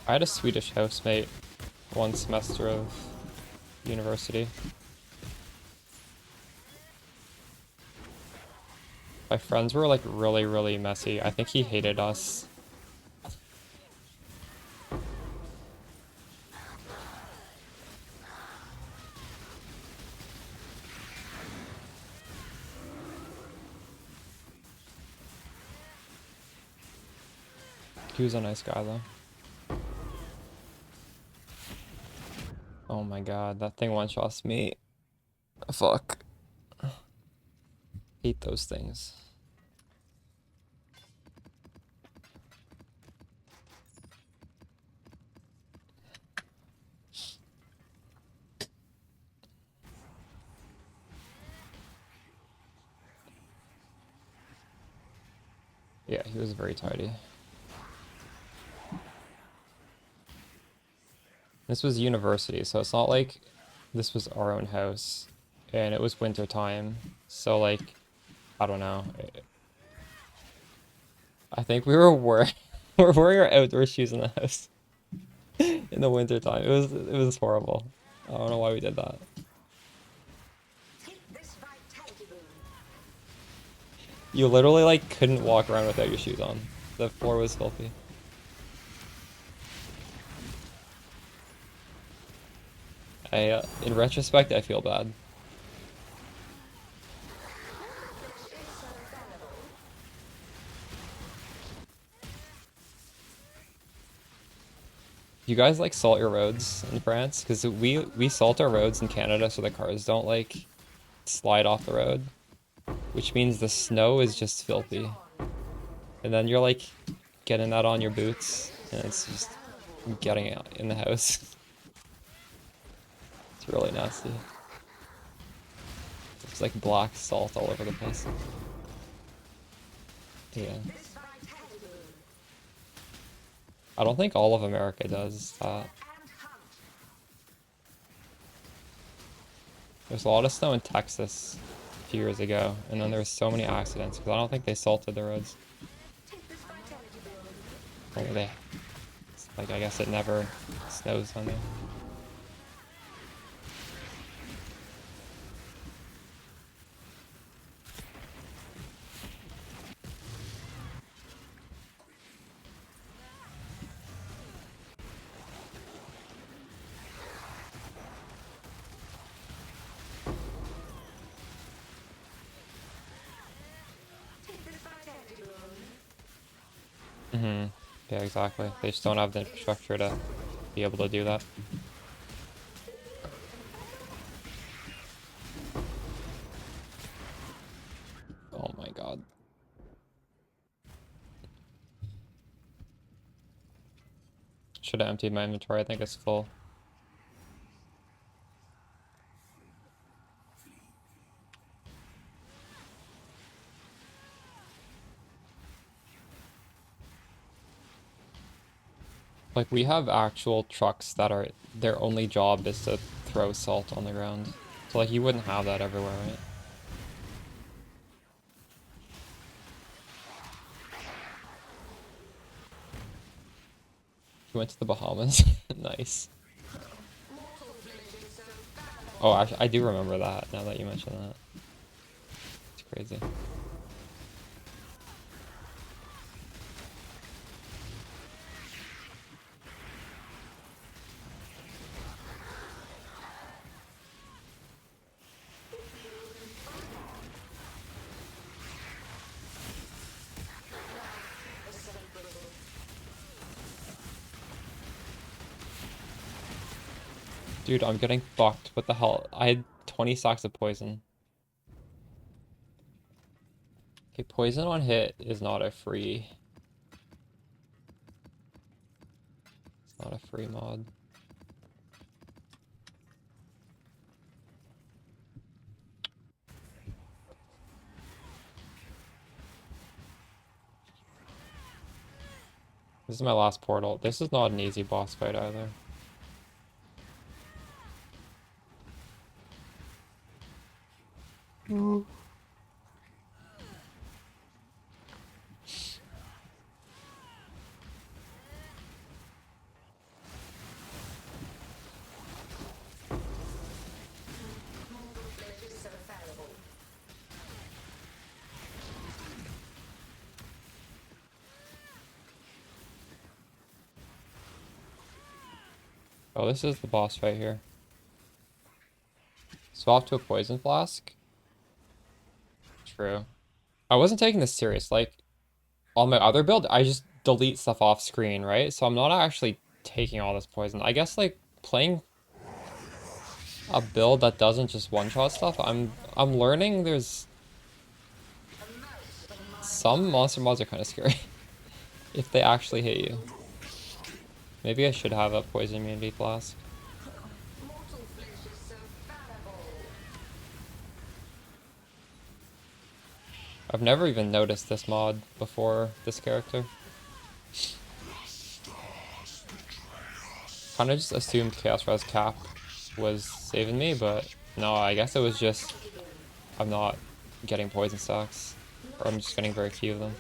I had a Swedish housemate one semester of university. My friends were like really, really messy. I think he hated us. He was a nice guy though. Oh my god, that thing one-shots me. Fuck. Hate those things. Yeah, he was very tidy. This was university, so it's not like this was our own house. And it was winter time, so like, I don't know. I think we were wearing we're wearing our outdoor shoes in the house in the winter time. It was horrible. I don't know why we did that. Take this vitality boon. You literally like couldn't walk around without your shoes on. The floor was filthy. In retrospect, I feel bad. You guys like salt your roads in France? Because we salt our roads in Canada so the cars don't like slide off the road, which means the snow is just filthy. And then you're like getting that on your boots, and it's just getting out in the house. It's really nasty. It's like black salt all over the place. Yeah. I don't think all of America does that. There's a lot of snow in Texas a few years ago, and then there was so many accidents because I don't think they salted the roads. Or they, like, I guess it never snows on there. Mm-hmm. Yeah, exactly. They just don't have the infrastructure to be able to do that. Oh my god. Should have emptied my inventory. I think it's full. Like, we have actual trucks that are, their only job is to throw salt on the ground. So, like, you wouldn't have that everywhere, right? You went to the Bahamas? Nice. Oh, actually, I do remember that, now that you mention that. It's crazy. Dude, I'm getting fucked. What the hell? I had 20 stacks of poison. Okay, poison on hit is not a free... It's not a free mod. This is my last portal. This is not an easy boss fight either. Oh, this is the boss fight here. Swap to a poison flask? True. I wasn't taking this serious. Like, on my other build, I just delete stuff off screen, right? So I'm not actually taking all this poison. I guess like playing a build that doesn't just one-shot stuff, I'm learning there's some monster mods are kind of scary if they actually hit you. Maybe I should have a poison immunity flask. Mortal flesh is so fallible. I've never even noticed this mod before this character. Kind of just assumed Chaos Res Cap was saving me, but no, I guess it was just I'm not getting poison stacks, or I'm just getting very few of them.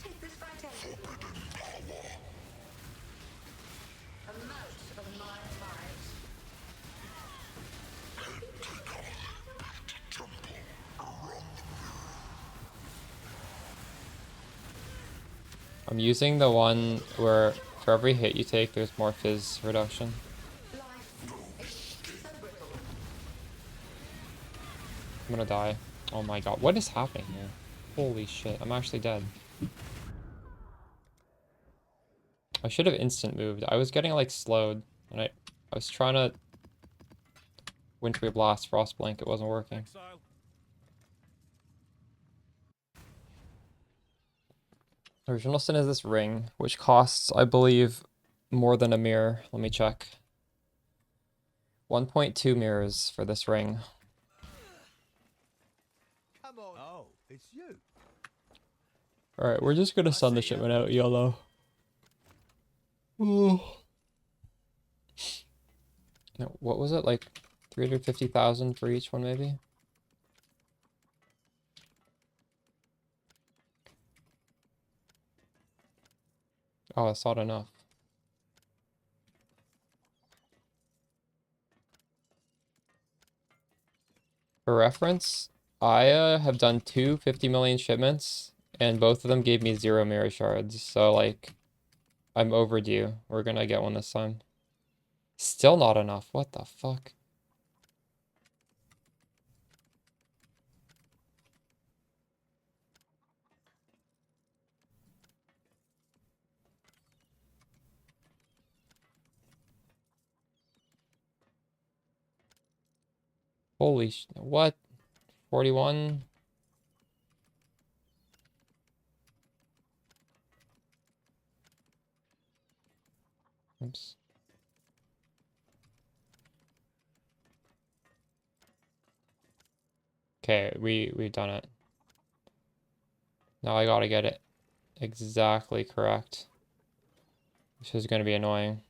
Take this vitality. A mouse of my mind. I'm using the one where for every hit you take, there's more fizz reduction. Life is so brittle. I'm gonna die. Oh my god, what is happening here? Holy shit, I'm actually dead. I should have instant moved. I was getting like slowed, and I was trying to Wintry Blast, Frost Blink, it wasn't working. Exile. Original Sin is this ring, which costs, I believe, more than a mirror. Let me check. 1.2 mirrors for this ring. Come on. Oh, it's you. Alright, we're just gonna send the shipment out, YOLO. Ooh. No, what was it, like 350,000 for each one, maybe? Oh, that's not enough. For reference, I have done two 50 million shipments, and both of them gave me 0 mirror shards. So, like, I'm overdue. We're gonna get one this time. Still not enough. What the fuck? Holy sh... What? 41? Oops. Okay, we've done it. Now I gotta get it exactly correct. Which is gonna be annoying.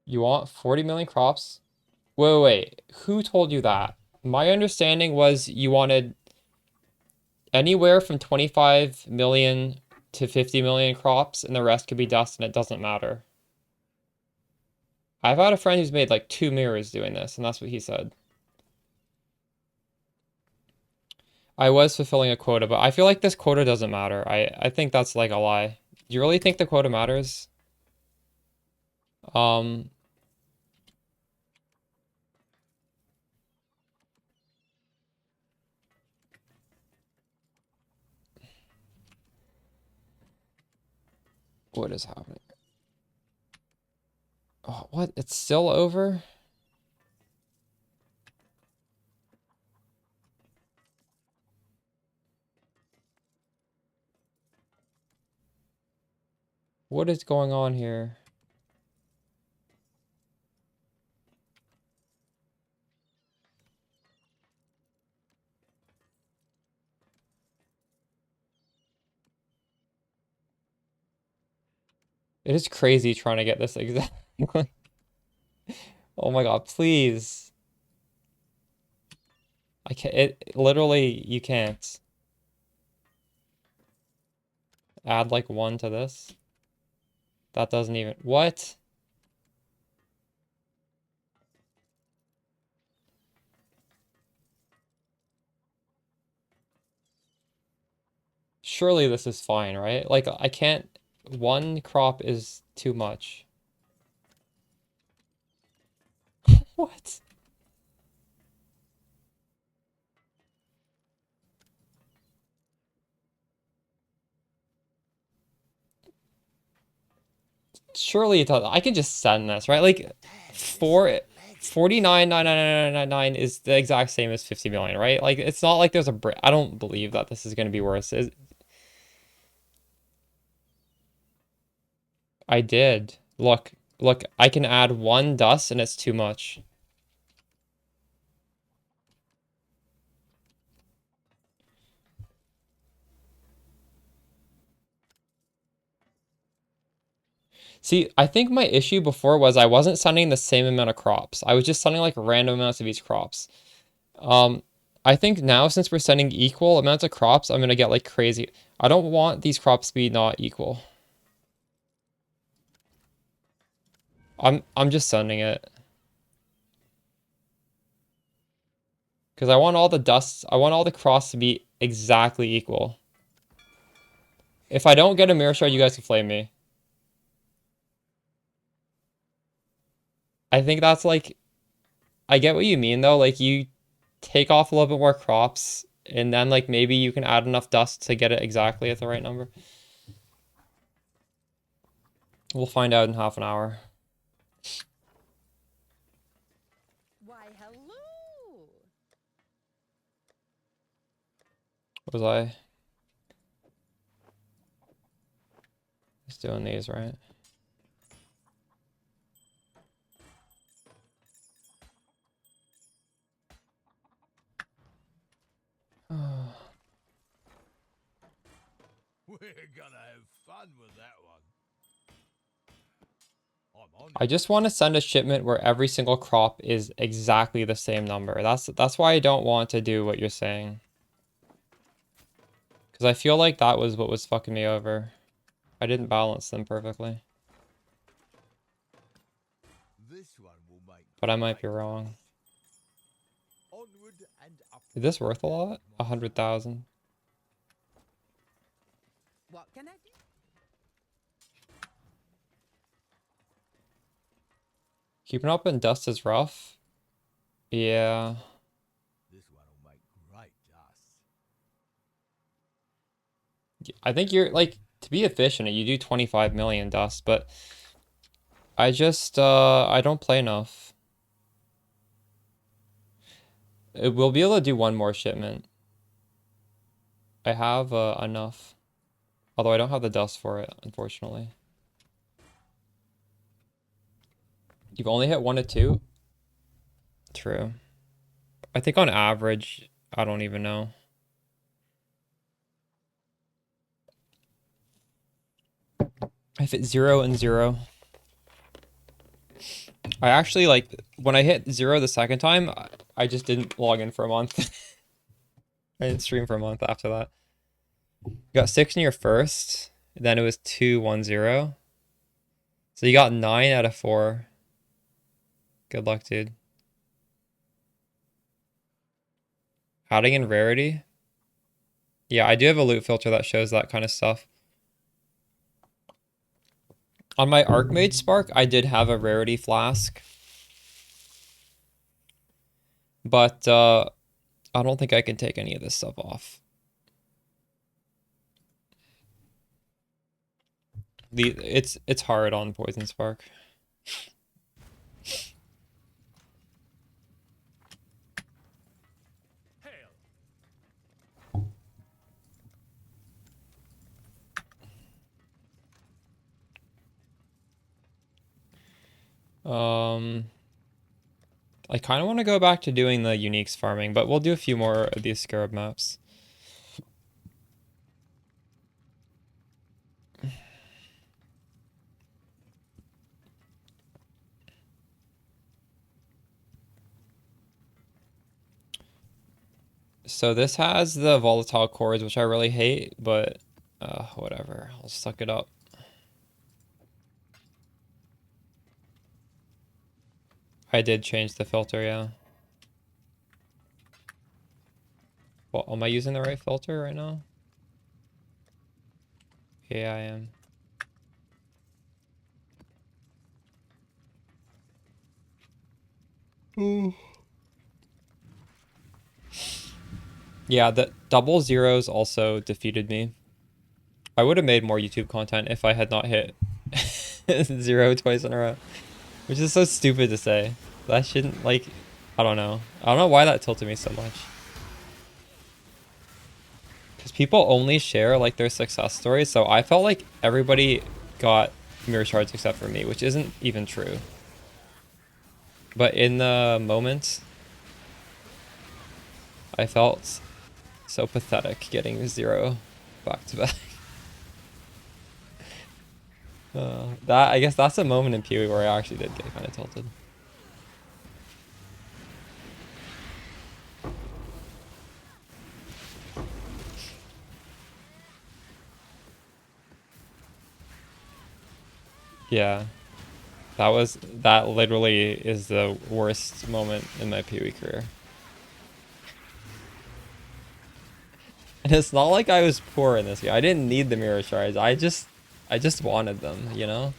You want 40 million crops? Wait. Who told you that? My understanding was you wanted anywhere from 25 million to 50 million crops, and the rest could be dust, and it doesn't matter. I've had a friend who's made like 2 mirrors doing this, and that's what he said. I was fulfilling a quota, but I feel like this quota doesn't matter. I think that's like a lie. Do you really think the quota matters? Um, what is happening? Oh, what? It's still over? What is going on here? It is crazy trying to get this exactly. Oh my god, please. I can't, it literally, you can't. Add like 1 to this. That doesn't even, what? Surely this is fine, right? Like, I can't, 1 crop is too much. What? Surely it does. I can just send this, right? Like, 49,999,999 is the exact same as 50 million, right? Like, it's not like there's a break. I don't believe that this is going to be worse. I did. Look, look, I can add one dust and it's too much. See, I think my issue before was I wasn't sending the same amount of crops. I was just sending like random amounts of each crops. Um, I think now since we're sending equal amounts of crops, I'm gonna get like crazy. I don't want these crops to be not equal. I'm just sending it. Because I want all the dusts, I want all the crops to be exactly equal. If I don't get a mirror shard, you guys can flame me. I think that's like, I get what you mean though. Like you take off a little bit more crops and then like maybe you can add enough dust to get it exactly at the right number. We'll find out in half an hour. Why, hello. Was I just doing these, right? We're gonna have fun with that one. I'm on I just want to send a shipment where every single crop is exactly the same number. That's why I don't want to do what you're saying. Because I feel like that was what was fucking me over. I didn't balance them perfectly. This one will make But I might be great wrong. dust. Onward and upward. Is this worth a lot? 100,000. What can I do? Keeping up in dust is rough. Yeah. This one will make great dust. I think you're like, to be efficient, you do 25 million dust, but I just, I don't play enough. We'll be able to do one more shipment. I have enough. Although I don't have the dust for it, unfortunately. You've only hit 1 to 2? True. I think on average, I don't even know. I've hit 0 and 0. I actually like when I hit 0 the second time, I just didn't log in for a month. I didn't stream for a month after that. You got 6 in your first, then it was 2-1-0. So you got 9 out of 4. Good luck, dude. Adding in rarity? Yeah, I do have a loot filter that shows that kind of stuff. On my Archmage Spark, I did have a rarity flask. But I don't think I can take any of this stuff off. It's hard on Poison Spark. Hail. I kind of want to go back to doing the uniques farming, but we'll do a few more of these scarab maps. So this has the volatile cores, which I really hate, but whatever. I'll suck it up. I did change the filter, yeah. Well, am I using the right filter right now? Yeah, I am. Yeah, the double zeros also defeated me. I would have made more YouTube content if I had not hit 0 twice in a row. Which is so stupid to say. That shouldn't, like, I don't know. I don't know why that tilted me so much. Because people only share, like, their success stories, so I felt like everybody got mirror shards except for me, which isn't even true. But in the moment, I felt so pathetic getting 0 back to back. I guess that's a moment in PoE where I actually did get kind of tilted. Yeah. That literally is the worst moment in my PoE career. And it's not like I was poor in this game. I didn't need the mirror shards. I just wanted them, you know?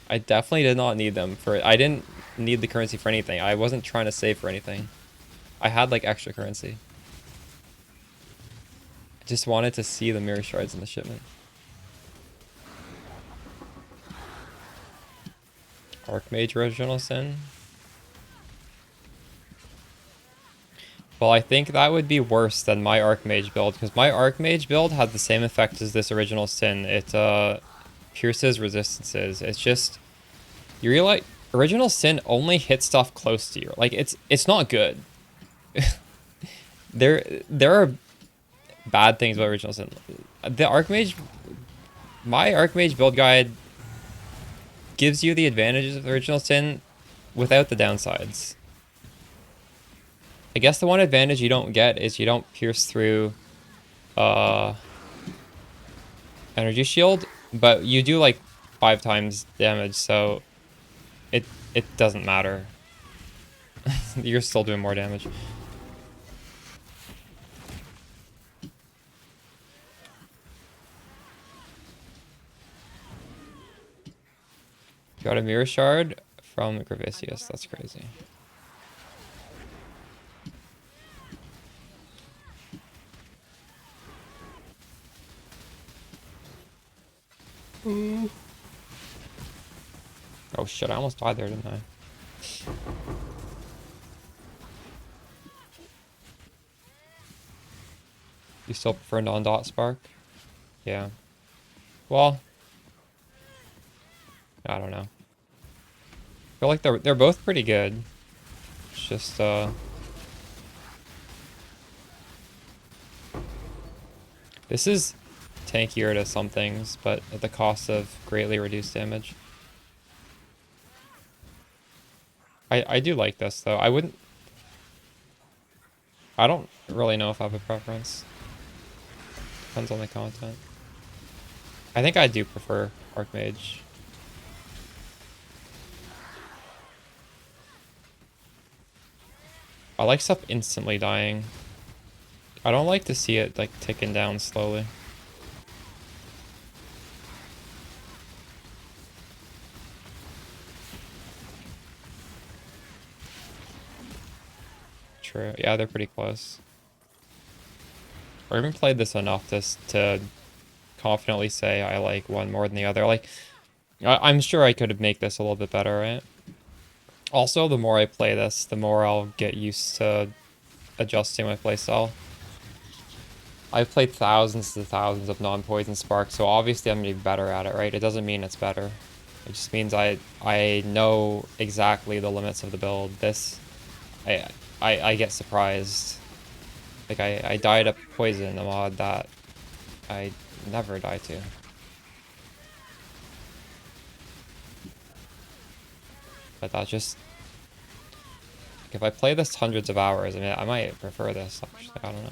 I definitely did not need them I didn't need the currency for anything. I wasn't trying to save for anything. I had like extra currency. I just wanted to see the mirror shards in the shipment. Archmage Original Sin. Well, I think that would be worse than my Archmage build, because my Archmage build had the same effect as this Original Sin. It pierces resistances. It's just, you realize Original Sin only hits stuff close to you. Like, it's not good. There are bad things about Original Sin. The Archmage, my Archmage build guide gives you the advantages of Original Sin without the downsides. I guess the one advantage you don't get is you don't pierce through energy shield, but you do like 5 times damage, so it doesn't matter. You're still doing more damage. Got a mirror shard from Gravicius. That's crazy. Oh shit, I almost died there, didn't I? You still prefer non-dot spark? Yeah. Well, I don't know. I feel like they're both pretty good. It's just this is tankier to some things, but at the cost of greatly reduced damage. I do like this though. I don't really know if I have a preference. Depends on the content. I think I do prefer Archmage. I like stuff instantly dying. I don't like to see it like ticking down slowly. True. Yeah, they're pretty close. I haven't played this enough to confidently say I like one more than the other. Like, I'm sure I could make this a little bit better, right? Also, the more I play this, the more I'll get used to adjusting my playstyle. I've played thousands and thousands of non-poison sparks, so obviously I'm gonna be better at it, right? It doesn't mean it's better. It just means I know exactly the limits of the build. I get surprised. Like I died of poison, a mod that I never die to. But that's just, like, if I play this hundreds of hours, I mean, I might prefer this, actually. I don't know.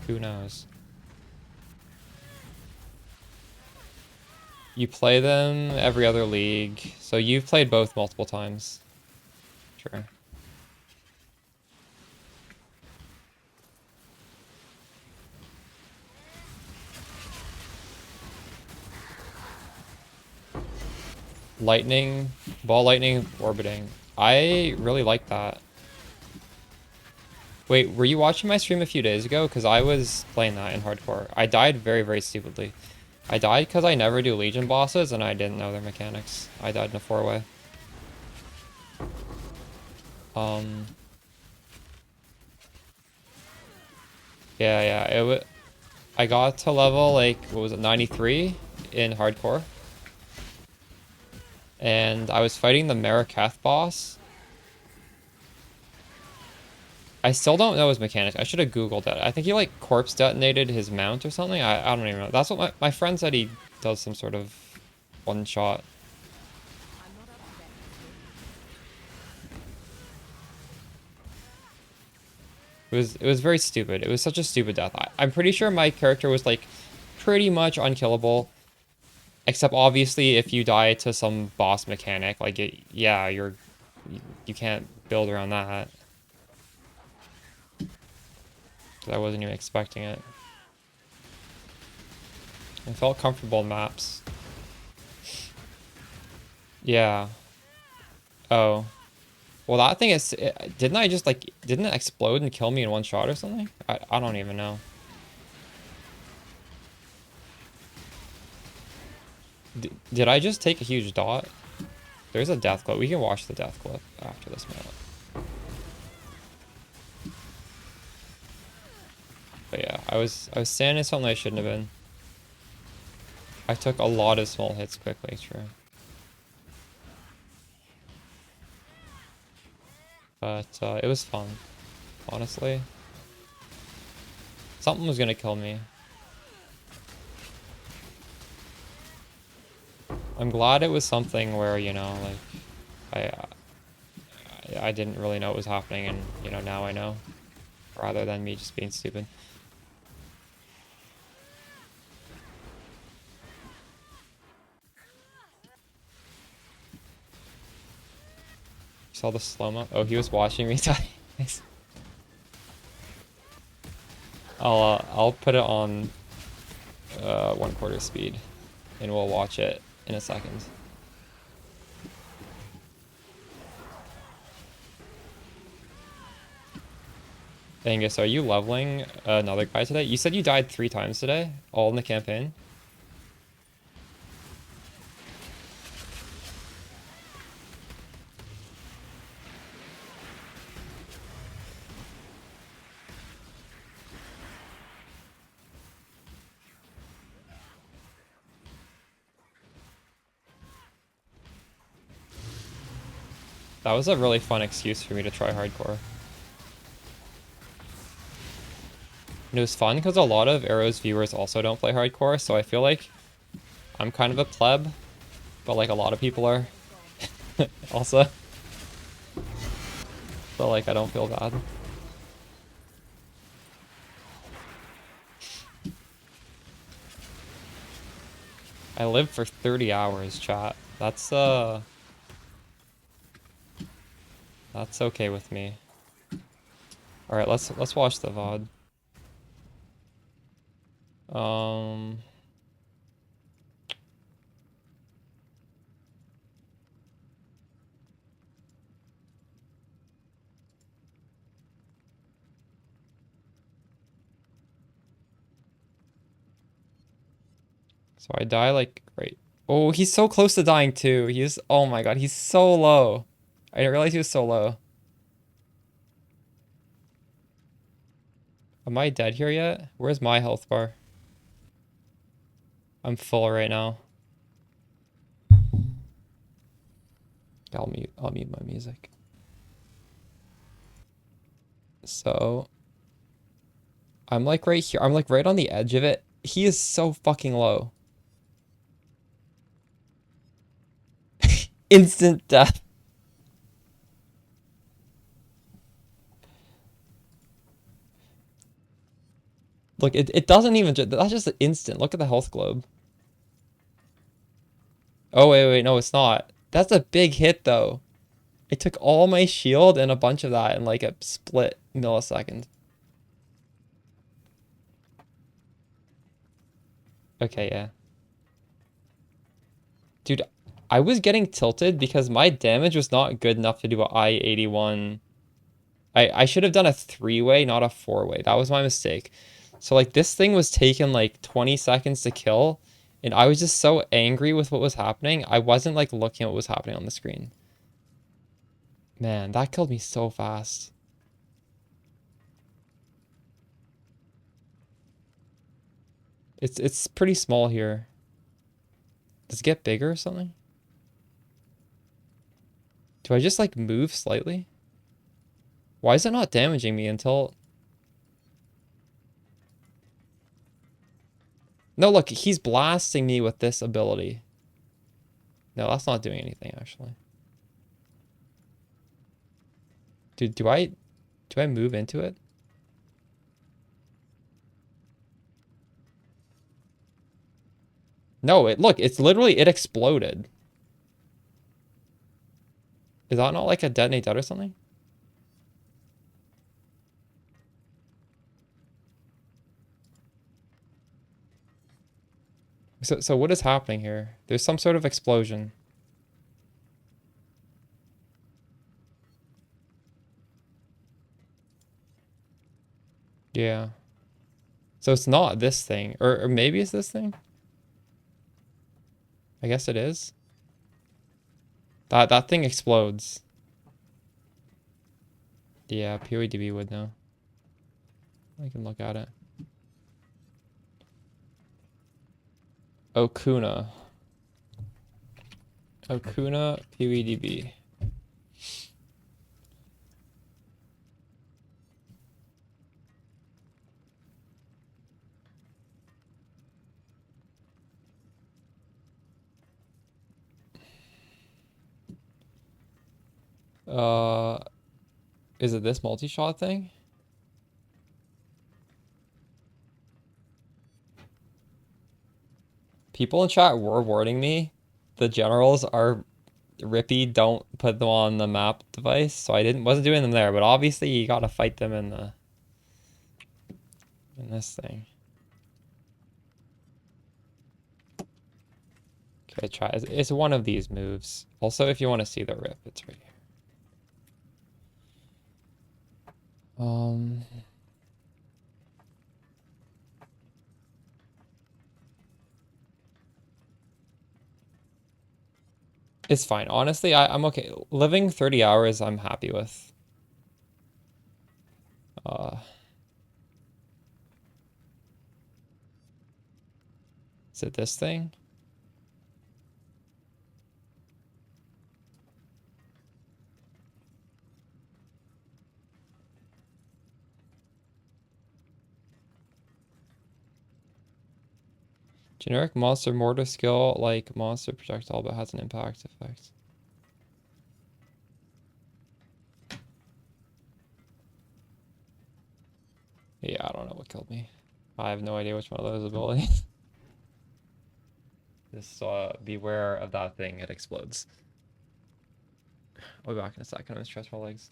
Who knows? You play them every other league, so you've played both multiple times. Sure. lightning, ball lightning, orbiting. I really like that. Wait, were you watching my stream a few days ago? Because I was playing that in hardcore. I died very, very stupidly. I died because I never do Legion bosses and I didn't know their mechanics. I died in a 4-way. Yeah. I got to level, like, what was it, 93 in hardcore. And I was fighting the Marikath boss. I still don't know his mechanics. I should have Googled it. I think he, like, corpse detonated his mount or something. I don't even know. That's what my friend said. He does some sort of one shot. I'm not up to that. It was very stupid. It was such a stupid death. I'm pretty sure my character was, like, pretty much unkillable. Except obviously if you die to some boss mechanic, like, yeah, you can't build around that. I wasn't even expecting it. I felt comfortable in maps. Yeah. Oh. Well, that thing is... didn't I just, like... Didn't it explode and kill me in one shot or something? I don't even know. Did I just take a huge dot? There's a death clip. We can watch the death clip after this map. But yeah, I was standing in something I shouldn't have been. I took a lot of small hits quickly, true. But it was fun, honestly. Something was gonna kill me. I'm glad it was something where, you know, like, I didn't really know what was happening, and, you know, now I know. Rather than me just being stupid. You saw the slow-mo? Oh, he was watching me die. Nice. I'll put it on 1/4 speed, and we'll watch it in a second. Angus, are you leveling another guy today? You said you died 3 times today, all in the campaign? That was a really fun excuse for me to try hardcore. And it was fun because a lot of Arrow's viewers also don't play hardcore, so I feel like I'm kind of a pleb, but like a lot of people are also. So like I don't feel bad. I lived for 30 hours, chat. That's okay with me. All right, let's watch the VOD. So I die like right. Oh, he's so close to dying too. He's, oh my god, he's so low. I didn't realize he was so low. Am I dead here yet? Where's my health bar? I'm full right now. I'll mute my music. So I'm like right here. I'm like right on the edge of it. He is so fucking low. Instant death. Look, it doesn't even, that's just an instant. Look at the health globe. Oh, wait, no, it's not. That's a big hit, though. It took all my shield and a bunch of that in like a split millisecond. Okay, yeah. Dude, I was getting tilted because my damage was not good enough to do a I-81. I should have done a 3-way, not a 4-way. That was my mistake. So like this thing was taking like 20 seconds to kill, and I was just so angry with what was happening. I wasn't like looking at what was happening on the screen. Man, that killed me so fast. It's pretty small here. Does it get bigger or something? Do I just like move slightly? Why is it not damaging me until... No, look, he's blasting me with this ability. No, that's not doing anything, actually. Dude, do I move into it? No, look, it's literally, it exploded. Is that not like a detonate dead or something? So what is happening here? There's some sort of explosion. Yeah. So it's not this thing. Or maybe it's this thing? I guess it is. That thing explodes. Yeah, POEDB would know. I can look at it. Okuna. Okuna POEDB. Is it this multi-shot thing? People in chat were warning me. The generals are rippy, don't put them on the map device, so I wasn't doing them there, but obviously you gotta fight them in this thing. Okay, try. It's one of these moves. Also, if you want to see the rip, it's right here. It's fine. Honestly, I'm okay. Living 30 hours, I'm happy with. Is it this thing? Generic monster mortar skill like monster projectile but has an impact effect. Yeah, I don't know what killed me. I have no idea which one of those abilities. Just beware of that thing, it explodes. I'll be back in a second. I'm gonna stretch my legs.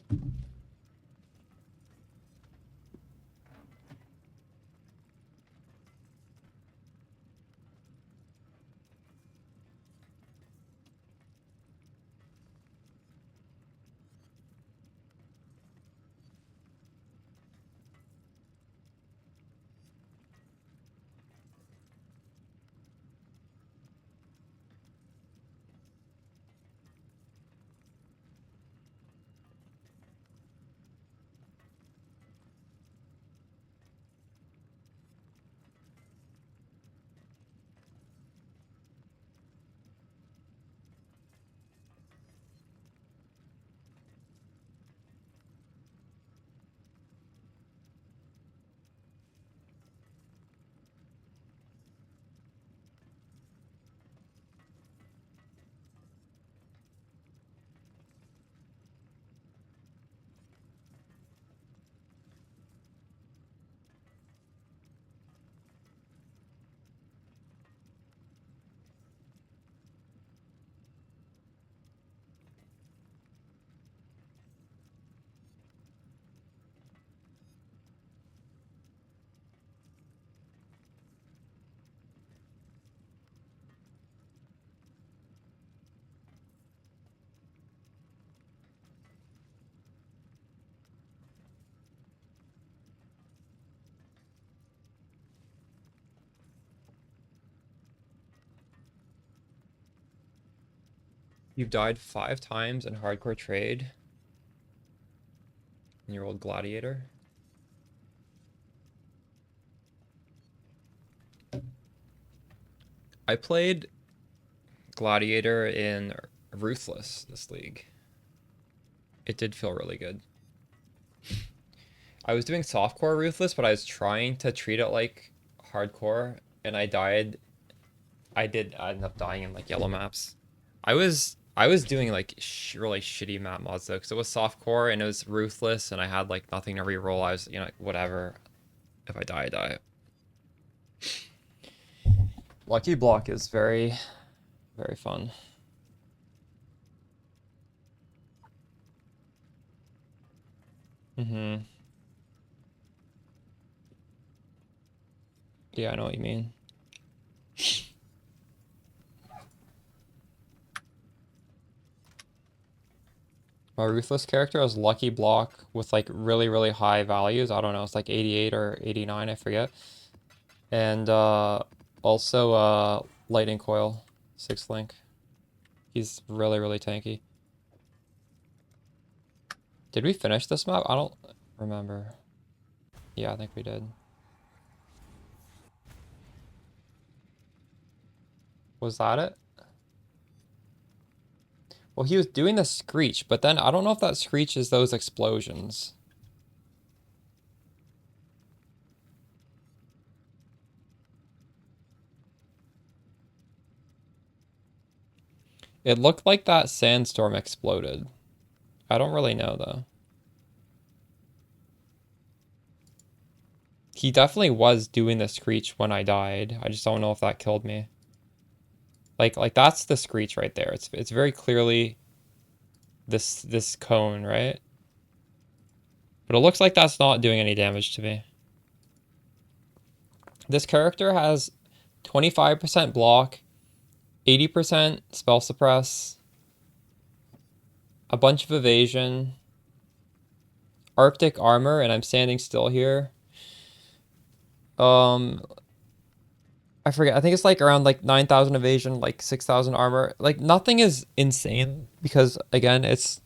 You've died 5 times in hardcore trade in your old gladiator. I played gladiator in Ruthless this league. It did feel really good. I was doing softcore Ruthless, but I was trying to treat it like hardcore, and I died. I end up dying in like yellow maps. I was doing like really shitty map mods though, because it was softcore and it was Ruthless, and I had like nothing to reroll. I was, you know, like, whatever. If I die, I die. Lucky Block is very, very fun. Mm-hmm. Yeah, I know what you mean. My Ruthless character has Lucky Block with like really, really high values. I don't know, it's like 88 or 89, I forget. And also Lightning Coil, 6th link. He's really, really tanky. Did we finish this map? I don't remember. Yeah, I think we did. Was that it? Well, he was doing the screech, but then I don't know if that screech is those explosions. It looked like that sandstorm exploded. I don't really know though. He definitely was doing the screech when I died. I just don't know if that killed me. Like that's the screech right there. It's very clearly this cone, right? But it looks like that's not doing any damage to me. This character has 25% block, 80% spell suppress, a bunch of evasion, Arctic armor, and I'm standing still here. I forget. I think it's like around like 9,000 evasion, like 6,000 armor. Like nothing is insane because again, it's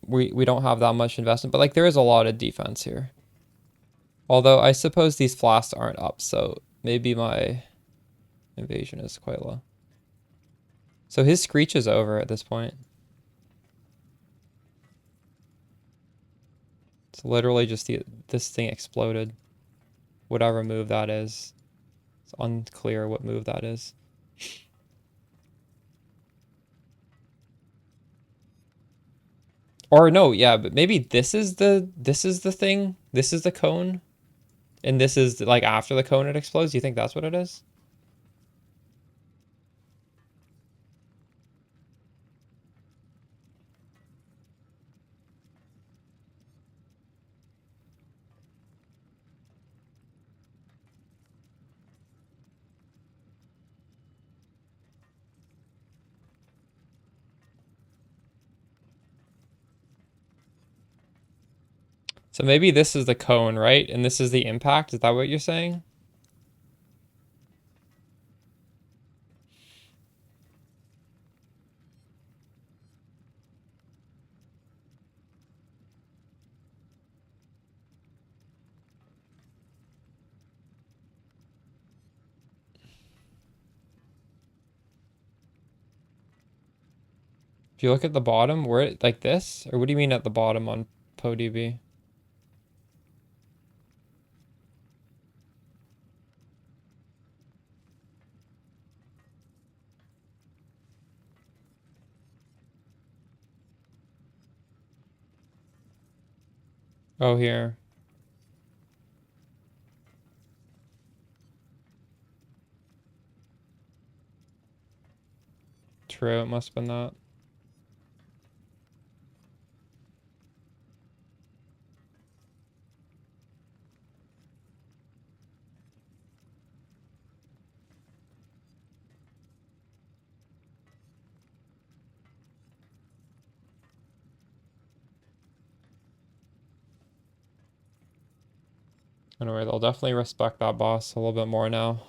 we don't have that much investment, but like there is a lot of defense here. Although I suppose these flasks aren't up, so maybe my evasion is quite low. So his screech is over at this point. It's literally just this thing exploded. Whatever move that is. It's unclear what move that is. Or no, yeah, but maybe this is the thing. This is the cone. And this is like after the cone it explodes. Do you think that's what it is? So maybe this is the cone, right? And this is the impact. Is that what you're saying? If you look at the bottom, where it like this, or what do you mean at the bottom on PoDB? Oh, here. True, it must have been that. Anyway, they'll definitely respect that boss a little bit more now.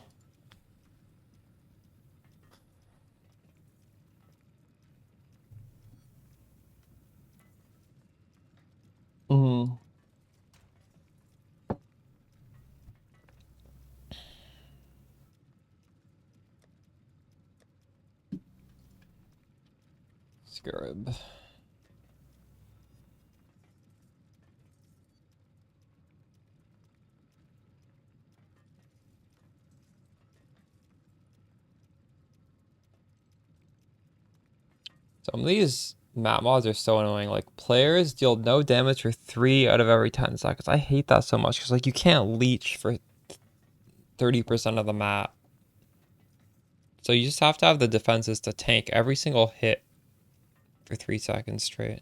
Scarab. Some of these map mods are so annoying. Like, players deal no damage for 3 out of every 10 seconds. I hate that so much because, like, you can't leech for 30% of the map. So you just have to have the defenses to tank every single hit for 3 seconds straight.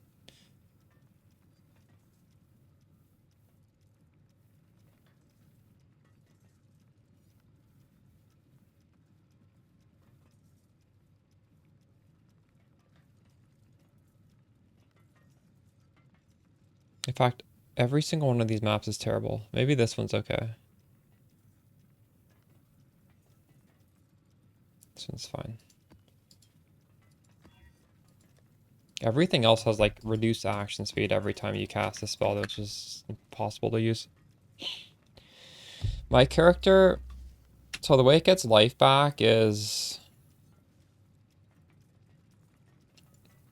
In fact, every single one of these maps is terrible. Maybe this one's okay. This one's fine. Everything else has like reduced action speed every time you cast a spell, which is impossible to use. My character, so the way it gets life back is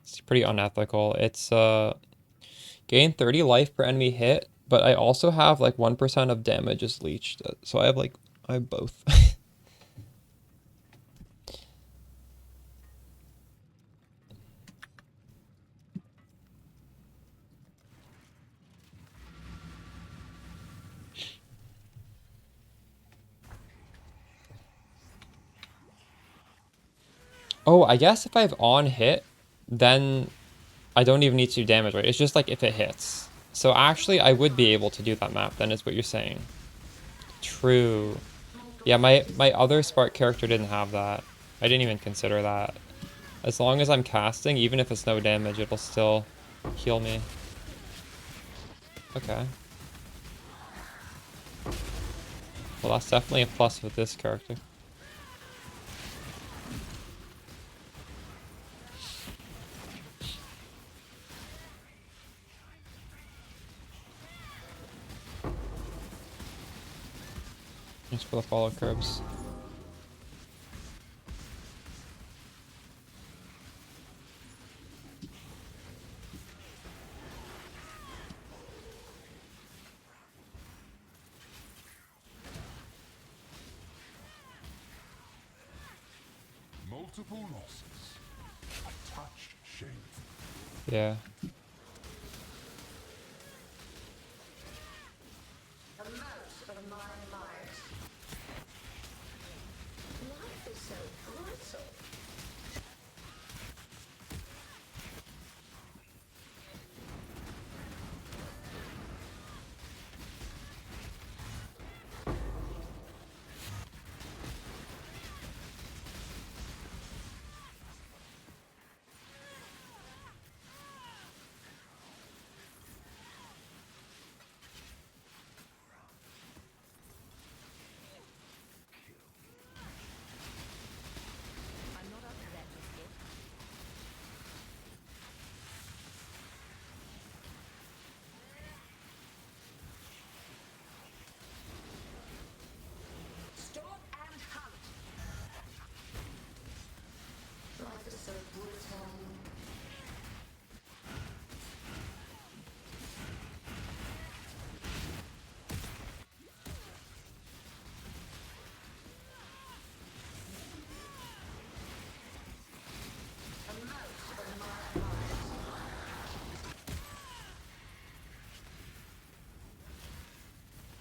it's pretty unethical. It's gain 30 life per enemy hit, but I also have like 1% of damage is leached. So I have both. Oh, I guess if I have on hit, then I don't even need to do damage, right? It's just like if it hits. So actually, I would be able to do that map, then is what you're saying. True. Yeah, my other Spark character didn't have that. I didn't even consider that. As long as I'm casting, even if it's no damage, it'll still heal me. Okay. Well, that's definitely a plus with this character. Thanks for the follow, Curbs. Multiple losses. A touch shameful. Yeah. Amount of my life. Life is so brutal. I'm not up to that just yet. Stop and hunt. Life is so brutal. Amount of my life.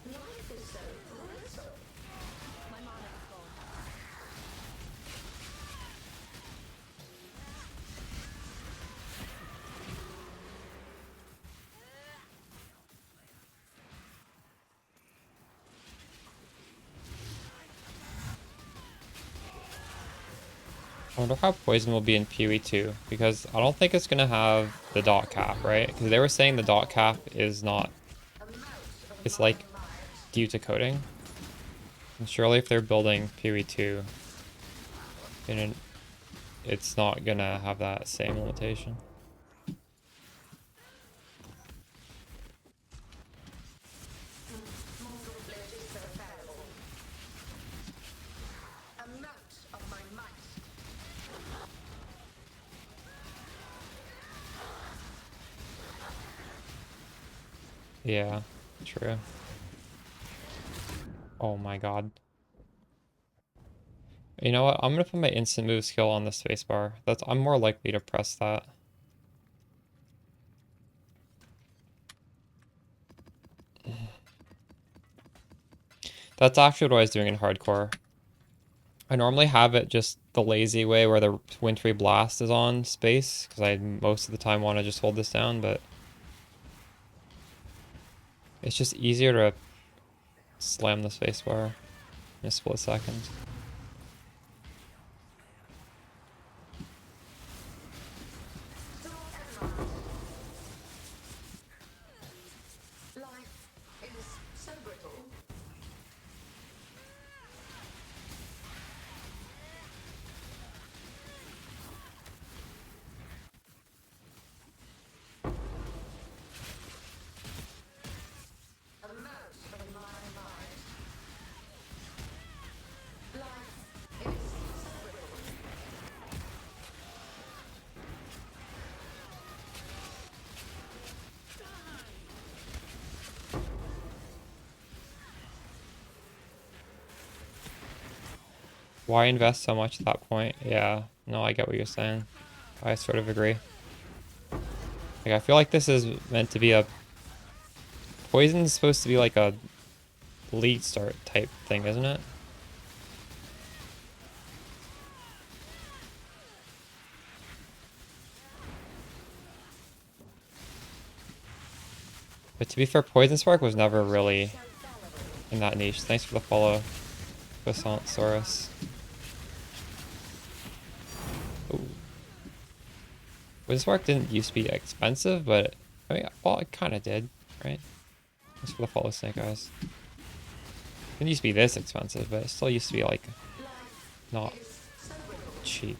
Life is so brutal. My mana is gone. I wonder how poison will be in PoE2, because I don't think it's gonna have the dot cap, right? Because they were saying the dot cap is not, it's like due to coding. And surely if they're building PoE2, then it's not gonna have that same limitation. Mortal blade is so fallible. Amount of my might. Yeah, true. Oh my god. You know what? I'm gonna put my instant move skill on the spacebar. I'm more likely to press that. That's actually what I was doing in hardcore. I normally have it just the lazy way where the wintry blast is on space because I most of the time want to just hold this down, but it's just easier to slam the spacebar in a split second. Life is so brittle. Immerse in my mind. Life is so brittle. Why invest so much at that point? Yeah, no, I get what you're saying. I sort of agree. Like, I feel like this is meant to be a... Poison's supposed to be like a lead start type thing, isn't it? But to be fair, Poison Spark was never really in that niche. Thanks for the follow, Basansaurus. Ooh. Poison Spark didn't used to be expensive, but I mean, well, it kind of did, right? Thanks for the follow, Snake Eyes. It didn't used to be this expensive, but it still used to be like not cheap.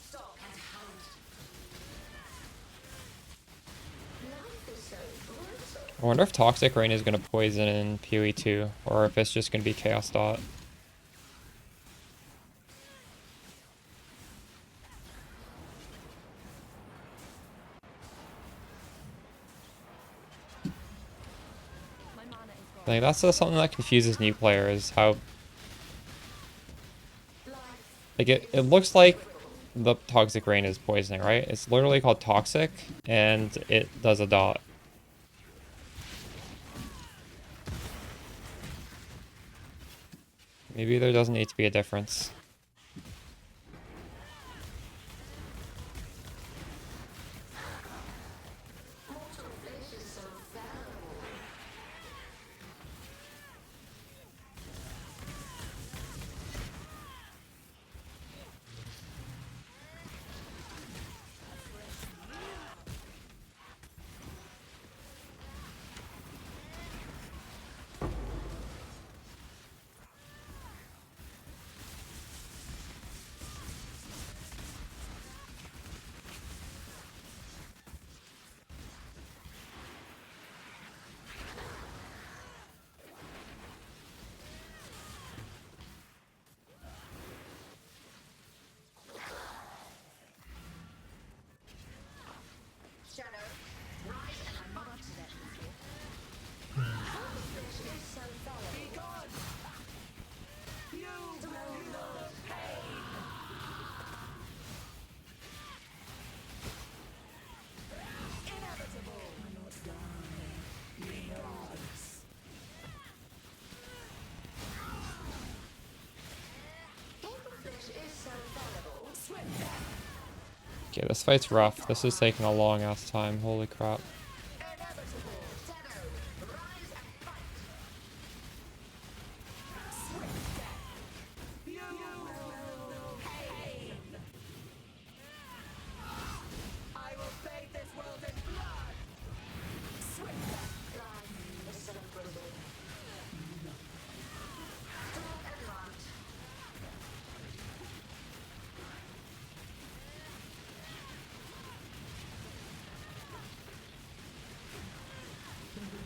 Stop and hunt. Life is so brutal. I wonder if Toxic Rain is going to poison in PoE 2, or if it's just going to be Chaos Dot. My mana is I gone. think that's something that confuses new players, how... Like, it looks like the Toxic Rain is poisoning, right? It's literally called Toxic, and it does a dot. Maybe there doesn't need to be a difference. Mortal flesh is so fallible. Shadow, rise and I'm not to that biscuit. Mortal flesh is so fallible. You will not pain. Inevitable. Mortal flesh is so fallible. Okay, this fight's rough. This is taking a long ass time. Holy crap. Inevitable. Shadow, rise and fight. You will know pain. I will bathe this world in blood. Life is so brutal. Draw and hunt.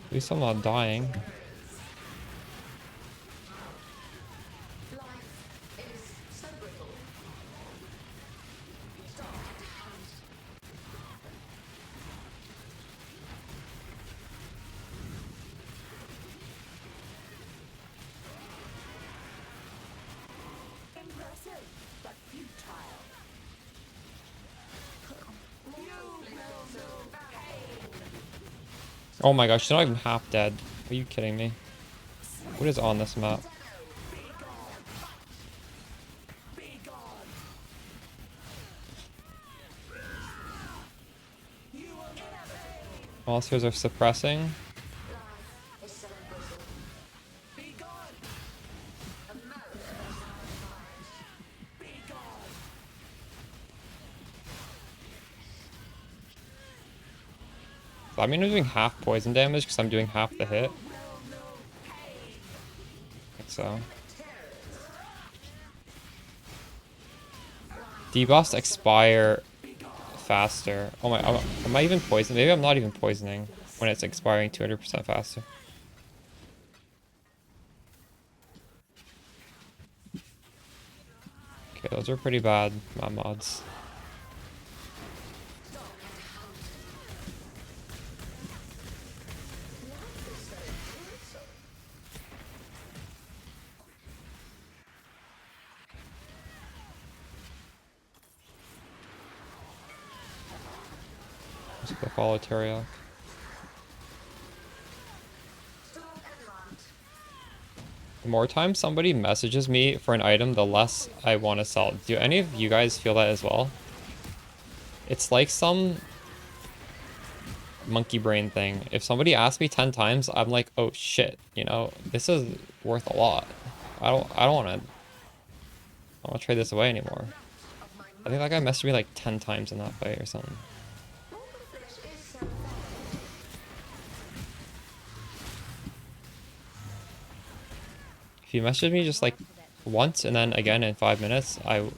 At least I'm not dying. Impressive, but futile. Oh my gosh, she's not even half dead. Are you kidding me? What is on this map? Monsters are suppressing. I mean, I'm doing half poison damage because I'm doing half the hit. I think so. Debuffs expire faster. Oh my, am I even poisoning? Maybe I'm not even poisoning when it's expiring 200% faster. Okay, those are pretty bad mods. Let's go follow Teriak. The more times somebody messages me for an item, the less I want to sell. Do any of you guys feel that as well? It's like some monkey brain thing. If somebody asks me 10 times, I'm like, oh shit, you know, this is worth a lot. I don't want to trade this away anymore. I think that guy messaged me like 10 times in that fight or something. If you messaged me just like once and then again in 5 minutes, I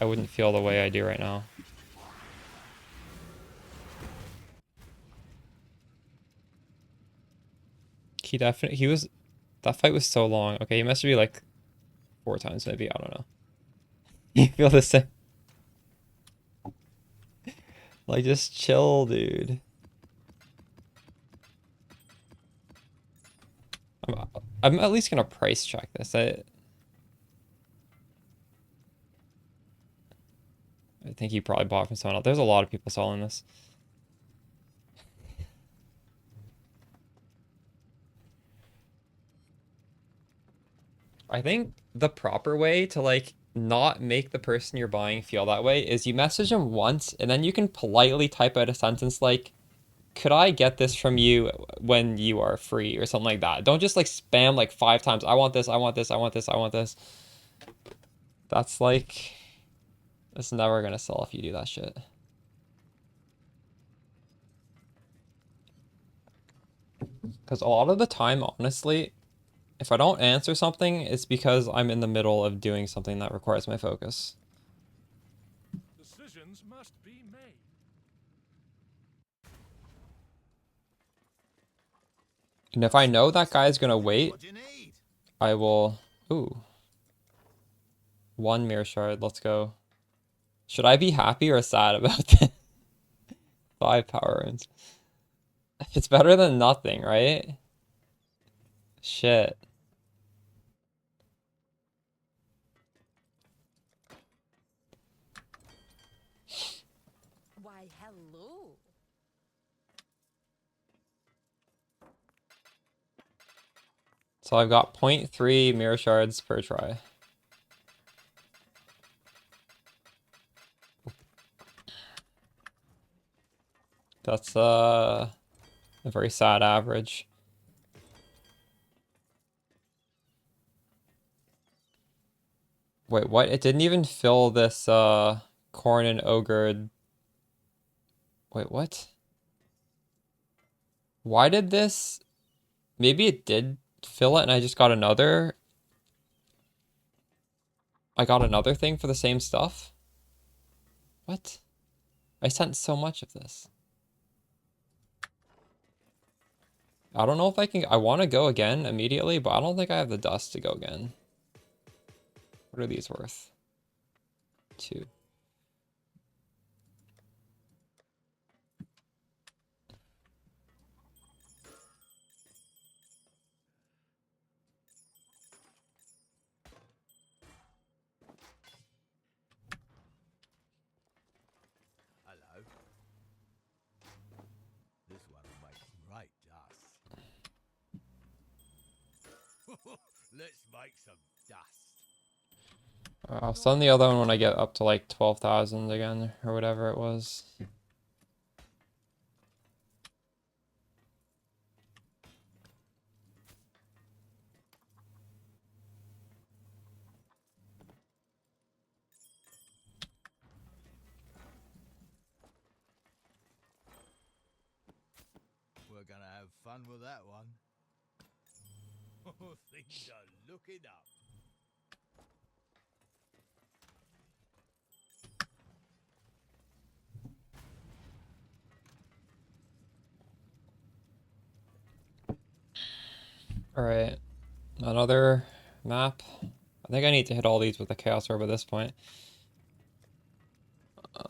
wouldn't feel the way I do right now. That fight was so long. Okay, he messaged me like 4 times maybe, I don't know. You feel the same? Like, just chill, dude. I'm at least gonna price check this. I think he probably bought from someone else. There's a lot of people selling this. I think the proper way to like not make the person you're buying feel that way is you message them once and then you can politely type out a sentence like, could I get this from you when you are free or something like that. Don't just like spam like 5 times. I want this, I want this, I want this, I want this. That's like, it's never gonna sell if you do that shit. Because a lot of the time, honestly, if I don't answer something, it's because I'm in the middle of doing something that requires my focus. Decisions must be made. And if I know that guy's gonna wait, I will... Ooh. 1 mirror shard, let's go. Should I be happy or sad about that? 5 power runes. It's better than nothing, right? Shit. Why, hello. So I've got 0.3 mirror shards per try. That's a very sad average. Wait, what? It didn't even fill this corn and ogre. Wait, what? Why did this? Maybe it did fill it and I just got another. I got another thing for the same stuff? What? I sent so much of this. I don't know if I can. I want to go again immediately, but I don't think I have the dust to go again. What are these worth? 2. Hello. This one will make great dust. Let's make some dust. I'll send the other one when I get up to like 12,000 again, or whatever it was. We're gonna have fun with that one. Things are looking up. Alright, another map. I think I need to hit all these with the Chaos Orb at this point. I'm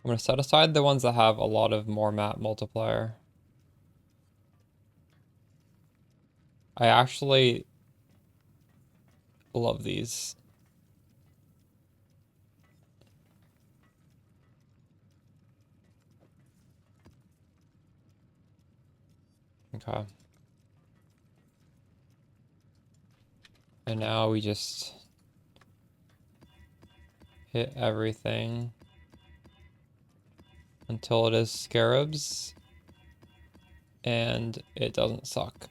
going to set aside the ones that have a lot of more map multiplier. I actually love these. Okay. And now we just hit everything until it is scarabs and it doesn't suck.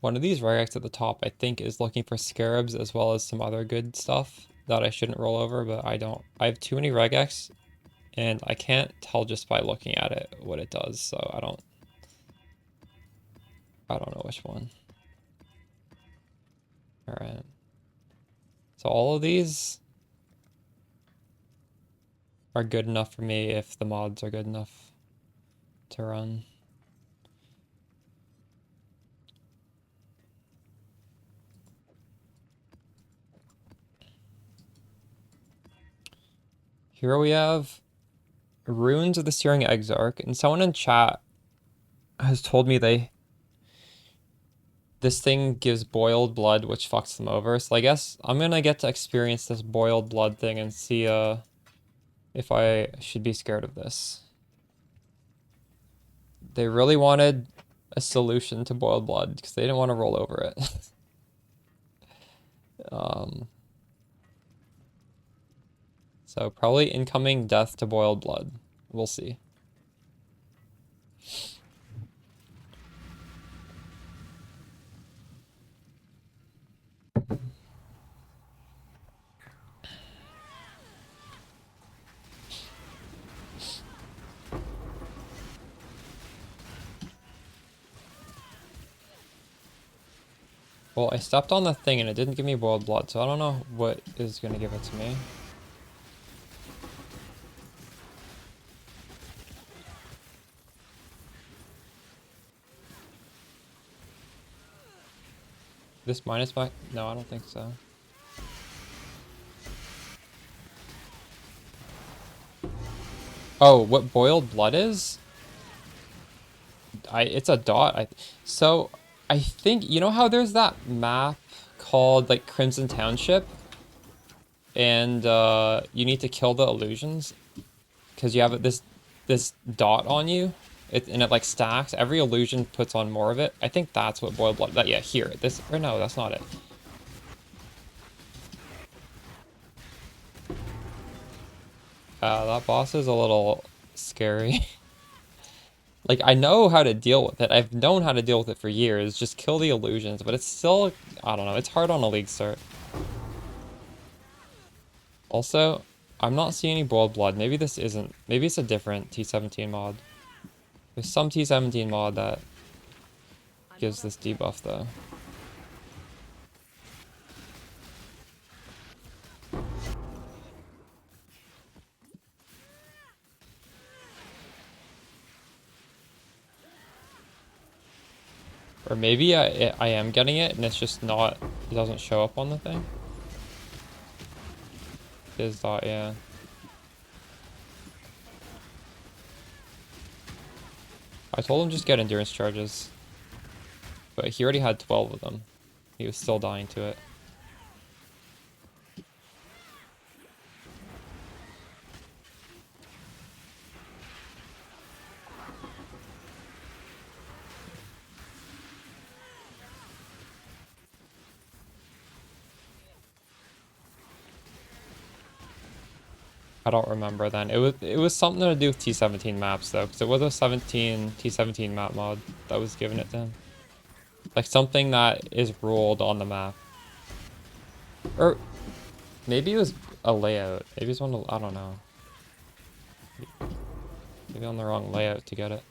One of these regex at the top, I think, is looking for scarabs as well as some other good stuff that I shouldn't roll over, but I don't. I have too many regex, and I can't tell just by looking at it what it does, so I don't know which one. All right. So all of these are good enough for me if the mods are good enough to run. Here we have Runes of the Searing Exarch, and someone in chat has told me this thing gives boiled blood, which fucks them over. So I guess I'm gonna get to experience this boiled blood thing and see if I should be scared of this. They really wanted a solution to boiled blood because they didn't want to roll over it. So probably incoming death to boiled blood. We'll see. Well, I stepped on the thing and it didn't give me boiled blood, so I don't know what is going to give it to me. This minus my... No, I don't think so. Oh, what boiled blood is? It's a dot. So I think, you know how there's that map called like Crimson Township? And you need to kill the illusions because you have this dot on you. And it like stacks. Every illusion puts on more of it. I think that's what boiled blood... yeah, here. This... or no, that's not it. That boss is a little scary. Like, I know how to deal with it. I've known how to deal with it for years. Just kill the illusions, but it's still, I don't know, it's hard on a league start. Also, I'm not seeing any boiled blood. Maybe this isn't, maybe it's a different T17 mod. There's some T17 mod that gives this debuff though. Or maybe I am getting it and it's just not, it doesn't show up on the thing. Is that, yeah. I told him just get endurance charges. But he already had 12 of them. He was still dying to it. I don't remember then. It was something to do with T17 maps though, because it was a T17 map mod that was giving it to him. Like something that is ruled on the map. Or maybe it was a layout. Maybe it's one of, I don't know. Maybe on the wrong layout to get it.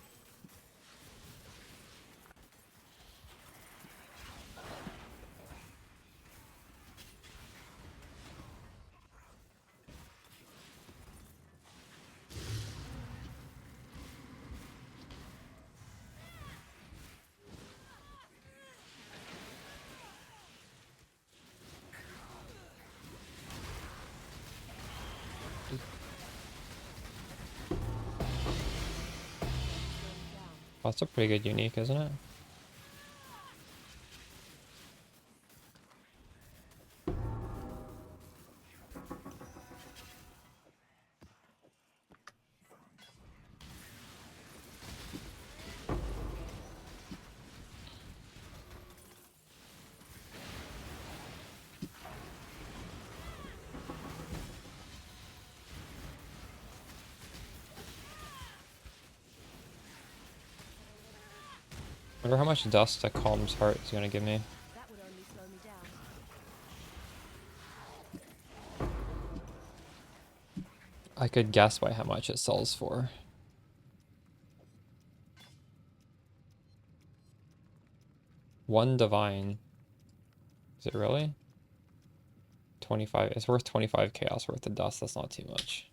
Oh, that's a pretty good unique, isn't it? I wonder how much dust a Calm's Heart is gonna give me. That would only slow me down. I could guess by how much it sells for. One divine. Is it really? 25. It's worth 25 chaos worth of dust. That's not too much.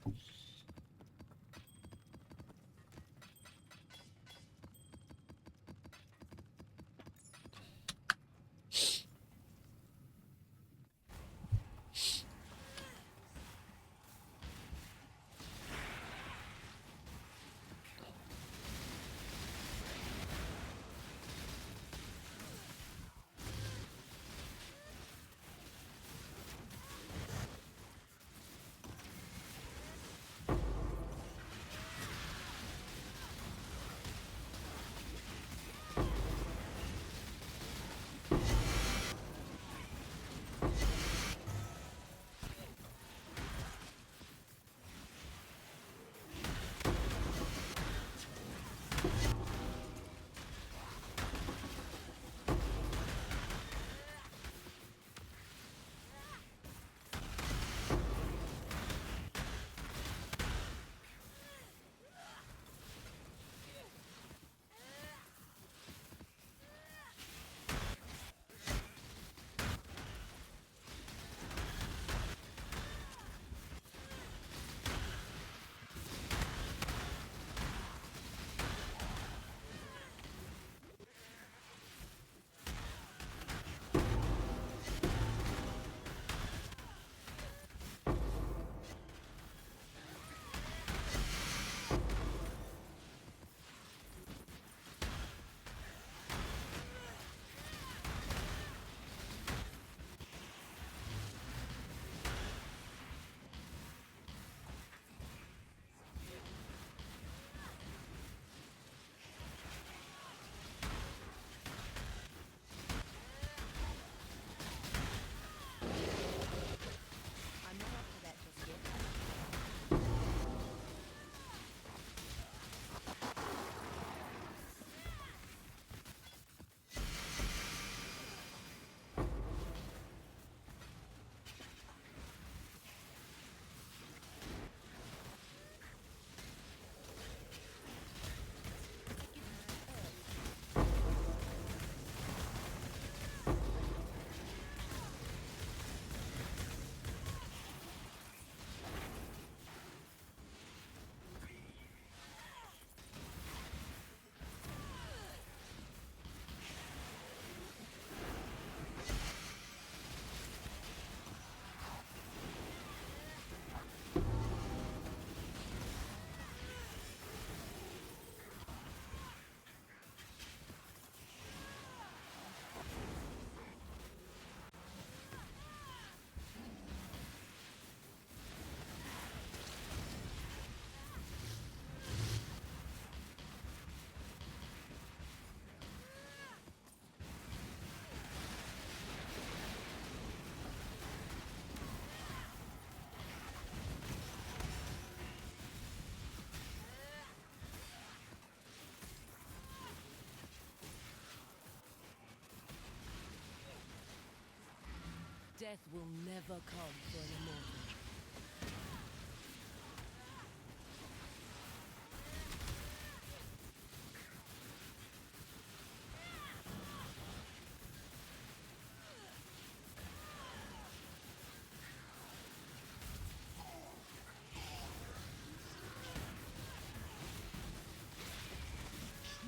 Death will never come for an immortal.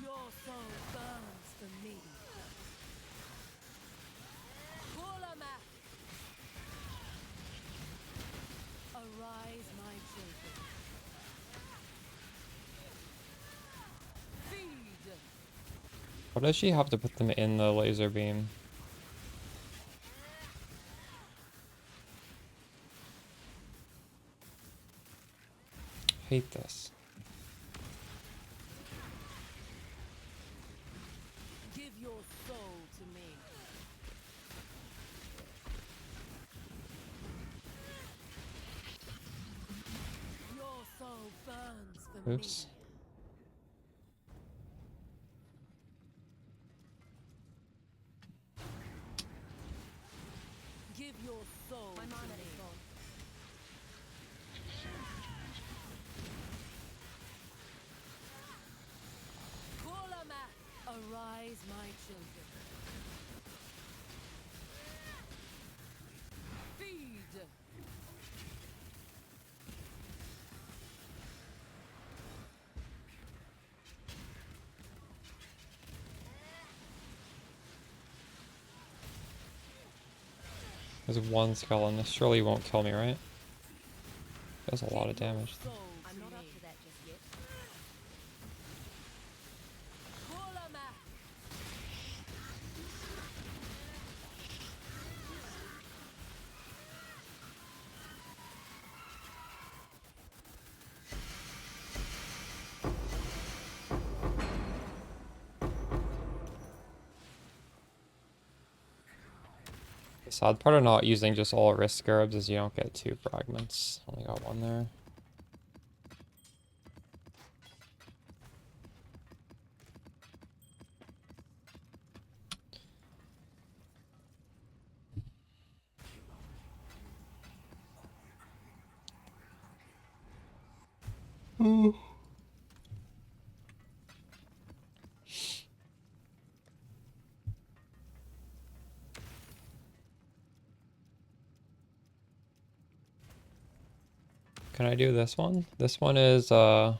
Your soul burns for me. Bulamac! Arise, my children. Feed! Why does she have to put them in the laser beam? Hate this. Give your soul to me. Your soul burns for Oops. me. Give your soul My to mana me. is gone. Bulamac! Arise, my children. Feed! There's one skeleton. This surely won't kill me, right? Does a lot of damage. Soul I'm to not up me. to that just yet. Bulamac! The sad part of not using just all wrist scarabs is you don't get 2 fragments. Only got 1 there. Can I do this one? This one is players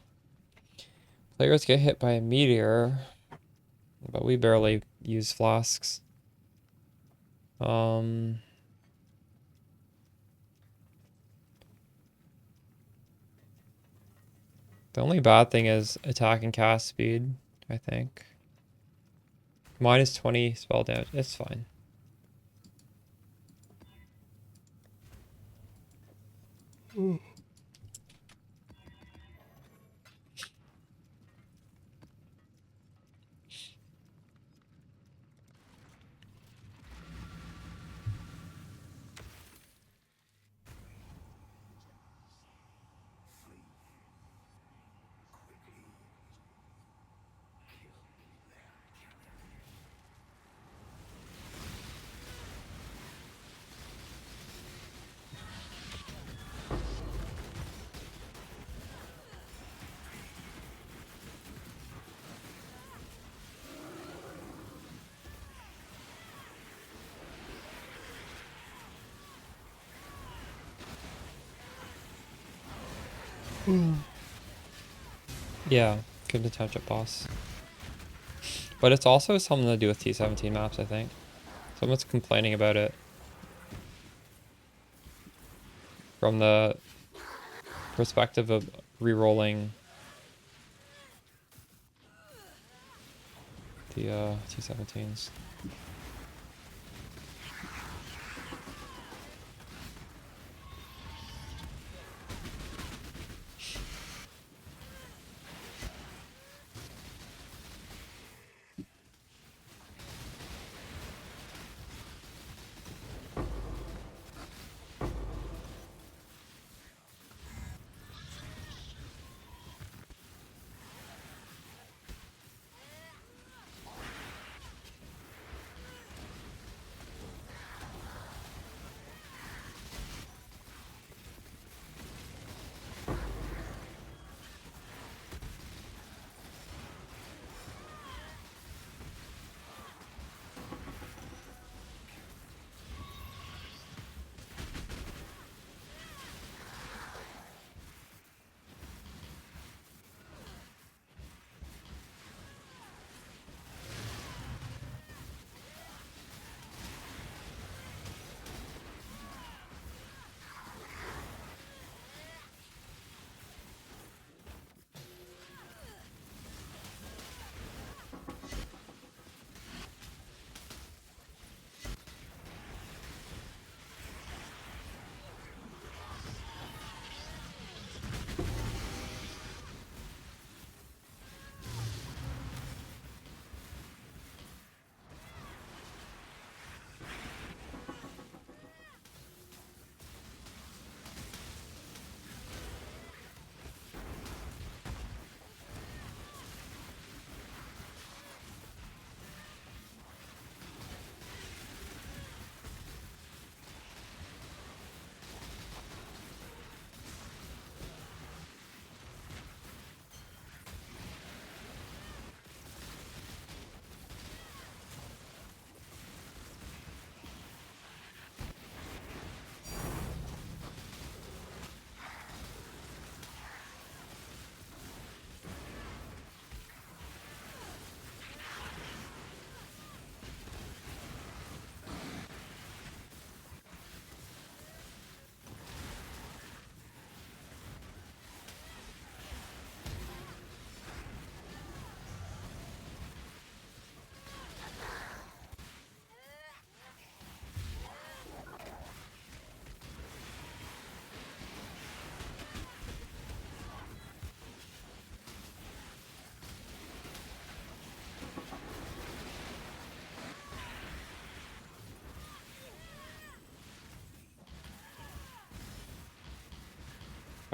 get hit by a meteor, but we barely use flasks. The only bad thing is attack and cast speed, I think. Minus 20 spell damage. It's fine. Yeah, good detach up boss. But it's also something to do with T17 maps, I think. Someone's complaining about it. From the perspective of re-rolling the T17s.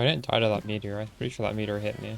I didn't die to that meteor. I'm pretty sure that meteor hit me.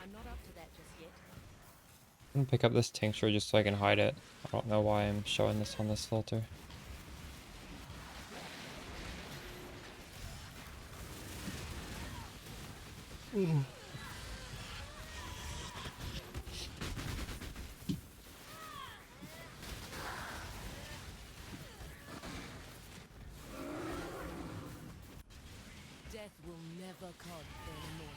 I'm not up to that just yet. I'm gonna pick up this tincture just so I can hide it. I don't know why I'm showing this on this filter. Death will never come for an immortal.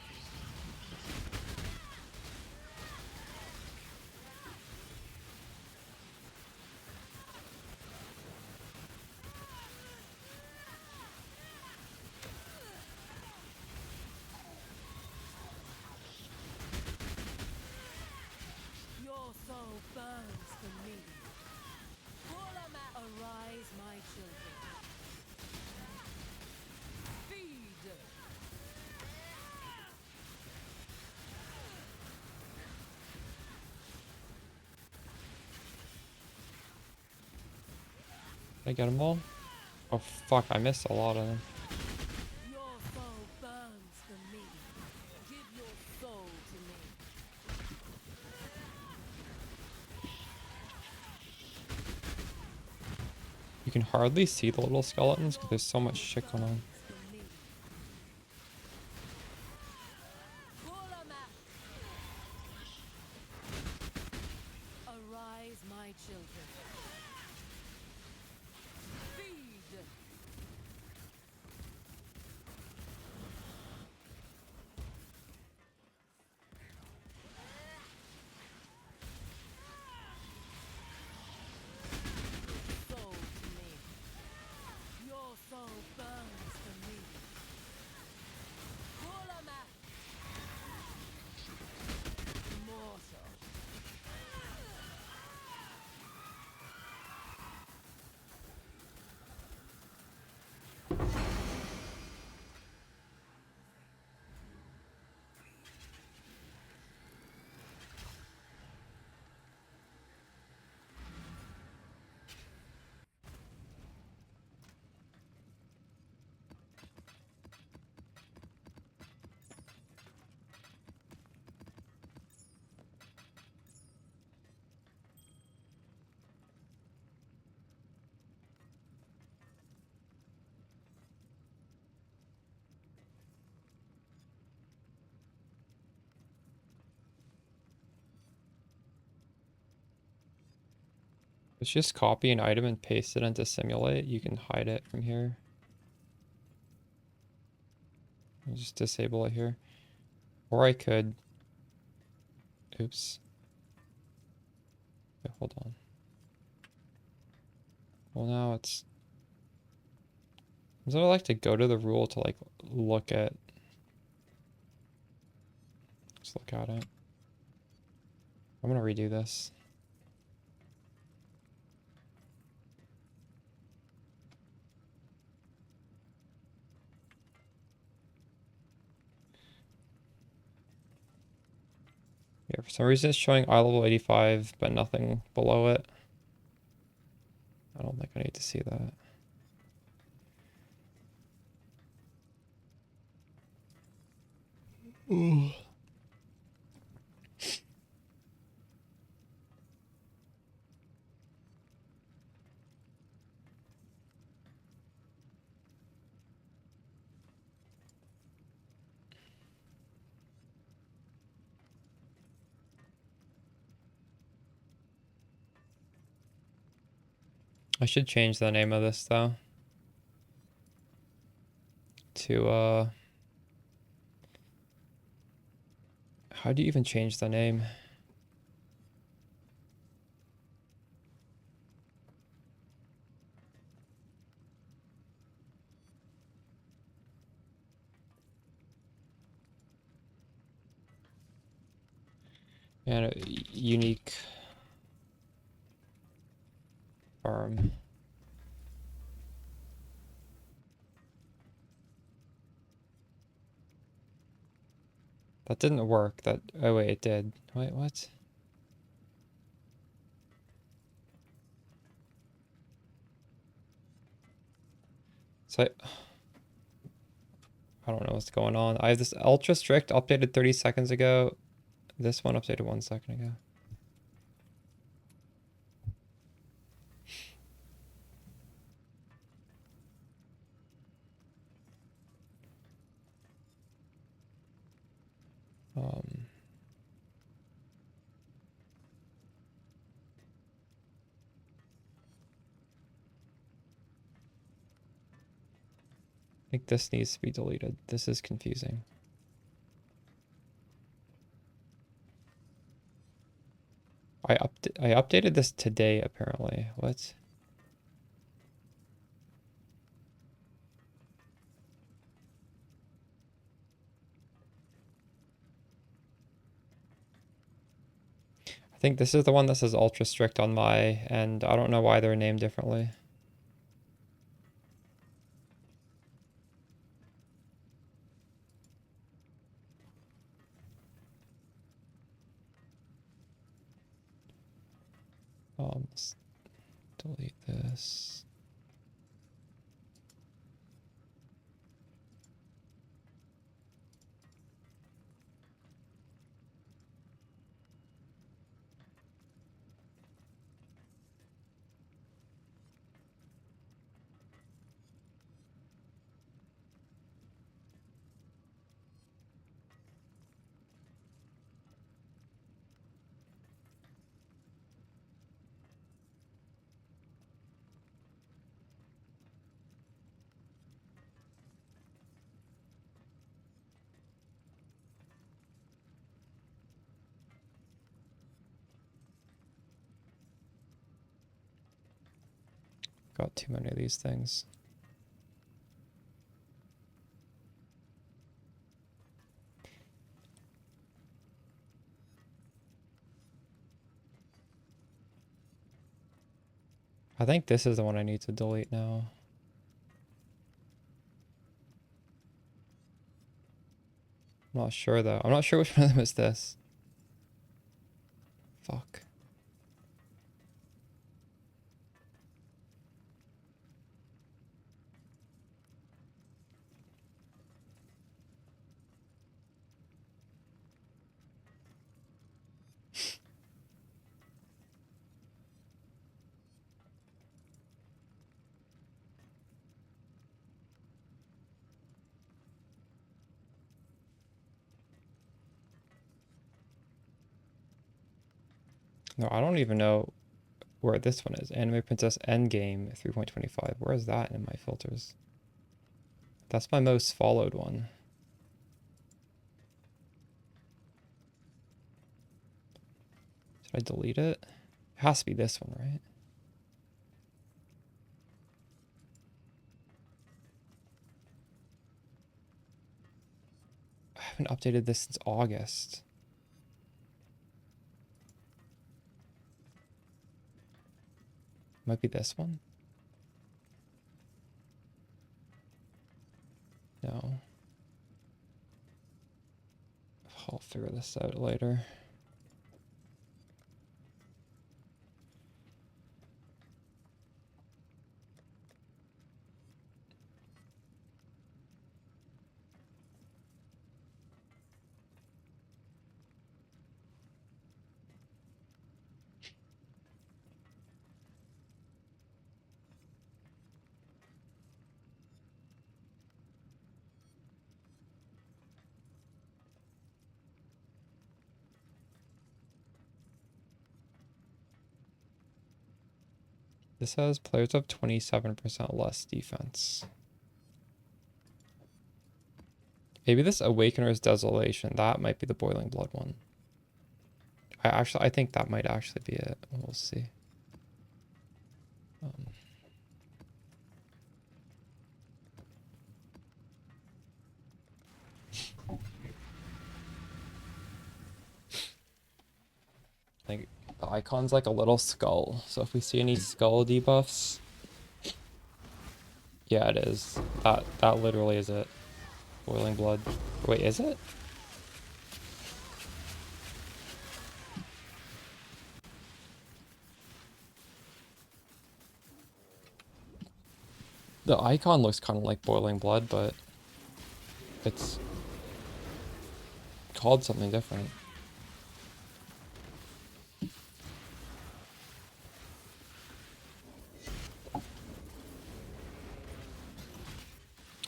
Your soul burns for me. Arise, my children. Feed. Did I get them all? Oh fuck, I missed a lot of them. Your soul burns for me. Give your soul to me. You can hardly see the little skeletons because there's so much shit going on. For me. Arise, my children. Feed. Soul to me. Your soul burns for me. Mortal. Let's just copy an item and paste it into simulate. You can hide it from here. I'll just disable it here. Or I could... Oops. Okay, hold on. Well, now it's... So I like to go to the rule to like look at... Just look at it. I'm gonna redo this. Yeah, for some reason it's showing eye level 85, but nothing below it. I don't think I need to see that. Ooh. I should change the name of this though. To how do you even change the name? And a unique farm. That didn't work. That, oh wait, it did. Wait, what? So I don't know what's going on. I have this ultra strict updated 30 seconds ago. This one updated 1 second ago. I think this needs to be deleted. This is confusing. I updated this today apparently. What? I think this is the one that says ultra strict on my end. I don't know why they're named differently. Let's delete this. Got too many of these things. I think this is the one I need to delete now. I'm not sure though. I'm not sure which one of them is this. Fuck. No, I don't even know where this one is. Anime Princess Endgame 3.25. Where is that in my filters? That's my most followed one. Should I delete it? It has to be this one, right? I haven't updated this since August. Might be this one. No. I'll figure this out later. This says players have 27% less defense. Maybe this Awakener's Desolation, that might be the Boiling Blood one. I think that might actually be it. We'll see. I think the icon's like a little skull. So if we see any skull debuffs, yeah, it is. That literally is it. Boiling Blood. Wait, is it? The icon looks kind of like Boiling Blood, but it's called something different.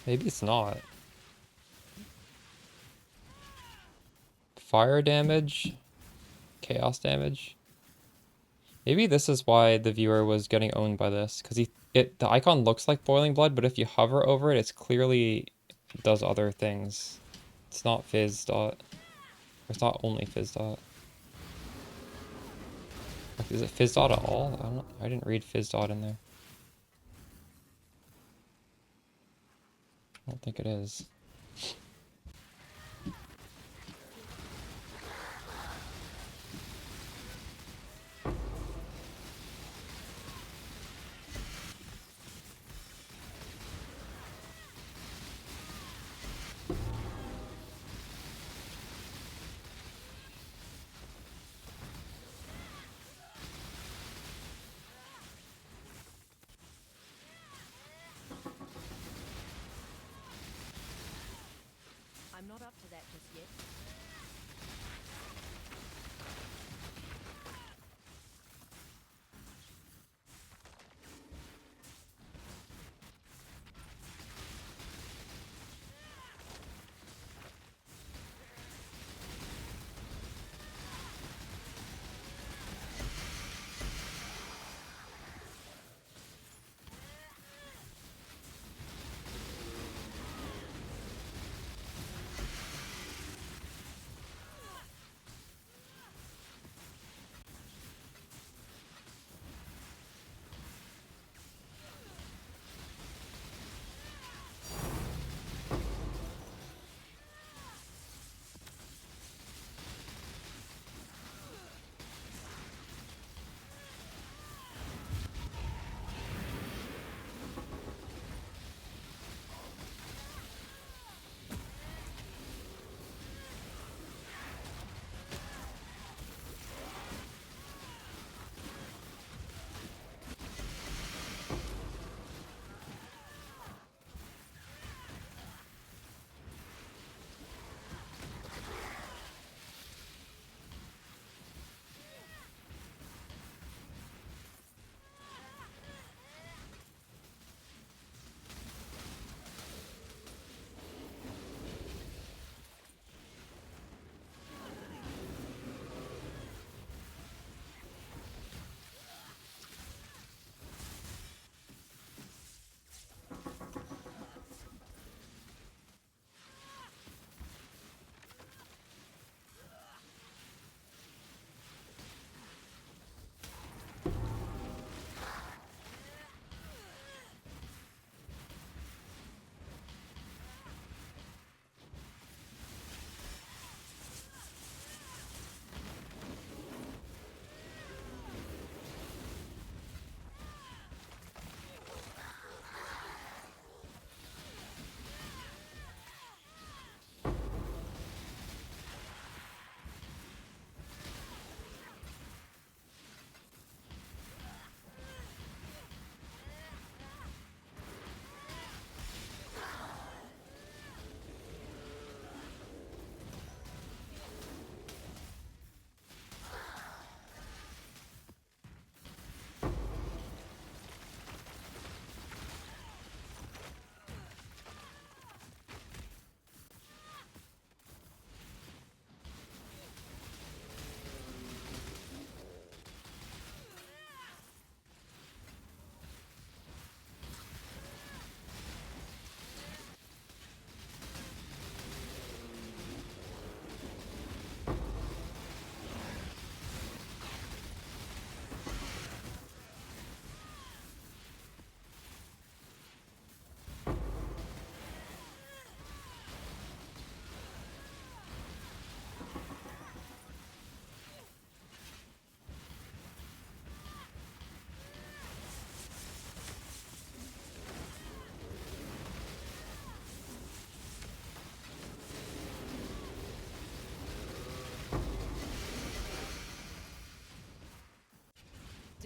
Maybe it's not. Fire damage, chaos damage. Maybe this is why the viewer was getting owned by this, because the icon looks like Boiling Blood, but if you hover over it, it's clearly does other things. It's not Fizz dot. It's not only Fizz dot. Is it Fizz dot at all? I didn't read Fizz dot in there. I don't think it is.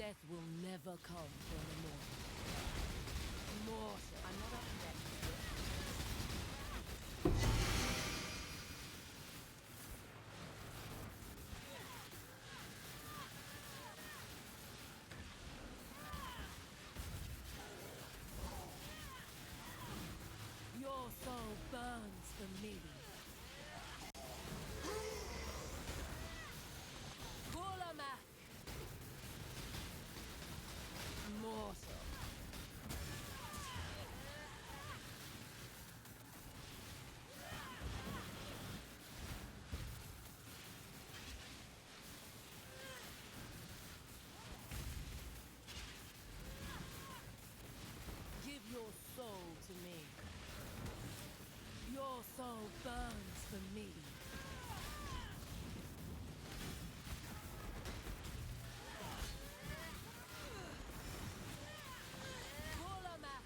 Death will never come from a mortal. Mortal. I'm not up to that just yet. Your soul burns for me. Gulamak. Mortal. Give your soul to me. Your soul burns for me. Gulamak,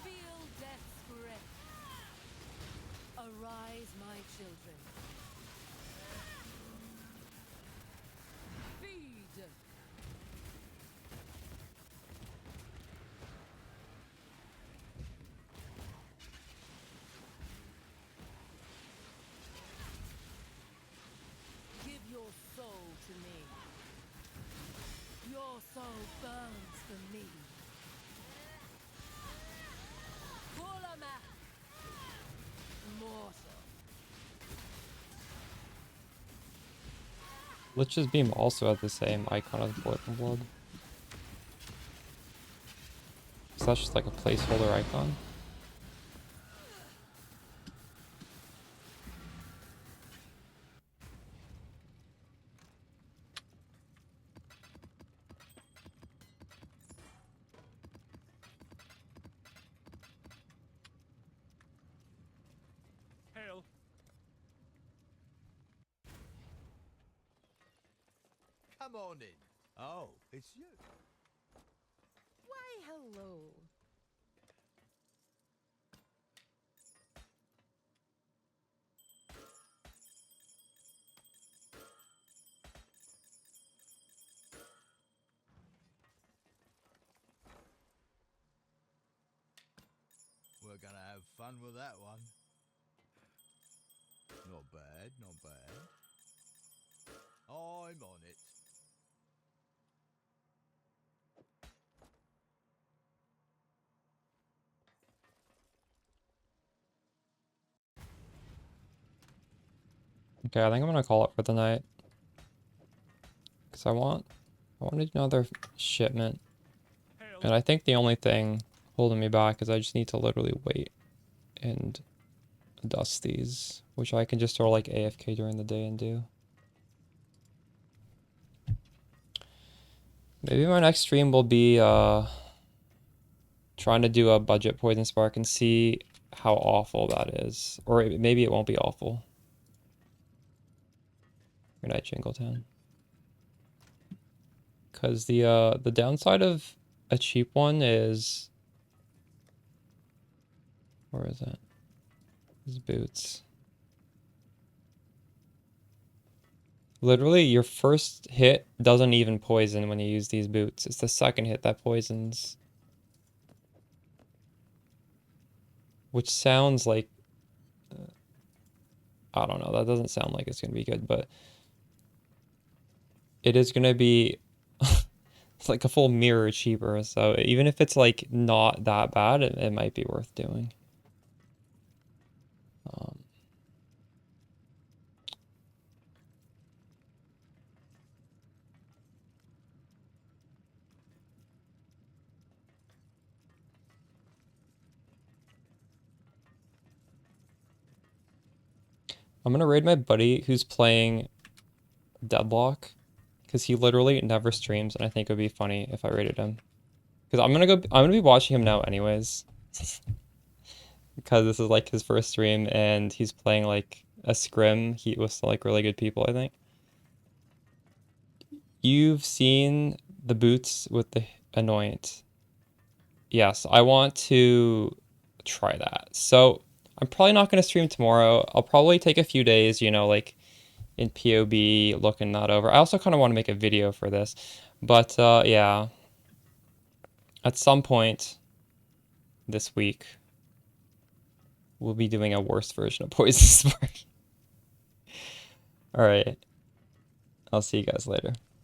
feel death's breath. Arise, my children. Feed. Give your soul to me. Your soul burns for me. Gulamak. Mortal. Lich's Beam also has the same icon as Boiling Blood. So that's just like a placeholder icon. Hail. Come on in. Oh, it's you. Why, hello. We're gonna have fun with that one. Not bad, not bad. I'm on it. Okay, I think I'm gonna call it for the night. Cause I want another shipment. Hail. And I think the only thing holding me back is I just need to literally wait and dust these, which I can just throw like AFK during the day and do. Maybe my next stream will be trying to do a budget poison spark and see how awful that is. Or maybe it won't be awful. Good night, Jingletown. Because the downside of a cheap one is, where is it? His boots. Literally, your first hit doesn't even poison when you use these boots. It's the second hit that poisons. Which sounds like, I don't know, that doesn't sound like it's going to be good, but it is going to be it's like a full mirror cheaper. So even if it's like not that bad, it might be worth doing. I'm gonna raid my buddy who's playing Deadlock, because he literally never streams, and I think it would be funny if I raided him. Because I'm gonna be watching him now anyways. Because this is like his first stream, and he's playing like a scrim with like really good people, I think. You've seen the boots with the Annoyant. Yes, I want to try that. So I'm probably not going to stream tomorrow. I'll probably take a few days, you know, like in POB, looking that over. I also kind of want to make a video for this. But yeah, At some point this week, we'll be doing a worse version of Poison Spark. All right. I'll see you guys later.